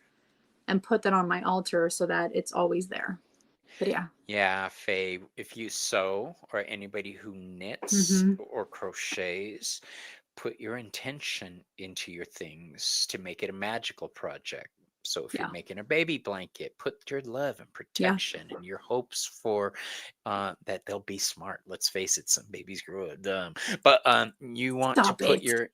and put that on my altar so that it's always there. But yeah. Yeah, Faye, if you sew or anybody who knits or crochets, put your intention into your things to make it a magical project. So if you're Yeah. making a baby blanket, put your love and Yeah. protection and your hopes for that they'll be smart. Let's face it, some babies grow up dumb. But you want Stop to put it. your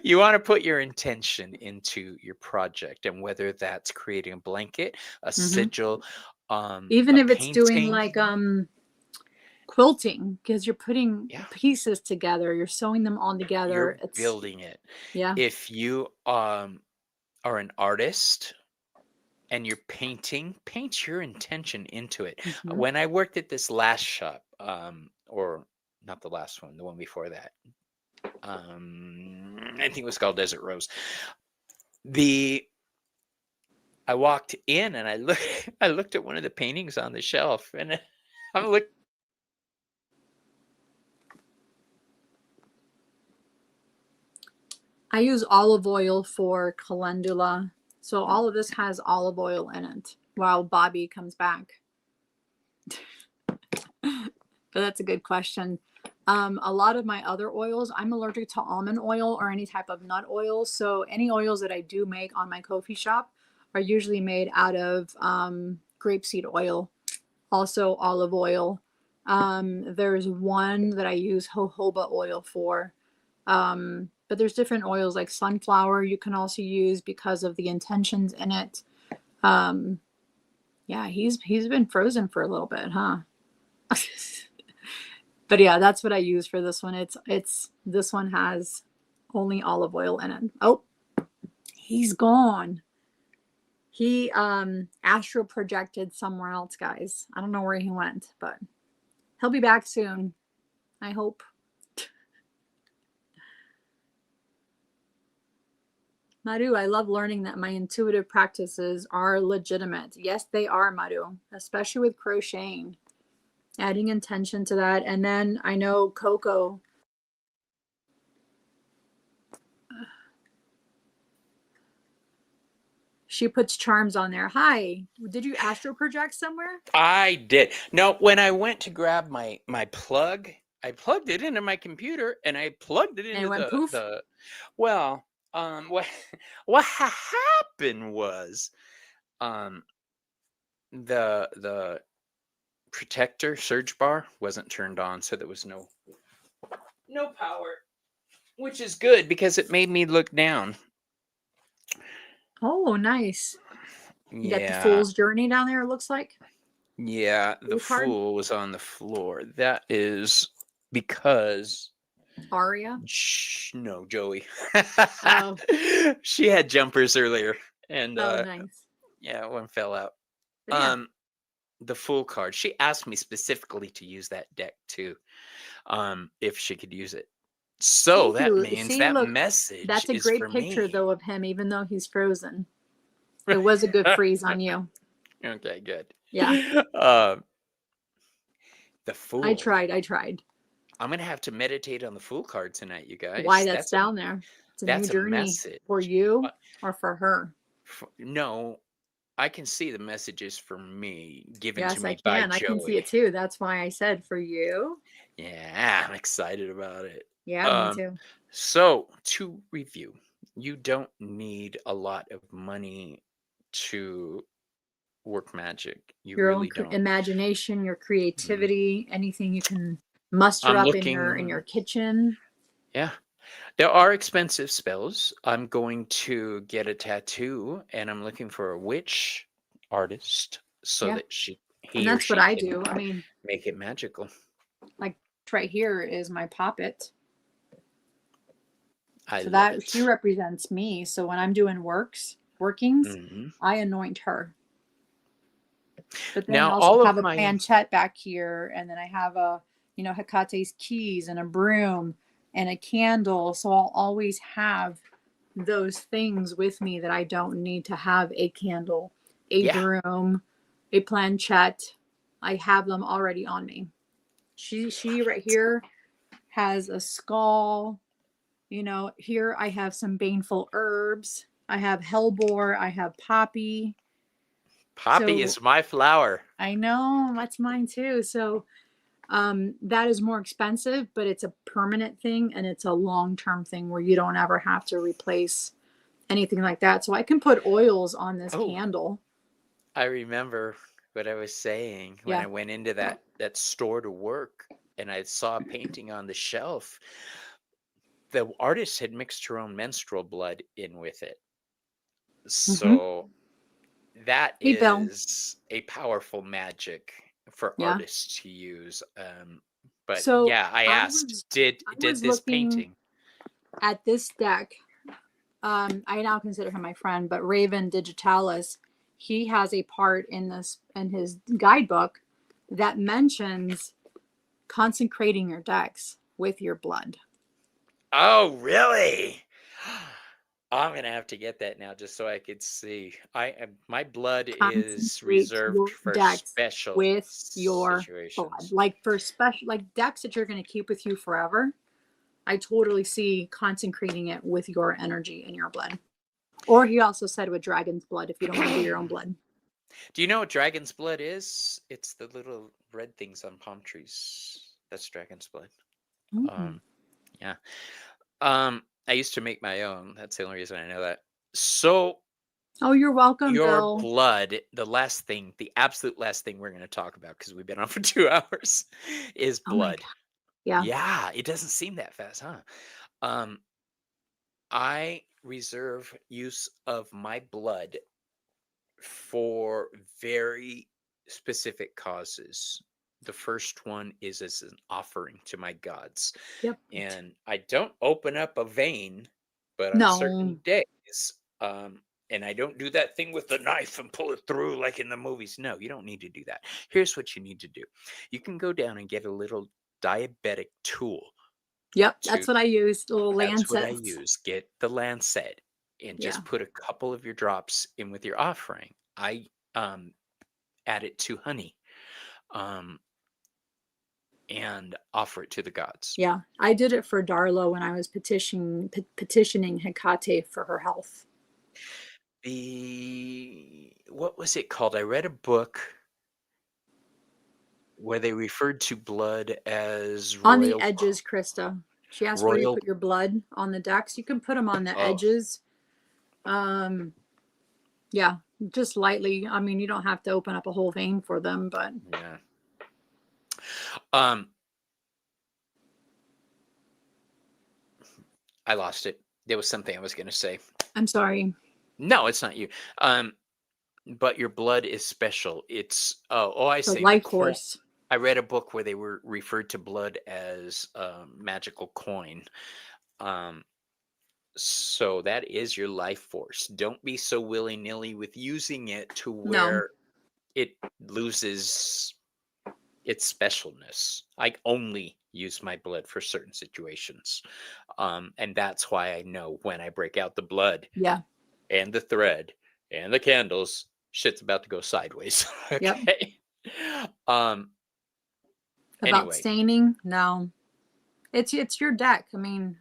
you want to put your intention into your project, and whether that's creating a blanket, a sigil, Even a if it's doing painting. like quilting because you're putting Yeah, pieces together. You're sewing them all together. you're It's building it. yeah. If you are an artist and you're painting, paint your intention into it. Hmm. When I worked at this last shop, or not the last one, the one before that, I think it was called Desert Rose. The I walked in and I looked at one of the paintings on the shelf, and I'm like, I use olive oil for calendula. So all of this has olive oil in it while Bobby comes back. But that's a good question. A lot of my other oils, I'm allergic to almond oil or any type of nut oil. So any oils that I do make on my Ko-fi shop are usually made out of grapeseed oil, also olive oil. There's one that I use jojoba oil for. But there's different oils like sunflower you can also use because of the intentions in it. Yeah, he's been frozen for a little bit, huh? But yeah, that's what I use for this one. It's this one has only olive oil in it. Oh, he's gone. He astral projected somewhere else, guys. I don't know where he went, but he'll be back soon. I hope. Maru, I love learning that my intuitive practices are legitimate. Yes, they are, Maru, especially with crocheting. Adding intention to that. And then I know Coco. She puts charms on there. Hi, did you astral project somewhere? I did. No, when I went to grab my plug, I plugged it into my computer and I plugged it And it into went poof. the well, what what happened was the protector surge bar wasn't turned on, so there was no power, which is good because it made me look down. Oh, nice. You got the Yeah. Fool's Journey down there, it looks like. Yeah, the Blue card. fool was on the floor. That is because Aria. no, Joey. Oh, She had jumpers earlier, and oh, nice. yeah, one fell out. But yeah, The fool card. She asked me specifically to use that deck too, if she could use it. So thank that you. means See, that look, message that's a is great for picture me. though of him, even though he's frozen. It was a good freeze on you. Okay, good. Yeah, The I fool. tried. I tried. I'm gonna have to meditate on the fool card tonight, you Why guys. that's down there? It's a new That's a journey for message. you or for her. No, I can see the messages for me given to Yes, I me by can. I can see Joey. it too. That's why I said for you. Yeah, I'm excited about it. Yeah, me Um, too. so to review, you don't need a lot of money to work magic. You Your own really don't. imagination, your Mhm. creativity, anything you can muster I'm up in your looking, kitchen. yeah, there are expensive spells. I'm going to get a tattoo and I'm looking for a witch artist so Yeah, that and he or that's what she I can do. I mean, make it magical. like right here is my poppet. I So love that she it. represents me. So when I'm doing workings, Hmm. I anoint her. But then I Now, also all of have a my planchette back here, and then I have a, Hecate's keys and a broom and a candle. So I'll always have those things with me that I don't need to have a candle, a yeah, broom, a planchette. I have them already on me. She love right it. here has a skull. Here I have some baneful herbs. I have hellebore. I have poppy. Poppy So is my flower. I know that's mine too. So that is more expensive, but it's a permanent thing and it's a long-term thing where you don't ever have to replace anything like that. So I can put oils on this Oh, candle. I remember what I was saying when Yeah. I went into that store to work and I saw a painting on the shelf. The artist had mixed her own menstrual blood in with it. Hmm. So that Hey, Bill. is a powerful magic for Yeah. artists to use. But So yeah, I I asked, was I did was this looking painting? at this deck. I now consider him my friend, but Raven Digitalis, he has a part in this in his guidebook that mentions consecrating your decks with your blood. Oh, really? I'm gonna have to get that now just so I could see. My blood is Consecrate reserved your for decks special with your blood. situations. Like for special, like decks that you're going to keep with you forever. I totally see consecrating it with your energy and your blood. Or he also said with dragon's blood if you don't want to do your own blood. Do you know what dragon's blood is? It's the little red things on palm trees. That's dragon's blood. Mm. Um, yeah. I used to make my own. That's the only reason I know that. So Oh, you're welcome, your Bill. blood, the absolute last thing we're going to talk about, because we've been on for 2 hours, is Oh my blood. God. Yeah. Yeah, it doesn't seem that fast, huh? Um, I reserve use of my blood for very specific causes. The first one is as an offering to my gods. Yep. And I don't open up a vein, but on No. certain days, and I don't do that thing with the knife and pull it through like in the movies. No, you don't need to do that. Here's what you need to do. You can go down and get a little diabetic tool Yep. to That's what I used. Little that's what I lancets. use. Get the lancet and Yeah. just put a couple of your drops in with your offering. I um add it to honey, um, and offer it to the gods. Yeah. I did it for Darla when I was petitioning Hecate for her health. What was it called? I read a book where they referred to blood as On the edges, Krista. She asked where you royal. put your blood on the decks. You can put them on the Oh, edges. Um, yeah, just lightly. I mean, you don't have to open up a whole vein for them, but yeah. Um, I lost it. There was something I was going to say. I'm sorry. No, it's not you. Um, but your blood is special. It's I The see. The life coin. force. I read a book where they were referred to blood as magical coin. Um, so that is your life force. Don't be so willy-nilly with using it to No. where it loses its specialness. I only use my blood for certain situations. And that's why I know when I break out the blood Yeah. and the thread and the candles, shit's about to go sideways. Yep. Okay. Um, About anyway, staining? No. It's your deck. I mean,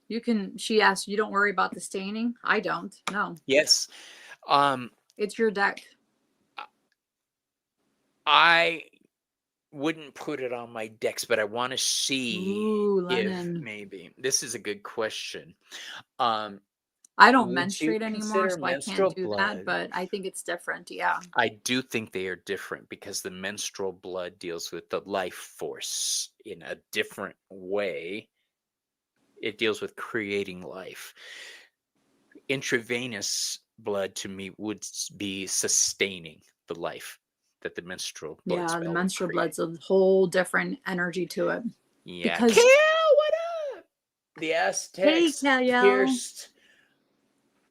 you can. She asked, you don't worry about the staining. I don't. No. yes. Um, It's your deck. I wouldn't put it on my decks, but I want to see Ooh, if Lennon. maybe this is a good question. Um, I don't would you menstruate anymore, consider so I can't menstrual do that, blood? but I think it's different. Yeah. I do think they are different because the menstrual blood deals with the life force in a different way. It deals with creating life. Intravenous blood to me would be sustaining the life that the menstrual blood Yeah, the spell would menstrual create. blood's a whole different energy to it. Yeah. Kale, Because, what up? The hey, Aztecs Kyle, pierced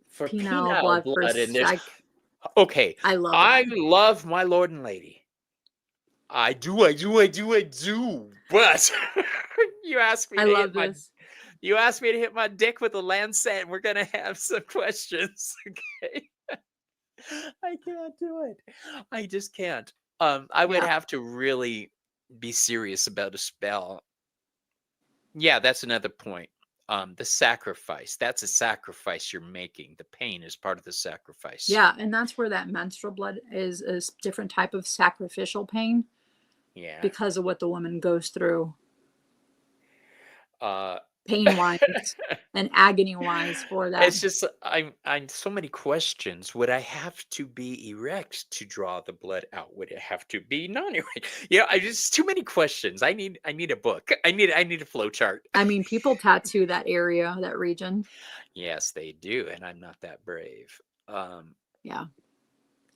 for penile penile blood blood, and first. there's okay. I love I that. love my lord and lady. I do, I do, I do, I do. But you asked me I to hit love my this. you asked me to hit my dick with a lancet, and we're gonna have some questions. Okay. I can't do it. I just can't. I would Yeah. have to really be serious about a spell. Yeah, that's another point. The sacrifice. That's a sacrifice you're making. The pain is part of the sacrifice. Yeah. And that's where that menstrual blood is a different type of sacrificial pain Yeah. because of what the woman goes through, Uh pain wise and agony wise for that. it's just I'm so many questions. Would I have to be erect to draw the blood out? Would it have to be non-erect? I just too many questions. I need a book. I need a flow chart. I mean, people tattoo that area, that region. Yes, they do, and I'm not that brave. Um Yeah.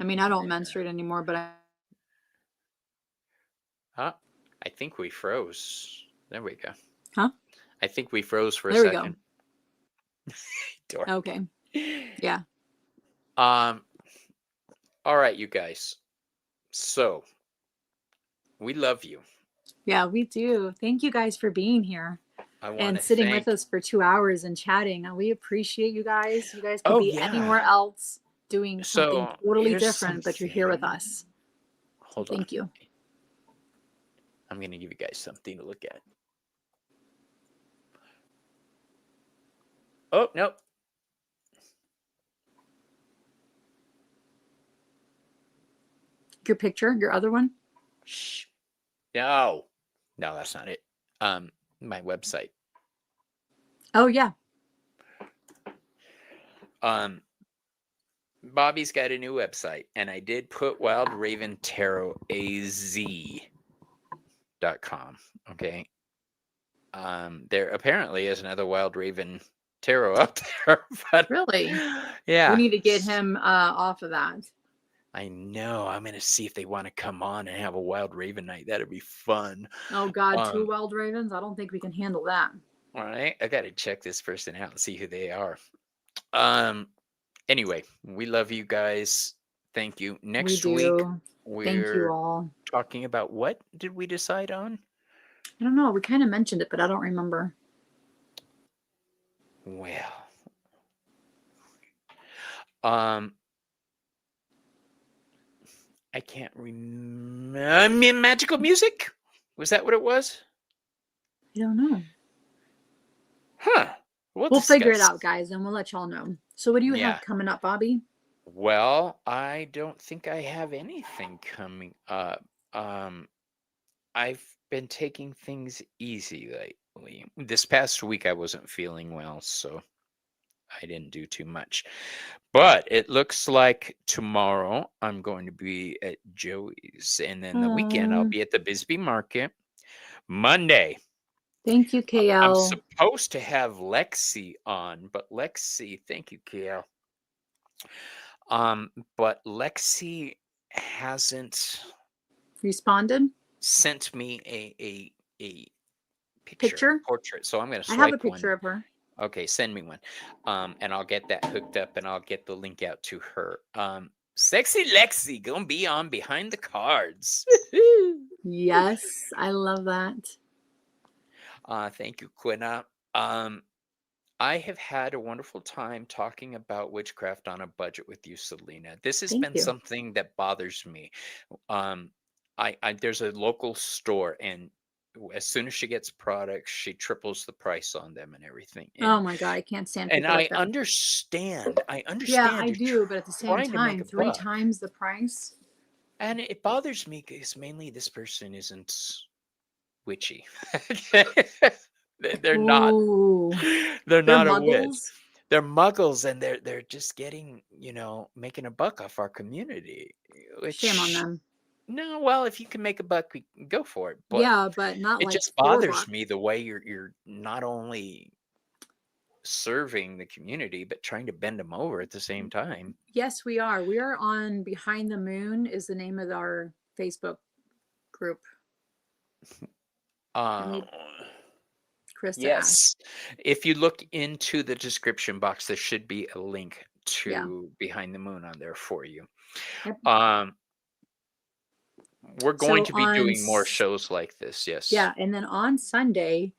I mean, I don't yeah. menstruate anymore, but Huh? I think we froze. There we go. Huh? I think we froze for a There we go. second. Dork. Okay. Yeah. All right, you guys. So we love you. Yeah, we do. Thank you guys for being here I want and to sitting with thank. us for 2 hours and chatting. And we appreciate you guys. You guys could Oh be anywhere yeah. else doing something So totally here's different, but you're here with something. us. So Hold on. thank you. I'm gonna give you guys something to look at. Oh nope. Your picture, your other one? Shh. No. No, that's not it. My website. Oh, yeah. Bobby's got a new website, and I did put wildraventarotaz.com. Okay. There apparently is another Wild Raven Tarot up there, but Really? yeah. We need to get him off of that. I know. I'm gonna see if they want to come on and have a Wild Raven night. That'd be fun. Oh, God, 2 wild ravens? I don't think we can handle that. All right, I gotta check this person out and see who they are. Anyway, we love you guys. Thank you. Next We week do. Thank you we're all. talking about, what did we decide on? I don't know. We kind of mentioned it, but I don't remember. Well, I can't remember. Magical music? Was that what it was? I don't know. Huh. We'll figure it out, guys, and we'll let y'all know. So what do you have coming up, Bobby? Well, I don't think I have anything coming up. I've been taking things easy lately. This past week I wasn't feeling well, so I didn't do too much. But it looks like tomorrow I'm going to be at Joey's, and then the weekend I'll be at the Bisbee Market. Monday. Thank you, KL. I'm supposed to have Lexi on, but Lexi, thank you, KL. But Lexi hasn't responded. Sent me a picture portrait, so I'm gonna swipe I have a picture of her. Okay, send me one, and I'll get that hooked up, and I'll get the link out to her. Sexy Lexi gonna be on Behind the Cards. Yes, I love that. Thank you, Quina. I have had a wonderful time talking about witchcraft on a budget with you, Selena. This has been something that bothers me. There's a local store, and as soon as she gets products, she triples the price on them and everything. And, oh my God, I can't stand people like that. understand. Yeah, I do, but at the same time, 3 times the price. And it bothers me because mainly this person isn't witchy. They're not. They're not a witch. They're muggles, and they're just getting, making a buck off our community. Shame on them. No, well, if you can make a buck, go for it. But yeah, but not it like just bothers me the way you're not only serving the community, but trying to bend them over at the same time. Yes, we are. We are on Behind the Moon is the name of our Facebook group. Krista yes. asked. If you look into the description box, there should be a link to Behind the Moon on there for you. Yep. We're going to be doing more shows like this, yes. Yeah, and then on Sunday,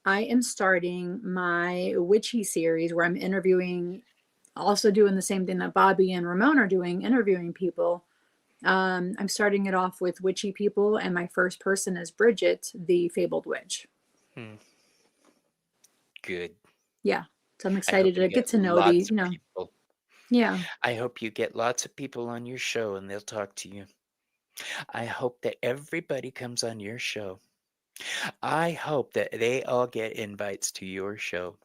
I am starting my witchy series where I'm interviewing, also doing the same thing that Bobby and Ramon are doing, interviewing people. I'm starting it off with witchy people, and my first person is Bridget, the fabled witch. Good. Yeah, so I'm excited to get to know these, people. Yeah. I hope you get lots of people on your show and they'll talk to you. I hope that everybody comes on your show. I hope that they all get invites to your show.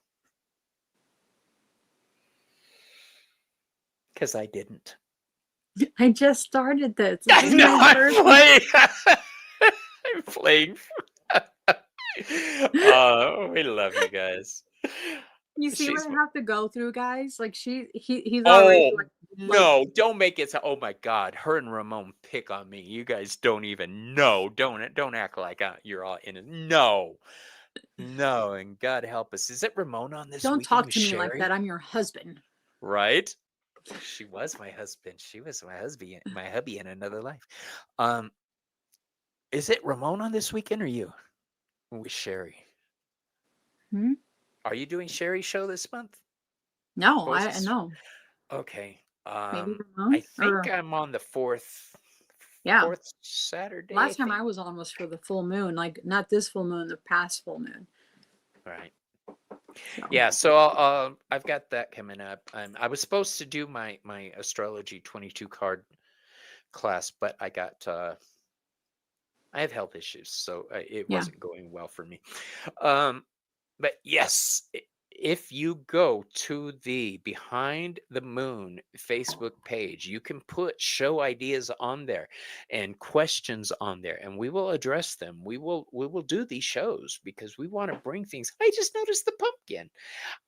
Because I didn't. I just started this. I know, I'm playing. I'm playing. We love you guys. You see what I have to go through, guys? Like he's already like Like, No, don't make it so. Oh my God, her and Ramon pick on me. You guys don't even know. Don't act like you're all in it. No, no, and God help us. Is it Ramon on this don't weekend talk with to me like Sherry? that. I'm your husband. Right? She was my husband. She was my hubby in another life. Um, is it Ramon on this weekend or you with Sherry? Hmm? Are you doing Sherry's show this month? No, Or was I this know. okay? Maybe I Ramon think or I'm on the fourth yeah. fourth Saturday, I Last time think. I was on was for the full moon, like not this full moon, the past full moon. Right. So Yeah, so I've got that coming up. I was supposed to do my astrology 22 card class, but I have health issues, so it yeah. wasn't going well for me. Um, but yes, if you go to the Behind the Moon Facebook page, you can put show ideas on there and questions on there, and we will address them. We will do these shows because we want to bring things. I just noticed the pumpkin.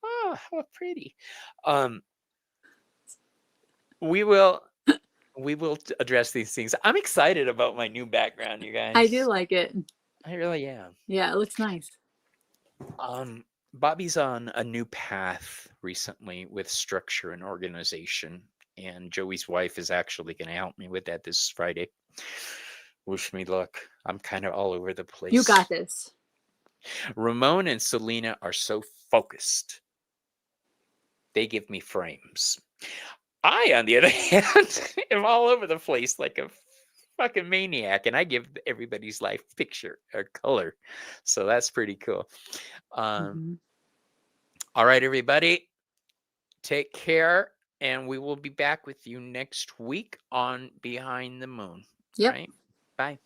Oh, how pretty. Um, we will address these things. I'm excited about my new background, you I do guys. like it. I really am. Yeah, it looks nice. Bobby's on a new path recently with structure and organization, and Joey's wife is actually going to help me with that this Friday. Wish me luck. I'm kind of all over the You got place. this. Ramon and Selena are so focused. They give me frames. I, on the other hand, am all over the place like a fucking maniac, and I give everybody's life picture or color. So that's pretty cool. Mm-hmm. All right, everybody. Take care, and we will be back with you next week on Behind the Moon. Yep. Right? Bye.